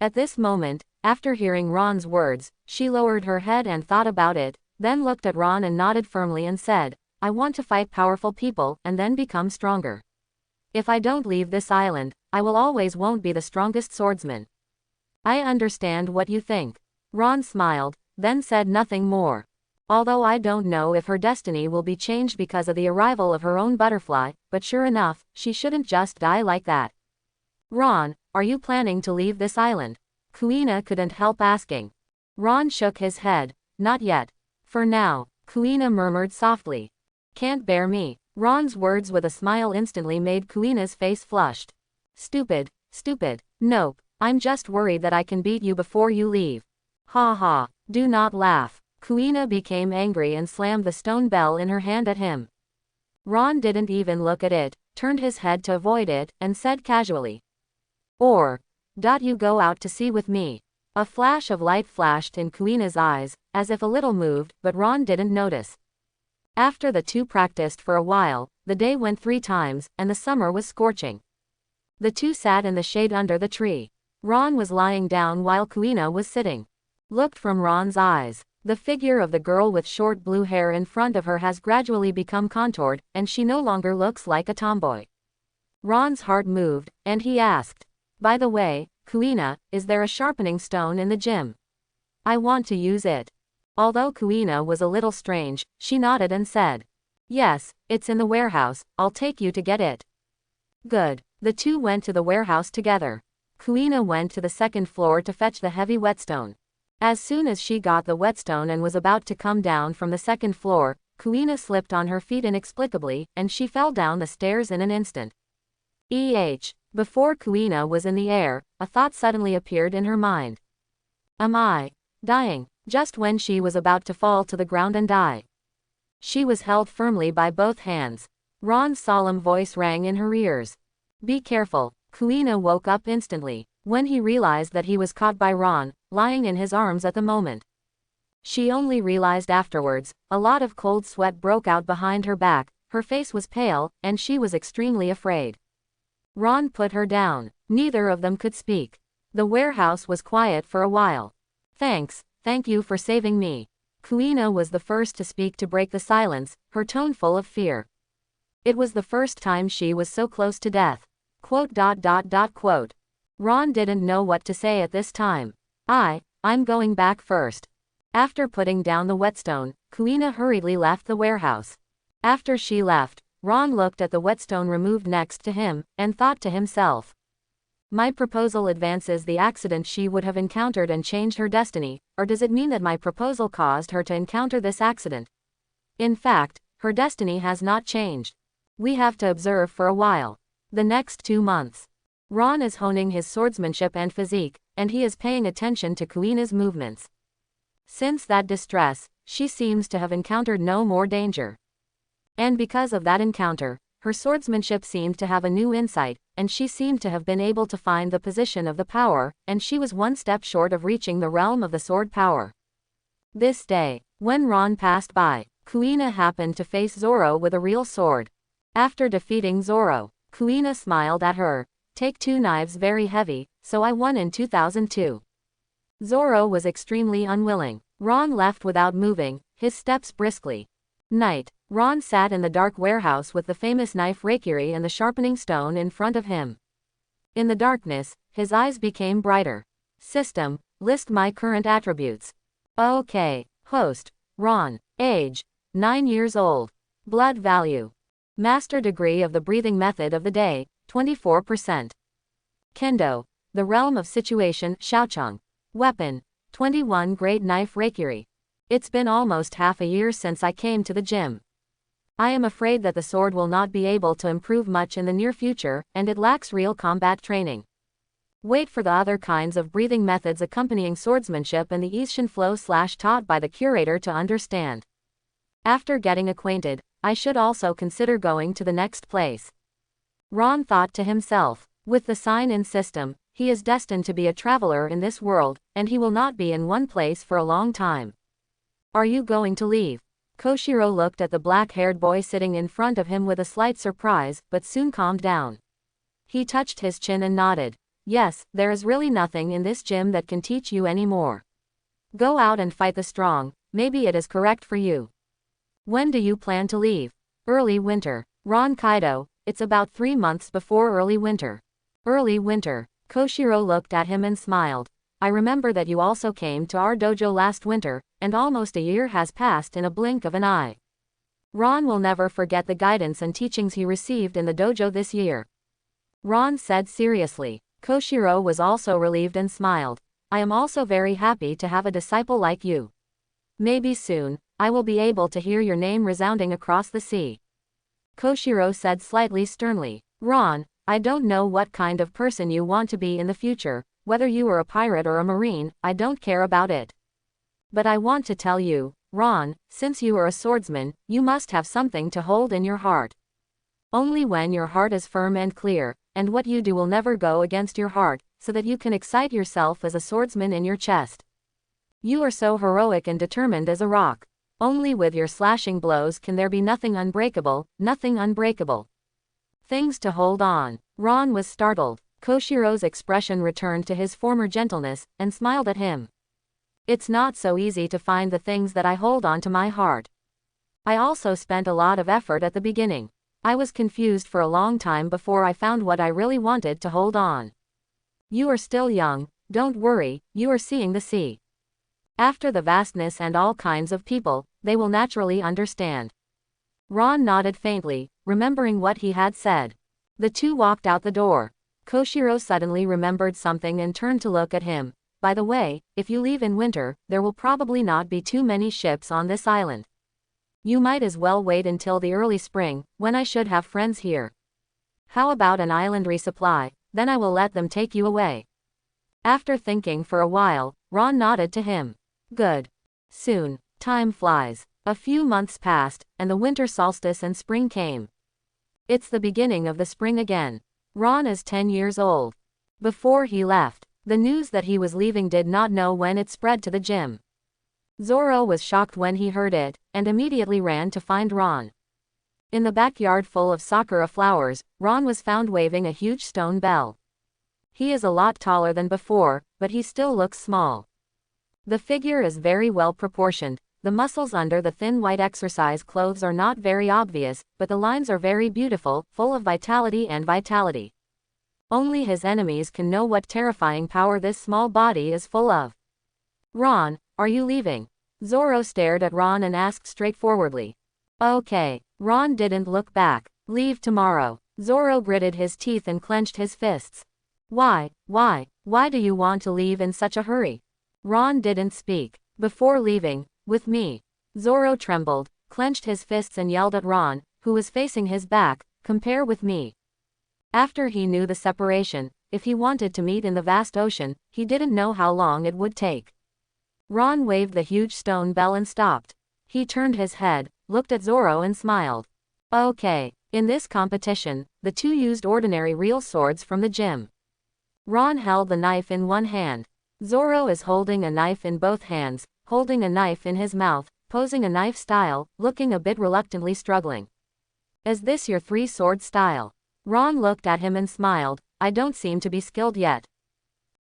At this moment, after hearing Ron's words, she lowered her head and thought about it, then looked at Ron and nodded firmly and said, "I want to fight powerful people and then become stronger. If I don't leave this island, I will always won't be the strongest swordsman." "I understand what you think." Ron smiled, then said nothing more. "Although I don't know if her destiny will be changed because of the arrival of her own butterfly, but sure enough, she shouldn't just die like that." "Ron, are you planning to leave this island?" Kuina couldn't help asking. Ron shook his head. "Not yet. For now," Kuina murmured softly. Can't bear me. Ron's words with a smile instantly made Kuina's face flushed. Stupid, stupid. Nope, I'm just worried that I can beat you before you leave. Ha ha, do not laugh. Kuina became angry and slammed the stone bell in her hand at him. Ron didn't even look at it, turned his head to avoid it, and said casually, Or, you go out to sea with me. A flash of light flashed in Kuina's eyes, as if a little moved, but Ron didn't notice. After the two practiced for a while, the day went 3 times, and the summer was scorching. The two sat in the shade under the tree. Ron was lying down while Kuina was sitting. Looked from Ron's eyes. The figure of the girl with short blue hair in front of her has gradually become contoured, and she no longer looks like a tomboy. Ron's heart moved, and he asked, By the way, Kuina, is there a sharpening stone in the gym? I want to use it. Although Kuina was a little strange, she nodded and said, Yes, it's in the warehouse, I'll take you to get it. Good. The two went to the warehouse together. Kuina went to the second floor to fetch the heavy whetstone. As soon as she got the whetstone and was about to come down from the second floor, Kuina slipped on her feet inexplicably, and she fell down the stairs in an instant. Before Kuina was in the air, a thought suddenly appeared in her mind. Am I dying? Just when she was about to fall to the ground and die. She was held firmly by both hands. Ron's solemn voice rang in her ears. Be careful. Kuina woke up instantly, when he realized that he was caught by Ron, lying in his arms at the moment. She only realized afterwards, a lot of cold sweat broke out behind her back, her face was pale, and she was extremely afraid. Ron put her down. Neither of them could speak. The warehouse was quiet for a while. Thank you for saving me. Kuina was the first to speak to break the silence, her tone full of fear. It was the first time she was so close to death. Ron didn't know what to say at this time. I'm going back first. After putting down the whetstone, Kuina hurriedly left the warehouse. After she left, Ron looked at the whetstone removed next to him, and thought to himself. My proposal advances the accident she would have encountered and changed her destiny, or does it mean that my proposal caused her to encounter this accident? In fact, her destiny has not changed. We have to observe for a while. The next 2 months. Ron is honing his swordsmanship and physique, and he is paying attention to Kuina's movements. Since that distress, she seems to have encountered no more danger. And because of that encounter, her swordsmanship seemed to have a new insight, and she seemed to have been able to find the position of the power, and she was one step short of reaching the realm of the sword power. This day, when Ron passed by, Kuina happened to face Zoro with a real sword. After defeating Zoro, Kuina smiled at her. Take 2 knives very heavy, so I won in 2002. Zoro was extremely unwilling. Ron left without moving, his steps briskly. Night. Ron sat in the dark warehouse with the famous knife rapier and the sharpening stone in front of him. In the darkness, his eyes became brighter. System, list my current attributes. Okay. Host, Ron. Age, 9 years old. Blood value. Master degree of the breathing method of the day, 24%. Kendo, the realm of situation, Shaocheng. Weapon, 21 great knife rapier. It's been almost half a year since I came to the gym. I am afraid that the sword will not be able to improve much in the near future, and it lacks real combat training. Wait for the other kinds of breathing methods accompanying swordsmanship and the Ishin flow / taught by the curator to understand. After getting acquainted, I should also consider going to the next place. Ron thought to himself, with the sign in system, he is destined to be a traveler in this world, and he will not be in one place for a long time. Are you going to leave? Koshiro looked at the black-haired boy sitting in front of him with a slight surprise, but soon calmed down. He touched his chin and nodded. Yes, there is really nothing in this gym that can teach you any more. Go out and fight the strong, maybe it is correct for you. When do you plan to leave? Early winter. Ron Kaido, it's about 3 months before early winter. Early winter. Koshiro looked at him and smiled. I remember that you also came to our dojo last winter, and almost a year has passed in a blink of an eye. Ron will never forget the guidance and teachings he received in the dojo this year. Ron said seriously. Koshiro was also relieved and smiled. I am also very happy to have a disciple like you. Maybe soon, I will be able to hear your name resounding across the sea. Koshiro said slightly sternly. Ron, I don't know what kind of person you want to be in the future, whether you are a pirate or a marine, I don't care about it. But I want to tell you, Ron, since you are a swordsman, you must have something to hold in your heart. Only when your heart is firm and clear, and what you do will never go against your heart, so that you can excite yourself as a swordsman in your chest. You are so heroic and determined as a rock. Only with your slashing blows can there be nothing unbreakable, nothing unbreakable. Things to hold on. Ron was startled. Koshiro's expression returned to his former gentleness, and smiled at him. It's not so easy to find the things that I hold on to my heart. I also spent a lot of effort at the beginning. I was confused for a long time before I found what I really wanted to hold on. You are still young, don't worry, you are seeing the sea. After the vastness and all kinds of people, they will naturally understand. Ron nodded faintly, remembering what he had said. The two walked out the door. Koshiro suddenly remembered something and turned to look at him. By the way, if you leave in winter, there will probably not be too many ships on this island. You might as well wait until the early spring, when I should have friends here. How about an island resupply, then I will let them take you away. After thinking for a while, Ron nodded to him. Good. Soon, time flies. A few months passed, and the winter solstice and spring came. It's the beginning of the spring again. Ron is 10 years old. Before he left, the news that he was leaving did not know when it spread to the gym. Zoro was shocked when he heard it, and immediately ran to find Ron. In the backyard full of sakura flowers, Ron was found waving a huge stone bell. He is a lot taller than before, but he still looks small. The figure is very well proportioned, the muscles under the thin white exercise clothes are not very obvious, but the lines are very beautiful, full of vitality and vitality. Only his enemies can know what terrifying power this small body is full of. Ron, are you leaving? Zoro stared at Ron and asked straightforwardly. Okay. Ron didn't look back. Leave tomorrow. Zoro gritted his teeth and clenched his fists. Why do you want to leave in such a hurry? Ron didn't speak. Before leaving, with me. Zoro trembled, clenched his fists and yelled at Ron, who was facing his back, compare with me. After he knew the separation, if he wanted to meet in the vast ocean, he didn't know how long it would take. Ron waved the huge stone bell and stopped. He turned his head, looked at Zoro and smiled. Okay. In this competition, the two used ordinary real swords from the gym. Ron held the knife in one hand. Zoro is holding a knife in both hands, holding a knife in his mouth, posing a knife style, looking a bit reluctantly struggling. Is this your three-sword style? Ron looked at him and smiled. I don't seem to be skilled yet.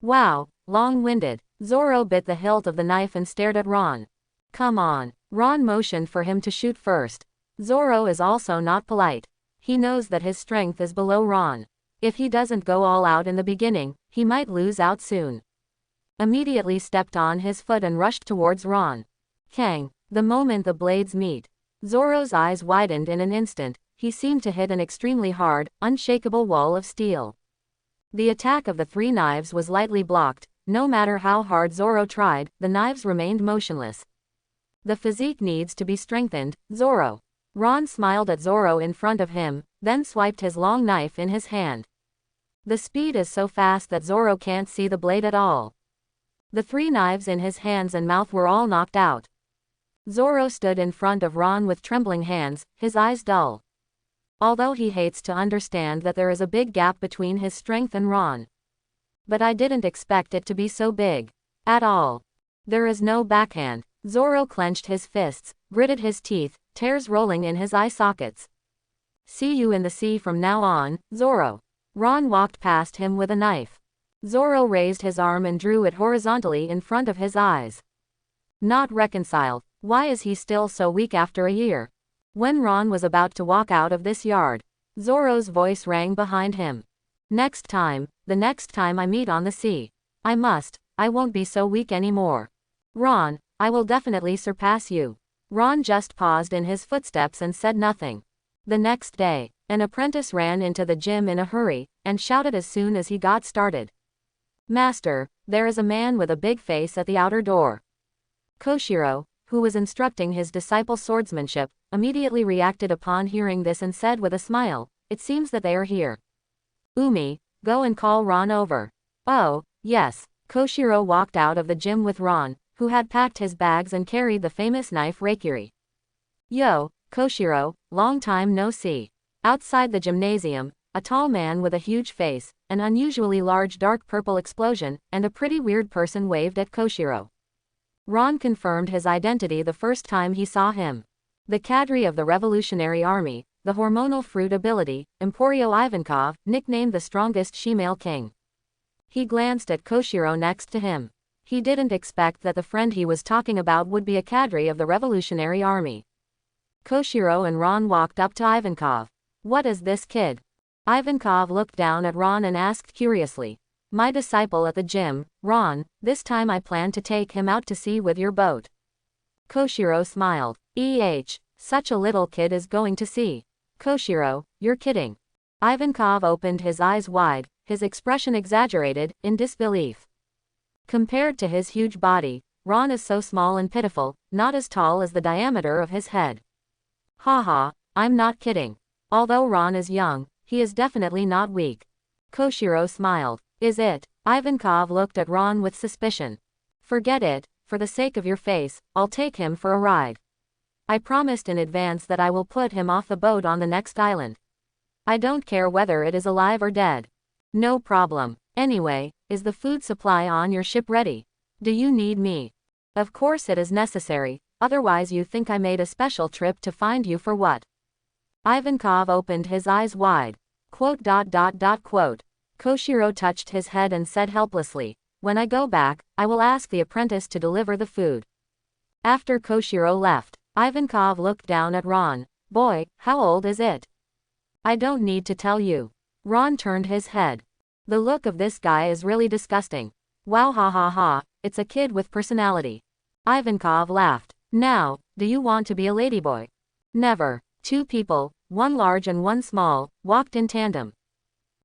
Wow, long-winded. Zoro bit the hilt of the knife and stared at Ron. Come on. Ron motioned for him to shoot first. Zoro is also not polite. He knows that his strength is below Ron. If he doesn't go all out in the beginning, he might lose out soon. Immediately stepped on his foot and rushed towards Ron. Kang. The moment the blades meet, Zoro's eyes widened in an instant. He seemed to hit an extremely hard, unshakable wall of steel. The attack of the three knives was lightly blocked. No matter how hard Zoro tried, the knives remained motionless. The physique needs to be strengthened, Zoro. Ron smiled at Zoro in front of him, then swiped his long knife in his hand. The speed is so fast that Zoro can't see the blade at all. The three knives in his hands and mouth were all knocked out. Zoro stood in front of Ron with trembling hands, his eyes dull. Although he hates to understand that there is a big gap between his strength and Ron. But I didn't expect it to be so big. At all. There is no backhand. Zoro clenched his fists, gritted his teeth, tears rolling in his eye sockets. See you in the sea from now on, Zoro. Ron walked past him with a knife. Zoro raised his arm and drew it horizontally in front of his eyes. Not reconciled. Why is he still so weak after a year? When Ron was about to walk out of this yard, Zoro's voice rang behind him. Next time, the next time I meet on the sea, I won't be so weak anymore. Ron, I will definitely surpass you. Ron just paused in his footsteps and said nothing. The next day, an apprentice ran into the gym in a hurry, and shouted as soon as he got started. Master, there is a man with a big face at the outer door. Koshiro, who was instructing his disciple swordsmanship, immediately reacted upon hearing this and said with a smile, "It seems that they are here. Umi, go and call Ron over." "Oh, yes." Koshiro walked out of the gym with Ron, who had packed his bags and carried the famous knife rakieri. "Yo, Koshiro, long time no see." Outside the gymnasium, a tall man with a huge face, an unusually large dark purple explosion, and a pretty weird person waved at Koshiro. Ron confirmed his identity the first time he saw him. The cadre of the Revolutionary Army, the hormonal fruit ability, Emporio Ivankov, nicknamed the strongest Shimoi king. He glanced at Koshiro next to him. He didn't expect that the friend he was talking about would be a cadre of the Revolutionary Army. Koshiro and Ron walked up to Ivankov. "What is this kid?" Ivankov looked down at Ron and asked curiously. "My disciple at the gym, Ron. This time I plan to take him out to sea with your boat." Koshiro smiled. Such a little kid is going to sea. Koshiro, you're kidding." Ivankov opened his eyes wide, his expression exaggerated, in disbelief. Compared to his huge body, Ron is so small and pitiful, not as tall as the diameter of his head. "Haha, I'm not kidding. Although Ron is young, he is definitely not weak." Koshiro smiled. "Is it?" Ivankov looked at Ron with suspicion. "Forget it, for the sake of your face, I'll take him for a ride. I promised in advance that I will put him off the boat on the next island. I don't care whether it is alive or dead." "No problem. Anyway, is the food supply on your ship ready? Do you need me?" "Of course it is necessary, otherwise you think I made a special trip to find you for what?" Ivankov opened his eyes wide. Koshiro touched his head and said helplessly, "When I go back, I will ask the apprentice to deliver the food." After Koshiro left, Ivankov looked down at Ron. "Boy, how old is it?" "I don't need to tell you." Ron turned his head. "The look of this guy is really disgusting. Wow, ha ha ha, it's a kid with personality." Ivankov laughed. "Now, do you want to be a ladyboy?" "Never." Two people, one large and one small, walked in tandem.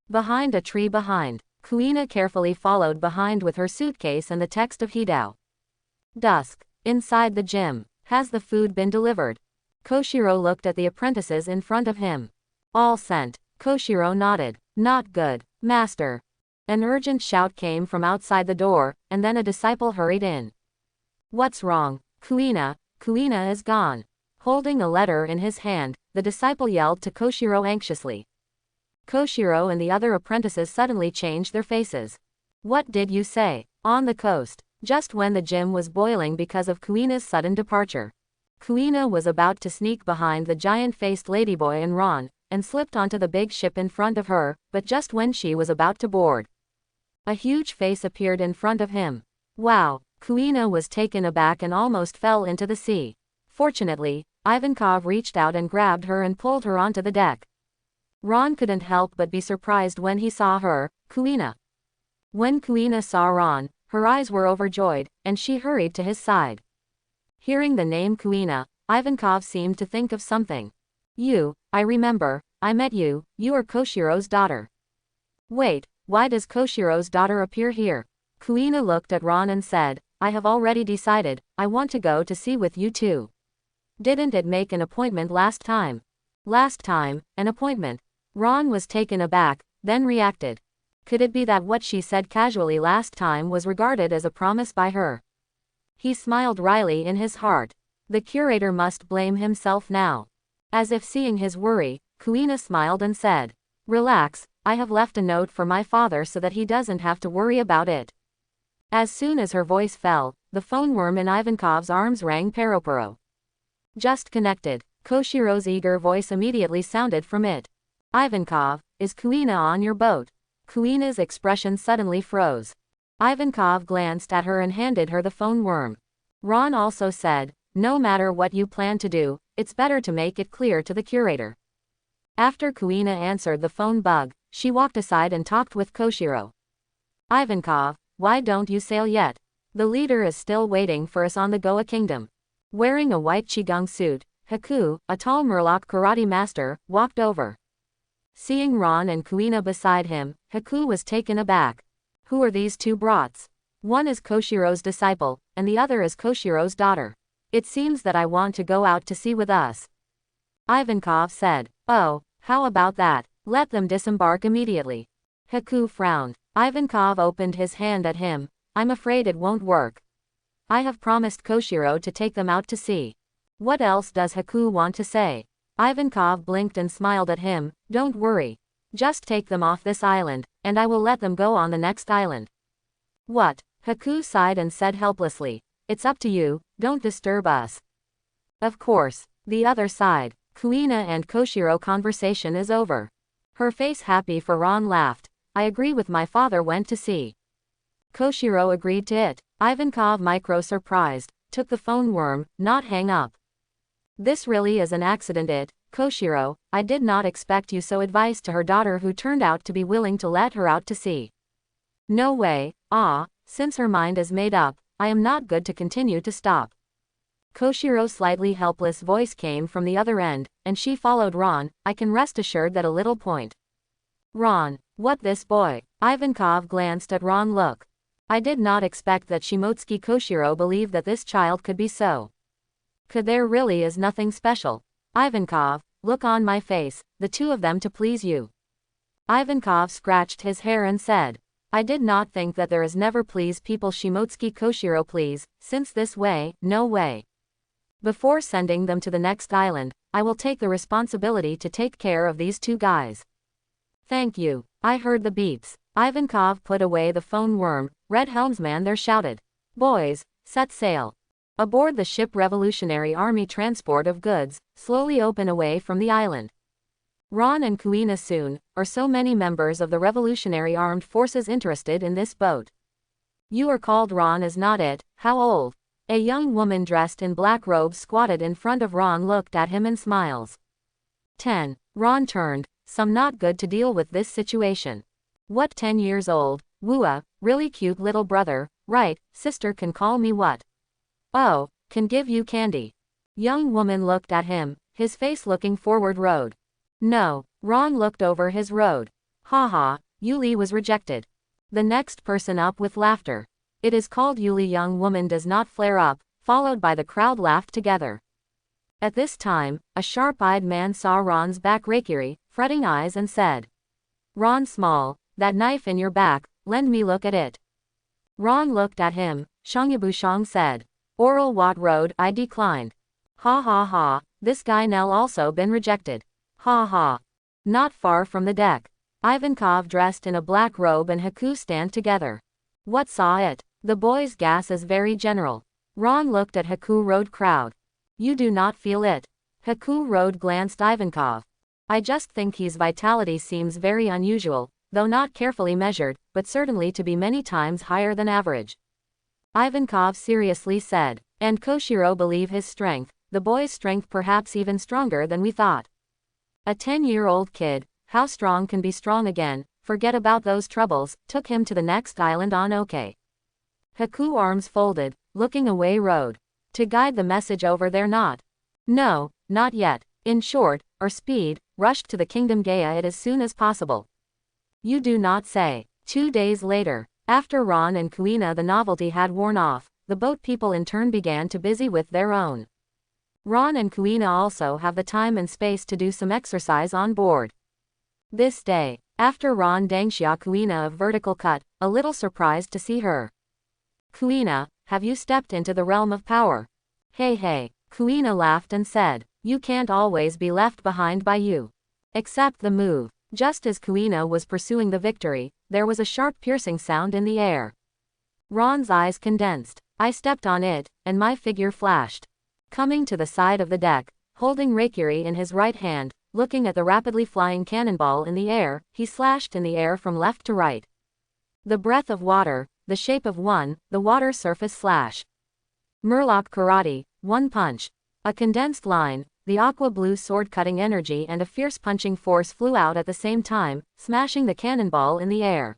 Behind a tree behind, Kuina carefully followed behind with her suitcase and the text of Hidao. Dusk. Inside the gym. "Has the food been delivered?" Koshiro looked at the apprentices in front of him. "All sent." Koshiro nodded. "Not good, master." An urgent shout came from outside the door, and then a disciple hurried in. "What's wrong, Kuina? Kuina is gone." Holding a letter in his hand, the disciple yelled to Koshiro anxiously. Koshiro and the other apprentices suddenly changed their faces. "What did you say?" "On the coast." Just when the gym was boiling because of Kuina's sudden departure. Kuina was about to sneak behind the giant-faced ladyboy and Ron, and slipped onto the big ship in front of her, but just when she was about to board, a huge face appeared in front of him. Wow! Kuina was taken aback and almost fell into the sea. Fortunately, Ivankov reached out and grabbed her and pulled her onto the deck. Ron couldn't help but be surprised when he saw her, Kuina. When Kuina saw Ron, her eyes were overjoyed, and she hurried to his side. Hearing the name Kuina, Ivankov seemed to think of something. I remember, I met you, you are Koshiro's daughter." "Wait, why does Koshiro's daughter appear here?" Kuina looked at Ron and said, "I have already decided, I want to go to sea with you too. Didn't it make an appointment last time?" "Last time, an appointment?" Ron was taken aback, then reacted. Could it be that what she said casually last time was regarded as a promise by her? He smiled wryly in his heart. The curator must blame himself now. As if seeing his worry, Kuina smiled and said, "Relax, I have left a note for my father so that he doesn't have to worry about it." As soon as her voice fell, the phone worm in Ivankov's arms rang paro. "Just connected." Koshiro's eager voice immediately sounded from it. "Ivankov, is Kuina on your boat?" Kuina's expression suddenly froze. Ivankov glanced at her and handed her the phone worm. Ron also said, "No matter what you plan to do, it's better to make it clear to the curator." After Kuina answered the phone bug, she walked aside and talked with Koshiro. "Ivankov, why don't you sail yet? The leader is still waiting for us on the Goa Kingdom." Wearing a white qigong suit, Haku, a tall Murloc karate master, walked over. Seeing Ron and Kuina beside him, Haku was taken aback. "Who are these two brats? One is Koshiro's disciple, and the other is Koshiro's daughter." It seems that I want to go out to sea with us. Ivankov said. Oh, how about that? Let them disembark immediately. Haku frowned. Ivankov opened his hand at him. I'm afraid it won't work. I have promised Koshiro to take them out to sea. What else does Haku want to say? Ivankov blinked and smiled at him. Don't worry. Just take them off this island, and I will let them go on the next island. What? Haku sighed and said helplessly. It's up to you, don't disturb us. Of course. The other side. Kuina and Koshiro conversation is over. Her face happy for Ron laughed. I agree with my father went to sea. Koshiro agreed to it. Ivankov micro surprised, took the phone worm, not hang up. This really is an accident it, Koshiro, I did not expect you so advised to her daughter who turned out to be willing to let her out to sea. No way, since her mind is made up, I am not good to continue to stop. Koshiro's slightly helpless voice came from the other end, and she followed Ron. I can rest assured that a little point. Ron, what this boy? Ivankov glanced at Ron. Look. I did not expect that Shimotsuki Koshiro believed that this child could be so. Could there really is nothing special? Ivankov, look on my face, the two of them to please you. Ivankov scratched his hair and said. I did not think that there is never please people Shimotsuki Koshiro please, since this way, no way. Before sending them to the next island, I will take the responsibility to take care of these two guys. Thank you. I heard the beeps. Ivankov put away the phone worm. Red helmsman there shouted. Boys, set sail. Aboard the ship Revolutionary Army transport of goods, slowly open away from the island. Ron and Kuina soon, are so many members of the Revolutionary Armed Forces interested in this boat. You are called Ron is not it, how old? A young woman dressed in black robes squatted in front of Ron looked at him and smiles. 10. Ron turned, some not good to deal with this situation. What 10 years old, Wua, really cute little brother, right, sister can call me what? Oh, can give you candy. Young woman looked at him, his face looking forward road. No, Ron looked over his road. Haha, Yuli was rejected. The next person up with laughter. It is called Yuli young woman does not flare up, followed by the crowd laughed together. At this time, a sharp-eyed man saw Ron's back Reikiri, fretting eyes and said. Ron small, that knife in your back, lend me look at it. Ron looked at him, Shangyabushang said. Oral what road I declined. Ha ha ha, this guy Nell also been rejected. Ha ha. Not far from the deck. Ivankov dressed in a black robe and Haku stand together. What saw it? The boys' gas is very general. Ron looked at Haku road crowd. You do not feel it. Haku road glanced Ivankov. I just think his vitality seems very unusual, though not carefully measured, but certainly to be many times higher than average. Ivankov seriously said. And Koshiro believe his strength, the boy's strength perhaps even stronger than we thought. A 10-year-old kid, how strong can be strong again, forget about those troubles, took him to the next island on OK. Haku arms folded, looking away road. To guide the message over there not. No, not yet. In short, or speed, rushed to the Kingdom Gaia it as soon as possible. You do not say. 2 days later, after Ron and Kuina the novelty had worn off, the boat people in turn began to busy with their own. Ron and Kuina also have the time and space to do some exercise on board. This day, after Ron Dangxia Kuina of vertical cut, a little surprised to see her. Kuina, have you stepped into the realm of power? Hey hey, Kuina laughed and said, you can't always be left behind by you. Accept the move. Just as Kuina was pursuing the victory, there was a sharp piercing sound in the air. Ron's eyes condensed. I stepped on it, and my figure flashed. Coming to the side of the deck, holding Reikiri in his right hand, looking at the rapidly flying cannonball in the air, he slashed in the air from left to right. The breath of water, the shape of one, the water surface slash. Murloc karate, one punch. A condensed line, the aqua blue sword cutting energy and a fierce punching force flew out at the same time, smashing the cannonball in the air.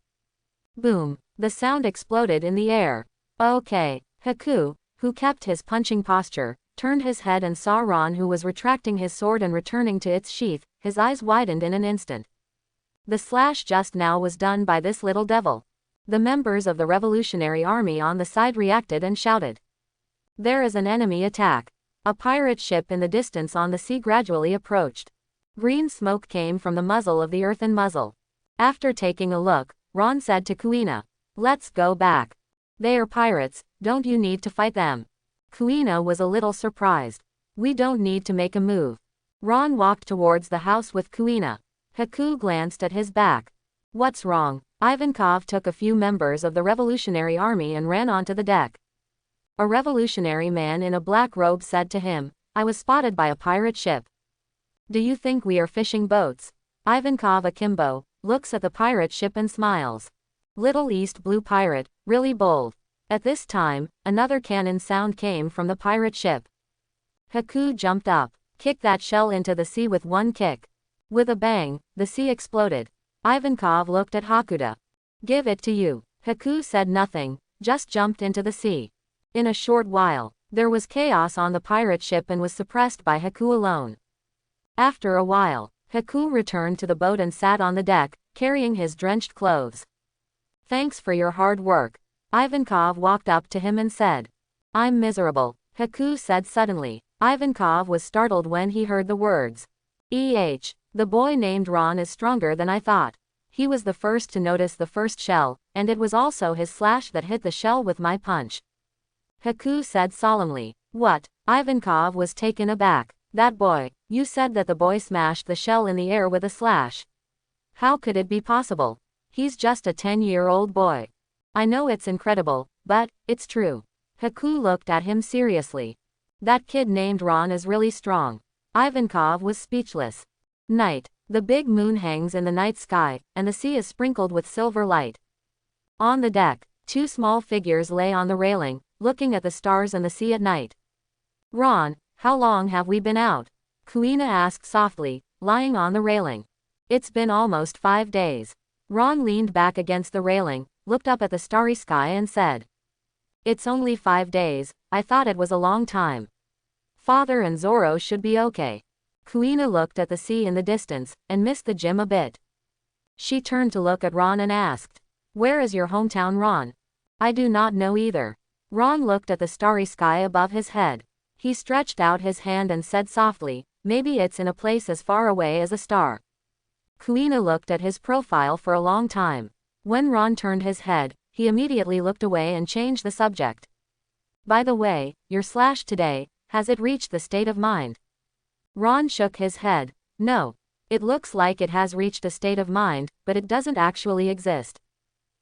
Boom, the sound exploded in the air. Okay, Haku, who kept his punching posture, turned his head and saw Ron who was retracting his sword and returning to its sheath, his eyes widened in an instant. The slash just now was done by this little devil. The members of the Revolutionary Army on the side reacted and shouted. There is an enemy attack. A pirate ship in the distance on the sea gradually approached. Green smoke came from the muzzle of the earthen muzzle. After taking a look, Ron said to Kuina, "Let's go back. They are pirates, don't you need to fight them?" Kuina was a little surprised. "We don't need to make a move." Ron walked towards the house with Kuina. Haku glanced at his back. "What's wrong?" Ivankov took a few members of the Revolutionary Army and ran onto the deck. A revolutionary man in a black robe said to him, "I was spotted by a pirate ship. Do you think we are fishing boats?" Ivankov akimbo, looks at the pirate ship and smiles. Little East Blue Pirate, really bold. At this time, another cannon sound came from the pirate ship. Haku jumped up, kicked that shell into the sea with one kick. With a bang, the sea exploded. Ivankov looked at Hakuda. "Give it to you." Haku said nothing, just jumped into the sea. In a short while, there was chaos on the pirate ship and was suppressed by Haku alone. After a while, Haku returned to the boat and sat on the deck, carrying his drenched clothes. "Thanks for your hard work." Ivankov walked up to him and said, "I'm miserable," Haku said suddenly. Ivankov was startled when he heard the words. The boy named Ron is stronger than I thought. He was the first to notice the first shell, and it was also his slash that hit the shell with my punch," Haku said solemnly. "What?" Ivankov was taken aback. "That boy, you said that the boy smashed the shell in the air with a slash. How could it be possible? He's just a 10-year-old boy." "I know it's incredible, but it's true." Haku looked at him seriously. "That kid named Ron is really strong." Ivankov was speechless. Night. The big moon hangs in the night sky, and the sea is sprinkled with silver light. On the deck, two small figures lay on the railing, looking at the stars and the sea at night. "Ron, how long have we been out?" Kuina asked softly, lying on the railing. "It's been almost 5 days." Ron leaned back against the railing, looked up at the starry sky and said, "It's only 5 days, I thought it was a long time. Father and Zoro should be okay." Kuina looked at the sea in the distance, and missed the gym a bit. She turned to look at Ron and asked, "Where is your hometown, Ron?" "I do not know either." Ron looked at the starry sky above his head. He stretched out his hand and said softly, "Maybe it's in a place as far away as a star." Kuina looked at his profile for a long time. When Ron turned his head, he immediately looked away and changed the subject. "By the way, your slash today, has it reached the state of mind?" Ron shook his head. "No. It looks like it has reached a state of mind, but it doesn't actually exist.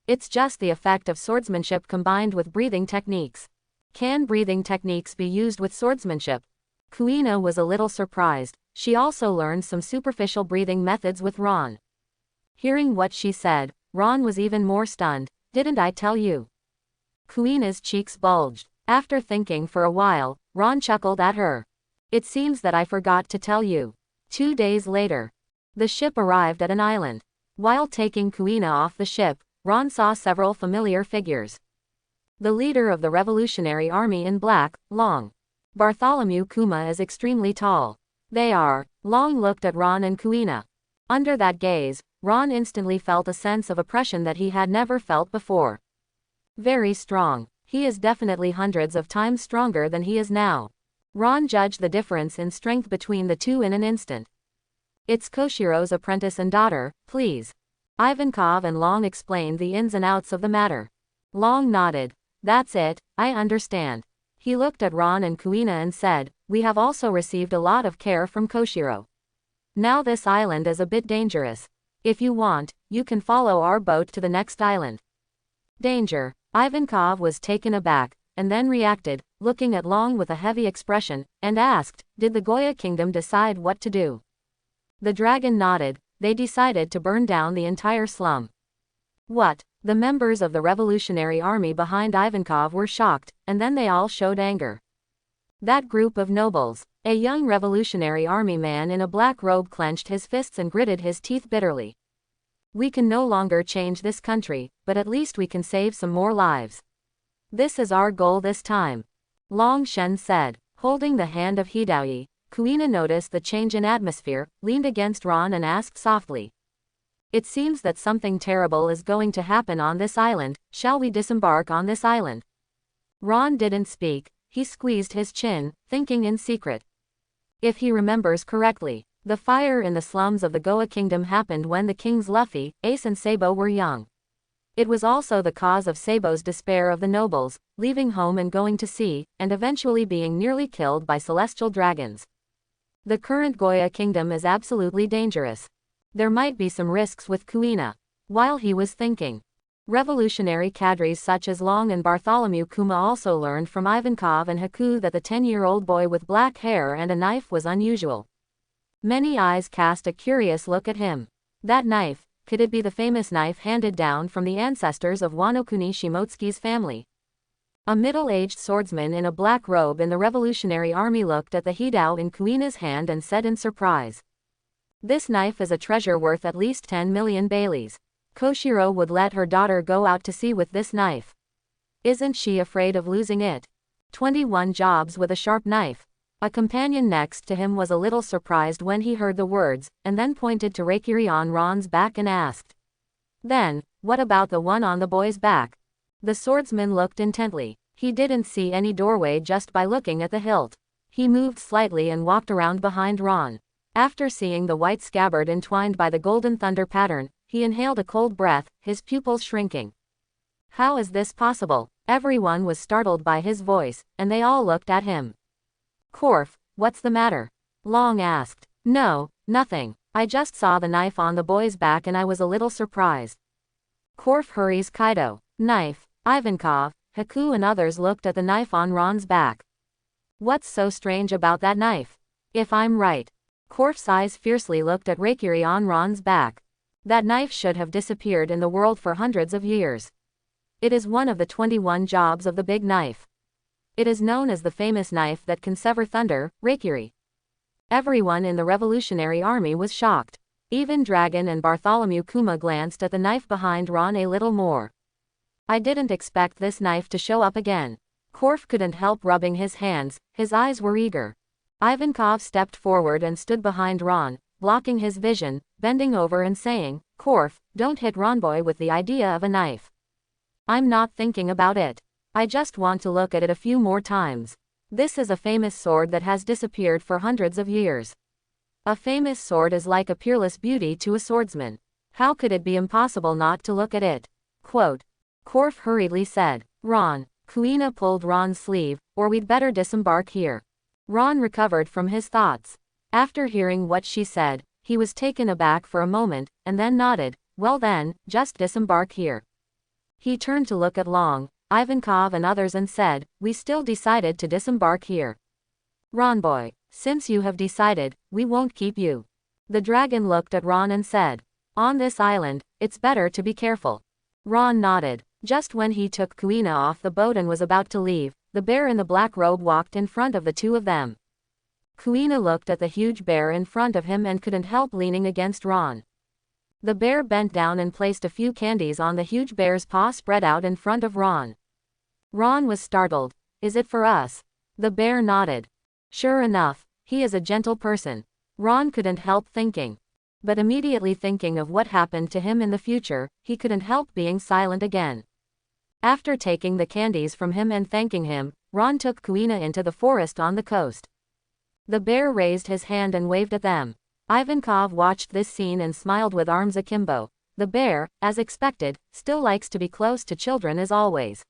It's just the effect of swordsmanship combined with breathing techniques." "Can breathing techniques be used with swordsmanship?" Kuina was a little surprised. She also learned some superficial breathing methods with Ron. Hearing what she said, Ron was even more stunned. "Didn't I tell you?" Kuina's cheeks bulged. After thinking for a while, Ron chuckled at her. "It seems that I forgot to tell you." 2 days later, the ship arrived at an island. While taking Kuina off the ship, Ron saw several familiar figures. The leader of the Revolutionary Army in black, Long. Bartholomew Kuma is extremely tall. They are. Long looked at Ron and Kuina. Under that gaze, Ron instantly felt a sense of oppression that he had never felt before. Very strong. He is definitely hundreds of times stronger than he is now. Ron judged the difference in strength between the two in an instant. "It's Koshiro's apprentice and daughter, please." Ivankov and Long explained the ins and outs of the matter. Long nodded. "That's it, I understand." He looked at Ron and Kuina and said, "We have also received a lot of care from Koshiro. Now this island is a bit dangerous. If you want, you can follow our boat to the next island." "Danger?" Ivankov was taken aback, and then reacted, looking at Long with a heavy expression, and asked, "Did the Goa Kingdom decide what to do?" The dragon nodded. "They decided to burn down the entire slum." "What?" The members of the Revolutionary Army behind Ivankov were shocked, and then they all showed anger. That group of nobles. A young Revolutionary Army man in a black robe clenched his fists and gritted his teeth bitterly. "We can no longer change this country, but at least we can save some more lives. This is our goal this time," Long Shen said. Holding the hand of Hidaoyi, Kuina noticed the change in atmosphere, leaned against Ron and asked softly, "It seems that something terrible is going to happen on this island. Shall we disembark on this island?" Ron didn't speak. he squeezed his chin, thinking in secret. If he remembers correctly, the fire in the slums of the Goa Kingdom happened when the kings Luffy, Ace and Sabo were young. It was also the cause of Sabo's despair of the nobles, leaving home and going to sea, and eventually being nearly killed by celestial dragons. The current Goa Kingdom is absolutely dangerous. There might be some risks with Kuina. While he was thinking, revolutionary cadres such as Long and Bartholomew Kuma also learned from Ivankov and Haku that the 10-year-old boy with black hair and a knife was unusual. Many eyes cast a curious look at him. That knife, could it be the famous knife handed down from the ancestors of Wanokuni Shimotsuki's family? A middle-aged swordsman in a black robe in the Revolutionary Army looked at the hidao in Kuina's hand and said in surprise, "This knife is a treasure worth at least 10 million baileys. Koshiro would let her daughter go out to sea with this knife. Isn't she afraid of losing it? 21 jobs with a sharp knife." A companion next to him was a little surprised when he heard the words, and then pointed to Reikiri on Ron's back and asked, "Then, what about the one on the boy's back?" The swordsman looked intently. He didn't see any doorway just by looking at the hilt. He moved slightly and walked around behind Ron. After seeing the white scabbard entwined by the golden thunder pattern, he inhaled a cold breath, his pupils shrinking. How is this possible? Everyone was startled by his voice, and they all looked at him. "Korf, what's the matter?" Long asked. "No, nothing. I just saw the knife on the boy's back and I was a little surprised." Korf hurries Kaido. Knife. Ivankov, Haku and others looked at the knife on Ron's back. "What's so strange about that knife? If I'm right." Korf's eyes fiercely looked at Reikiri on Ron's back. "That knife should have disappeared in the world for hundreds of years. It is one of the 21 jobs of the big knife. It is known as the famous knife that can sever thunder, Reikiri." Everyone in the Revolutionary Army was shocked. Even Dragon and Bartholomew Kuma glanced at the knife behind Ron a little more. "I didn't expect this knife to show up again." Korf couldn't help rubbing his hands, his eyes were eager. Ivankov stepped forward and stood behind Ron, blocking his vision, bending over and saying, "Korf, don't hit Ronboy with the idea of a knife. I'm not thinking about it. I just want to look at it a few more times. This is a famous sword that has disappeared for hundreds of years. A famous sword is like a peerless beauty to a swordsman. How could it be impossible not to look at it?" Quote. Korf hurriedly said, "Ron." Kuina pulled Ron's sleeve, "Or we'd better disembark here." Ron recovered from his thoughts. After hearing what she said, he was taken aback for a moment, and then nodded, "Well then, just disembark here." He turned to look at Long, Ivankov and others and said, "We still decided to disembark here. Ronboy, since you have decided, we won't keep you." The dragon looked at Ron and said, "On this island, it's better to be careful." Ron nodded. Just when he took Kuina off the boat and was about to leave, the bear in the black robe walked in front of the two of them. Kuina looked at the huge bear in front of him and couldn't help leaning against Ron. The bear bent down and placed a few candies on the huge bear's paw spread out in front of Ron. Ron was startled. "Is it for us?" The bear nodded. Sure enough, he is a gentle person. Ron couldn't help thinking. But immediately thinking of what happened to him in the future, he couldn't help being silent again. After taking the candies from him and thanking him, Ron took Kuina into the forest on the coast. The bear raised his hand and waved at them. Ivankov watched this scene and smiled with arms akimbo. The bear, as expected, still likes to be close to children as always.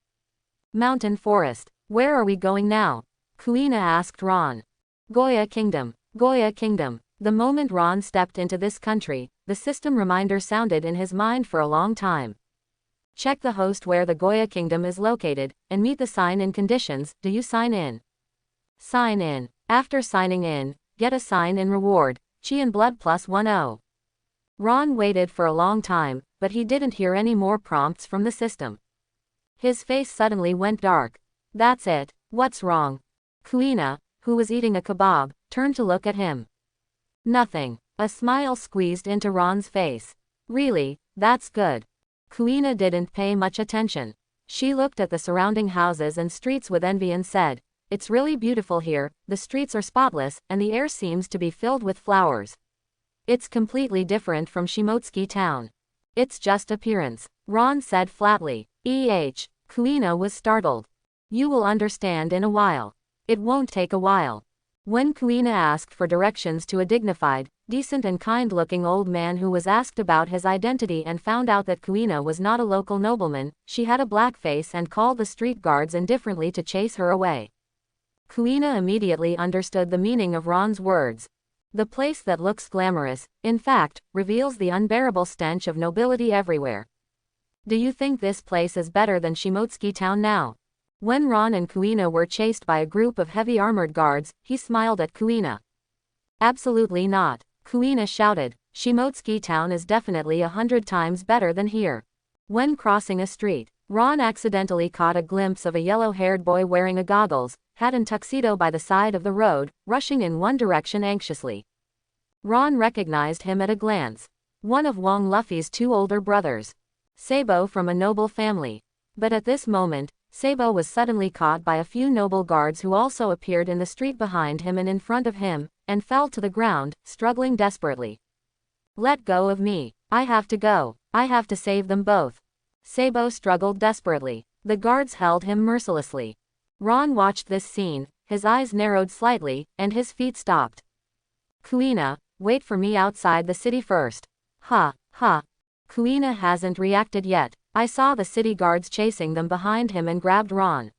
Mountain forest. Where are we going now? Kuina asked Ron. Goa Kingdom. Goa Kingdom. The moment Ron stepped into this country, the system reminder sounded in his mind for a long time. Check the host where the Goa Kingdom is located, and meet the sign-in conditions. Do you sign in? Sign in. After signing in, get a sign-in reward. Chi and blood +10. Ron waited for a long time, but he didn't hear any more prompts from the system. His face suddenly went dark. That's it. What's wrong? Kuina, who was eating a kebab, turned to look at him. Nothing. A smile squeezed into Ron's face. Really, that's good. Kuina didn't pay much attention. She looked at the surrounding houses and streets with envy and said, "It's really beautiful here, the streets are spotless, and the air seems to be filled with flowers. It's completely different from Shimotsuki town." "It's just appearance," Ron said flatly. Kuina was startled. You will understand in a while. It won't take a while. When Kuina asked for directions to a dignified, decent and kind-looking old man who was asked about his identity and found out that Kuina was not a local nobleman, she had a black face and called the street guards indifferently to chase her away. Kuina immediately understood the meaning of Ron's words. The place that looks glamorous, in fact, reveals the unbearable stench of nobility everywhere. Do you think this place is better than Shimotsuki town now? When Ron and Kuina were chased by a group of heavy armored guards, he smiled at Kuina. Absolutely not, Kuina shouted. Shimotsuki town is definitely 100 times better than here. When crossing a street, Ron accidentally caught a glimpse of a yellow-haired boy wearing a goggles, hat and tuxedo by the side of the road, rushing in one direction anxiously. Ron recognized him at a glance. One of Wang Luffy's 2 older brothers. Sabo from a noble family. But at this moment, Sabo was suddenly caught by a few noble guards who also appeared in the street behind him and in front of him, and fell to the ground, struggling desperately. Let go of me. I have to go. I have to save them both. Sabo struggled desperately. The guards held him mercilessly. Ron watched this scene, his eyes narrowed slightly, and his feet stopped. Kuina, wait for me outside the city first. Ha, ha. Kuina hasn't reacted yet. I saw the city guards chasing them behind him and grabbed Ron.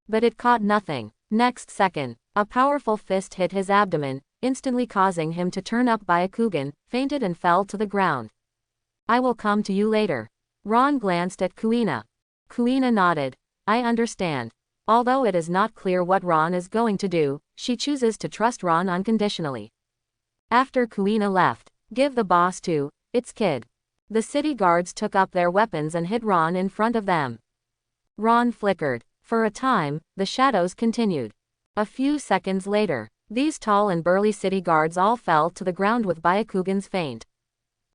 But it caught nothing. Next second, a powerful fist hit his abdomen, instantly causing him to turn up Byakugan, fainted and fell to the ground. I will come to you later. Ron glanced at Kuina. Kuina nodded. I understand. Although it is not clear what Ron is going to do, she chooses to trust Ron unconditionally. After Kuina left, give the boss to its kid. The city guards took up their weapons and hit Ron in front of them. Ron flickered. For a time, the shadows continued. A few seconds later, these tall and burly city guards all fell to the ground with Byakugans faint.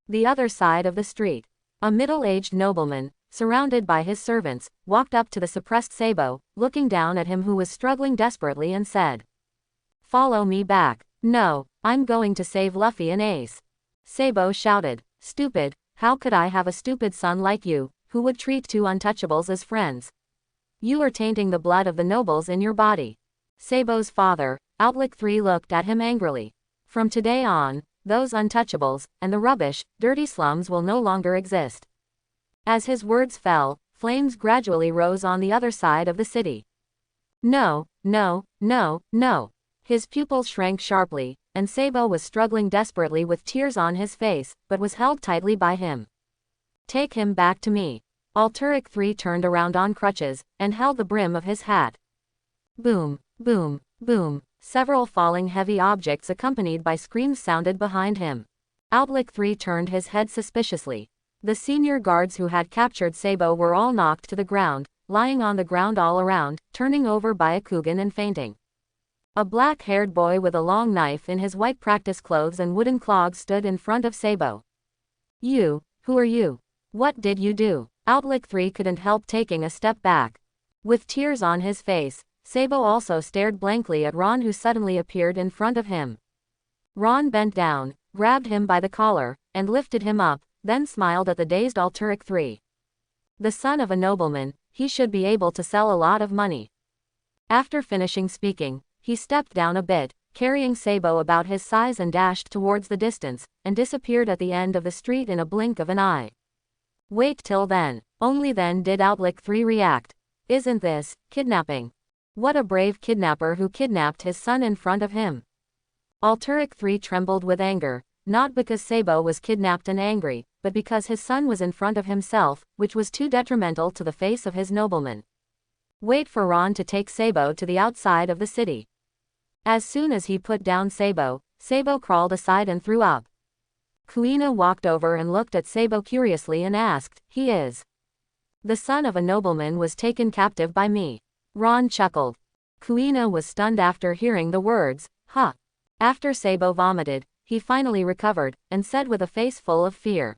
The other side of the street. A middle-aged nobleman, surrounded by his servants, walked up to the suppressed Sabo, looking down at him who was struggling desperately and said, "Follow me back." "No, I'm going to save Luffy and Ace." Sabo shouted, "Stupid, how could I have a stupid son like you, who would treat 2 untouchables as friends? You are tainting the blood of the nobles in your body." Sabo's father, Outlook 3, looked at him angrily. From today on, those untouchables, and the rubbish, dirty slums will no longer exist. As his words fell, flames gradually rose on the other side of the city. No, no, no, no. His pupils shrank sharply, and Sabo was struggling desperately with tears on his face, but was held tightly by him. Take him back to me. Alturic 3 turned around on crutches, and held the brim of his hat. Boom, boom, boom. Several falling heavy objects accompanied by screams sounded behind him. Outlook 3 turned his head suspiciously. The senior guards who had captured Sabo were all knocked to the ground, lying on the ground all around, turning over Byakugan and fainting. A black-haired boy with a long knife in his white practice clothes and wooden clogs stood in front of Sabo. You, who are you? What did you do? Outlook 3 couldn't help taking a step back. With tears on his face, Sabo also stared blankly at Ron, who suddenly appeared in front of him. Ron bent down, grabbed him by the collar, and lifted him up, then smiled at the dazed Alturic 3. The son of a nobleman, he should be able to sell a lot of money. After finishing speaking, he stepped down a bit, carrying Sabo about his size, and dashed towards the distance, and disappeared at the end of the street in a blink of an eye. Wait till then. Only then did Outlook 3 react. Isn't this kidnapping? What a brave kidnapper who kidnapped his son in front of him. Alturic 3 trembled with anger, not because Sabo was kidnapped and angry, but because his son was in front of himself, which was too detrimental to the face of his nobleman. Wait for Ron to take Sabo to the outside of the city. As soon as he put down Sabo, Sabo crawled aside and threw up. Kuina walked over and looked at Sabo curiously and asked, "He is? The son of a nobleman was taken captive by me." Ron chuckled. Kuina was stunned after hearing the words, "Huh." After Sabo vomited, he finally recovered, and said with a face full of fear,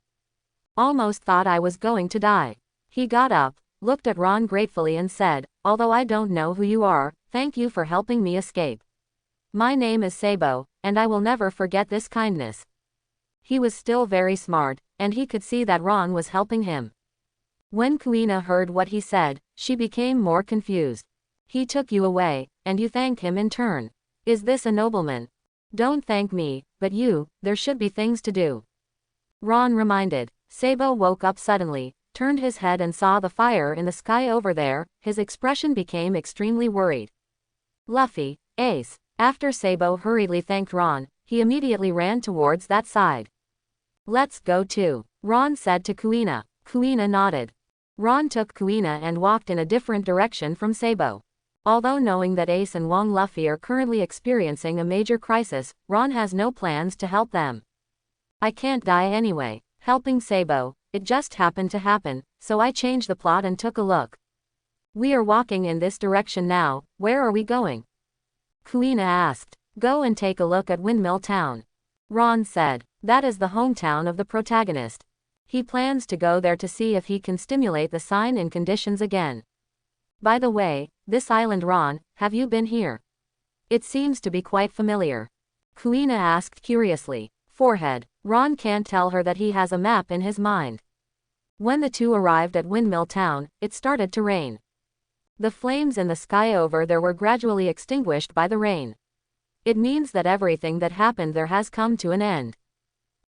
"Almost thought I was going to die." He got up, looked at Ron gratefully and said, "Although I don't know who you are, thank you for helping me escape. My name is Sabo, and I will never forget this kindness." He was still very smart, and he could see that Ron was helping him. When Kuina heard what he said, she became more confused. He took you away, and you thank him in turn. Is this a nobleman? Don't thank me, but you, there should be things to do. Ron reminded. Sabo woke up suddenly, turned his head and saw the fire in the sky over there. His expression became extremely worried. Luffy, Ace. After Sabo hurriedly thanked Ron, he immediately ran towards that side. Let's go too, Ron said to Kuina. Kuina nodded. Ron took Kuina and walked in a different direction from Sabo. Although knowing that Ace and Wong Luffy are currently experiencing a major crisis, Ron has no plans to help them. I can't die anyway. Helping Sabo, it just happened to happen, so I changed the plot and took a look. We are walking in this direction now. Where are we going? Kuina asked. Go and take a look at Windmill Town. Ron said. That is the hometown of the protagonist. He plans to go there to see if he can stimulate the sign and conditions again. By the way, this island, Ron, have you been here? It seems to be quite familiar. Kuina asked curiously. Forehead. Ron can't tell her that he has a map in his mind. When the two arrived at Windmill Town, it started to rain. The flames in the sky over there were gradually extinguished by the rain. It means that everything that happened there has come to an end.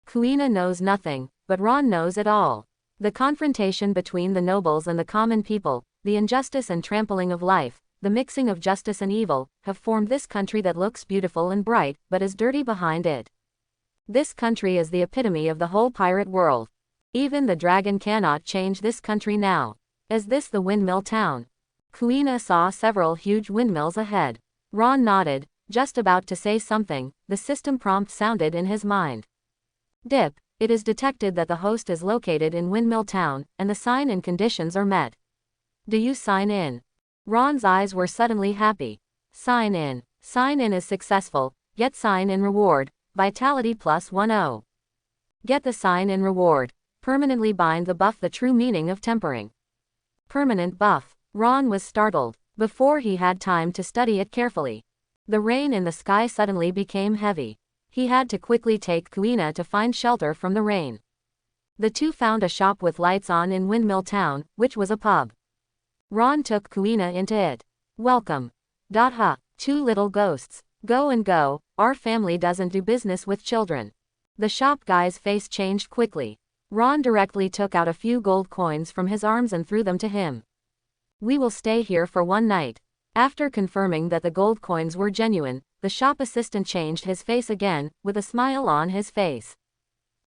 Kuina knows nothing, but Ron knows it all. The confrontation between the nobles and the common people, the injustice and trampling of life, the mixing of justice and evil, have formed this country that looks beautiful and bright, but is dirty behind it. This country is the epitome of the whole pirate world. Even the dragon cannot change this country now. Is this the Windmill Town? Kuina saw several huge windmills ahead. Ron nodded, just about to say something. The system prompt sounded in his mind. Dip. It is detected that the host is located in Windmill Town, and the sign and conditions are met. Do you sign in? Ron's eyes were suddenly happy. Sign in. Sign in is successful. Get sign in reward. Vitality plus 10. Get the sign in reward. Permanently bind the buff, the true meaning of tempering. Permanent buff. Ron was startled. Before he had time to study it carefully. The rain in the sky suddenly became heavy. He had to quickly take Kuina to find shelter from the rain. The two found a shop with lights on in Windmill Town, which was a pub. Ron took Kuina into it. Welcome. Ha. Two little ghosts. Go and go, our family doesn't do business with children. The shop guy's face changed quickly. Ron directly took out a few gold coins from his arms and threw them to him. We will stay here for one night. After confirming that the gold coins were genuine, the shop assistant changed his face again, with a smile on his face.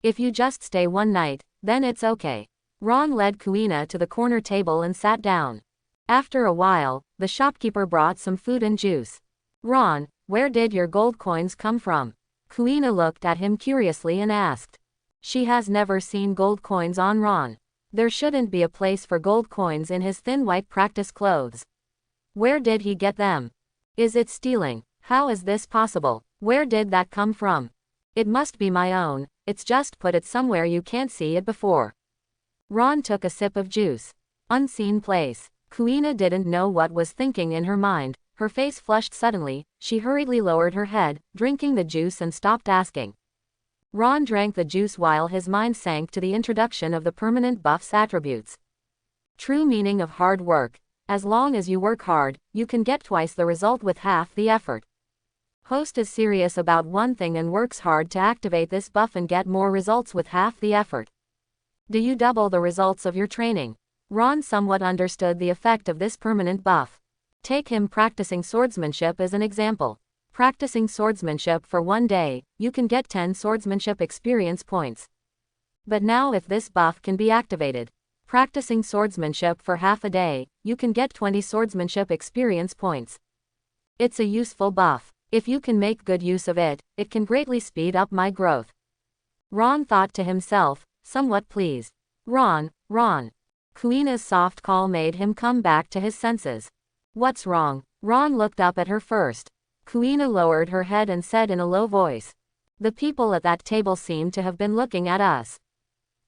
If you just stay one night, then it's okay. Ron led Kuina to the corner table and sat down. After a while, the shopkeeper brought some food and juice. Ron, where did your gold coins come from? Kuina looked at him curiously and asked. She has never seen gold coins on Ron. There shouldn't be a place for gold coins in his thin white practice clothes. Where did he get them? Is it stealing? How is this possible? Where did that come from? It must be my own. It's just put it somewhere you can't see it before. Ron took a sip of juice. Unseen place. Kuina didn't know what was thinking in her mind. Her face flushed suddenly. She hurriedly lowered her head, drinking the juice, and stopped asking. Ron drank the juice while his mind sank to the introduction of the permanent buff's attributes. True meaning of hard work. As long as you work hard, you can get twice the result with half the effort. Host is serious about one thing and works hard to activate this buff and get more results with half the effort. Do you double the results of your training? Ron somewhat understood the effect of this permanent buff. Take him practicing swordsmanship as an example. Practicing swordsmanship for one day, you can get 10 swordsmanship experience points. But now if this buff can be activated, practicing swordsmanship for half a day, you can get 20 swordsmanship experience points. It's a useful buff. If you can make good use of it, it can greatly speed up my growth. Ron thought to himself, somewhat pleased. Ron. Kuina's soft call made him come back to his senses. What's wrong? Ron looked up at her first. Kuina lowered her head and said in a low voice. The people at that table seem to have been looking at us.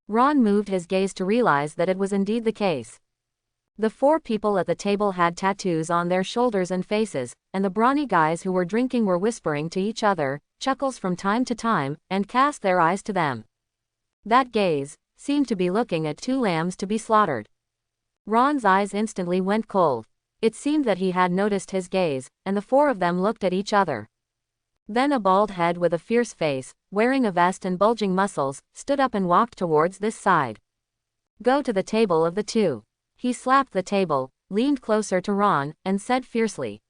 Ron moved his gaze to realize that it was indeed the case. The 4 people at the table had tattoos on their shoulders and faces, and the brawny guys who were drinking were whispering to each other, chuckles from time to time, and cast their eyes to them. That gaze seemed to be looking at 2 lambs to be slaughtered. Ron's eyes instantly went cold. It seemed that he had noticed his gaze, and the four of them looked at each other. Then a bald head with a fierce face, wearing a vest and bulging muscles, stood up and walked towards this side. Go to the table of the two. He slapped the table, leaned closer to Ron, and said fiercely.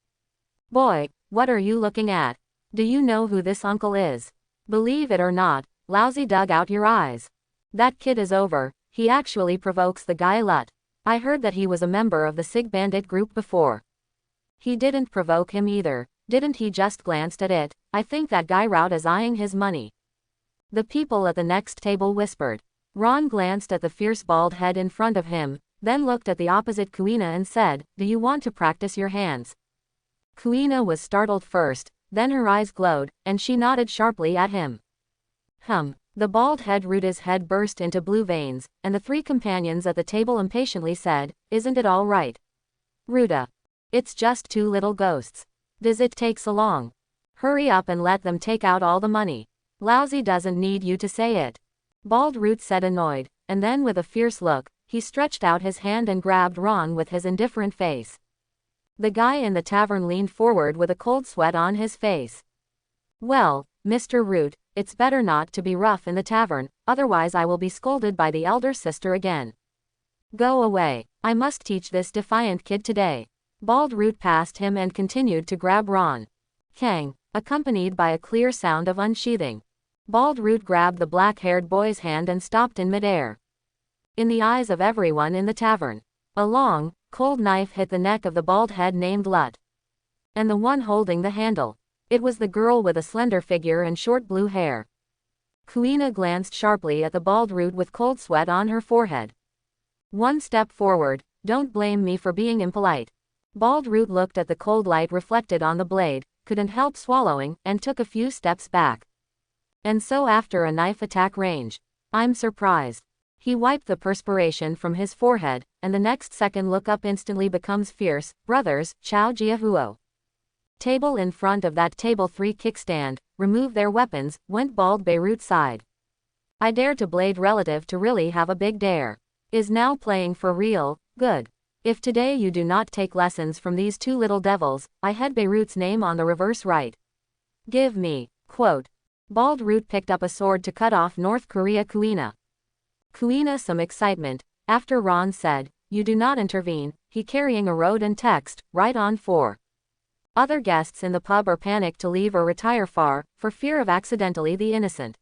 Boy, what are you looking at? Do you know who this uncle is? Believe it or not, Lousy dug out your eyes. That kid is over, he actually provokes the guy Lut. I heard that he was a member of the Sig Bandit group before. He didn't provoke him either, didn't he? Just glanced at it. I think that guy Rout is eyeing his money. The people at the next table whispered. Ron glanced at the fierce bald head in front of him, then looked at the opposite Kuina and said, do you want to practice your hands? Kuina was startled first, then her eyes glowed, and she nodded sharply at him. The bald head Ruta's head burst into blue veins, and the three companions at the table impatiently said, isn't it all right? Ruta. It's just two little ghosts. Does it take so long? Hurry up and let them take out all the money. Lousy doesn't need you to say it. Bald Root said annoyed, and then with a fierce look, he stretched out his hand and grabbed Ron with his indifferent face. The guy in the tavern leaned forward with a cold sweat on his face. Well, Mr. Root, it's better not to be rough in the tavern, otherwise I will be scolded by the elder sister again. Go away, I must teach this defiant kid today. Bald Root passed him and continued to grab Ron. Kang, accompanied by a clear sound of unsheathing. Bald Root grabbed the black-haired boy's hand and stopped in midair. In the eyes of everyone in the tavern, a long, cold knife hit the neck of the bald head named Lut. And the one holding the handle. It was the girl with a slender figure and short blue hair. Kuina glanced sharply at the Bald Root with cold sweat on her forehead. One step forward, don't blame me for being impolite. Bald Root looked at the cold light reflected on the blade, couldn't help swallowing, and took a few steps back. And so after a knife attack range. I'm surprised. He wiped the perspiration from his forehead, and the next second look up instantly becomes fierce. Brothers, Chao Jiahuo. Table in front of that table 3 kickstand, remove their weapons, went Bald Beirut side. I dare to blade relative to really have a big dare. Is now playing for real, good. If today you do not take lessons from these two little devils, I had Beirut's name on the reverse right. Give me, quote. Bald Root picked up a sword to cut off North Korea Kuina. Kuina some excitement, after Ron said, you do not intervene, he carrying a road and text, right on 4. Other guests in the pub are panicked to leave or retire far, for fear of accidentally the innocent.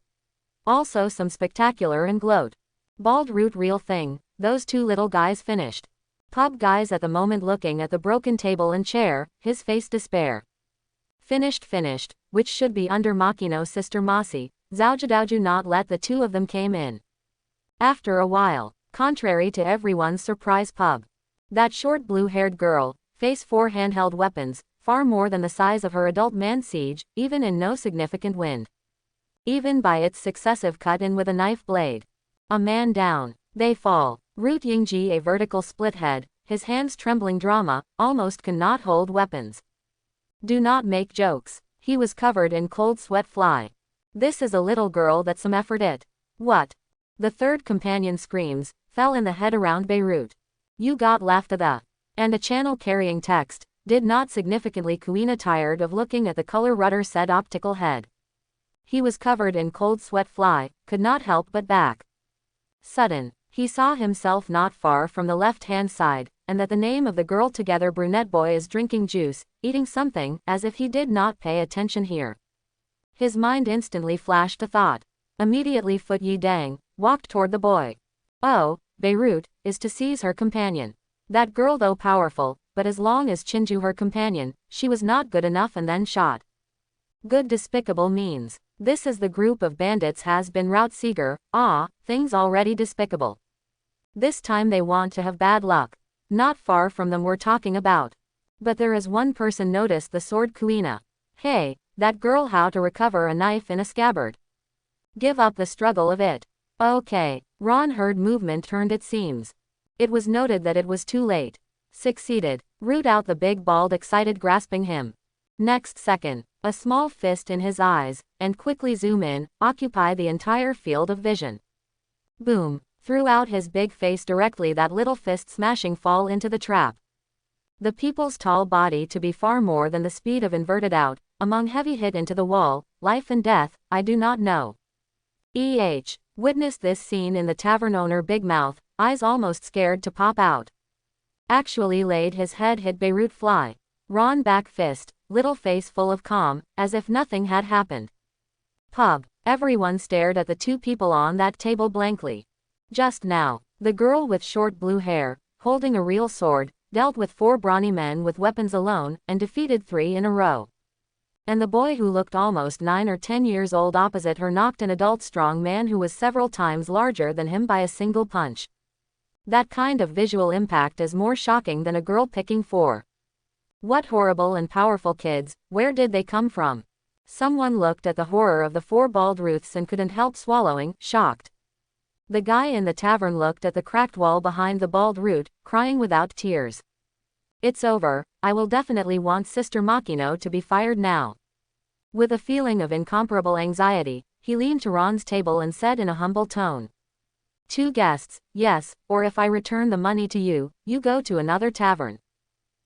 Also some spectacular and gloat. Bald Root real thing, those two little guys finished. Pub guys at the moment looking at the broken table and chair, his face despair. Finished, which should be under Makino sister Masi, Zhaojidao not let the two of them came in. After a while, contrary to everyone's surprise pub. That short blue-haired girl, face 4 handheld weapons, far more than the size of her adult man siege, even in no significant wind. Even by its successive cut-in with a knife blade. A man down. They fall. Root Yingji a vertical split head, his hands trembling drama, almost cannot hold weapons. Do not make jokes. He was covered in cold sweat fly. This is a little girl that some effort it. What? The third companion screams, fell in the head around Beirut. You got laughed at the. And a channel carrying text, did not significantly Kuina tired of looking at the color rudder said optical head. He was covered in cold sweat fly, could not help but back. Sudden, he saw himself not far from the left-hand side, and that the name of the girl together brunette boy is drinking juice, eating something, as if he did not pay attention here. His mind instantly flashed a thought. Immediately Foot Yi Dang walked toward the boy. Oh, Beirut, is to seize her companion. That girl though powerful, but as long as Chinju her companion, she was not good enough and then shot. Good despicable means. This is the group of bandits has been Route Seeger, things already despicable. This time they want to have bad luck. Not far from them we're talking about. But there is one person noticed the sword Kuina. Hey, that girl how to recover a knife in a scabbard. Give up the struggle of it. Okay, Ron heard movement turned it seems. It was noted that it was too late. Succeeded. Root out the big bald excited grasping him. Next second, a small fist in his eyes, and quickly zoom in, occupy the entire field of vision. Boom. Threw out his big face directly that little fist smashing fall into the trap. The people's tall body to be far more than the speed of inverted out, among heavy hit into the wall, life and death, I do not know. Witnessed this scene in the tavern owner big mouth, eyes almost scared to pop out. Actually laid his head hit Beirut fly. Ron back fist, little face full of calm, as if nothing had happened. Pub. Everyone stared at the two people on that table blankly. Just now, the girl with short blue hair, holding a real sword, dealt with 4 brawny men with weapons alone, and defeated 3 in a row. And the boy who looked almost 9 or 10 years old opposite her knocked an adult strong man who was several times larger than him by a single punch. That kind of visual impact is more shocking than a girl picking 4. What horrible and powerful kids, where did they come from? Someone looked at the horror of the 4 bald Ruths and couldn't help swallowing, shocked. The guy in the tavern looked at the cracked wall behind the bald Ruth, crying without tears. It's over, I will definitely want Sister Makino to be fired now. With a feeling of incomparable anxiety, he leaned to Ron's table and said in a humble tone. 2 guests, yes, or if I return the money to you, you go to another tavern.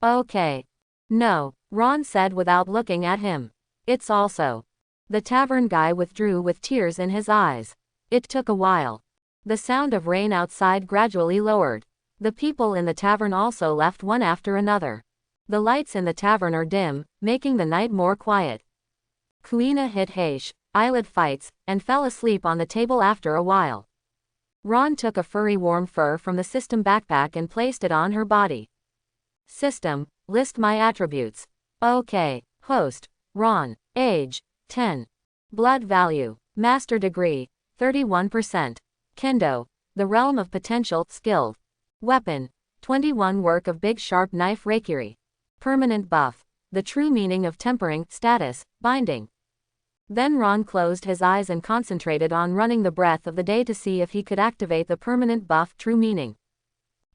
Okay. No, Ron said without looking at him. It's also. The tavern guy withdrew with tears in his eyes. It took a while. The sound of rain outside gradually lowered. The people in the tavern also left one after another. The lights in the tavern are dim, making the night more quiet. Kuina hit Heish, eyelid fights, and fell asleep on the table after a while. Ron took a furry warm fur from the system backpack and placed it on her body. System, list my attributes. Okay. Host, Ron. Age, 10. Blood value, Master Degree, 31%. Kendo, the realm of potential, skilled. Weapon, 21 work of big sharp knife Reikiri. Permanent buff, the true meaning of tempering, status, binding. Then Ron closed his eyes and concentrated on running the breath of the day to see if he could activate the permanent buff true meaning.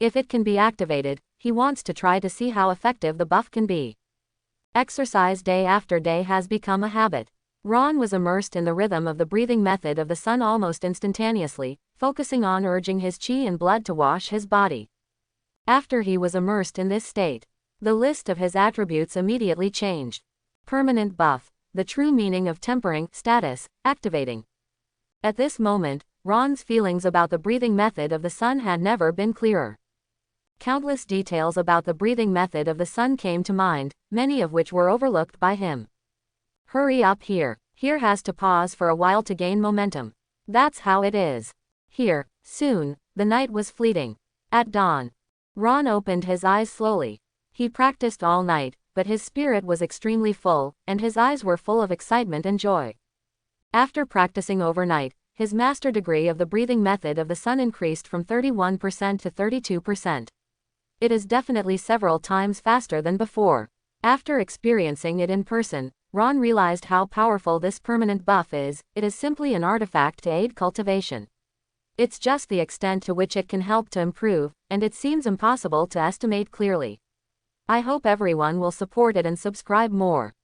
If it can be activated, he wants to try to see how effective the buff can be. Exercise day after day has become a habit. Ron was immersed in the rhythm of the breathing method of the sun almost instantaneously, focusing on urging his chi and blood to wash his body. After he was immersed in this state, the list of his attributes immediately changed. Permanent buff, the true meaning of tempering, status, activating. At this moment, Ron's feelings about the breathing method of the sun had never been clearer. Countless details about the breathing method of the sun came to mind, many of which were overlooked by him. Hurry up here. Here has to pause for a while to gain momentum. That's how it is. Here, soon, the night was fleeting. At dawn, Ron opened his eyes slowly. He practiced all night, but his spirit was extremely full, and his eyes were full of excitement and joy. After practicing overnight, his master degree of the breathing method of the sun increased from 31% to 32%. It is definitely several times faster than before. After experiencing it in person, Ron realized how powerful this permanent buff is. It is simply an artifact to aid cultivation. It's just the extent to which it can help to improve, and it seems impossible to estimate clearly. I hope everyone will support it and subscribe more.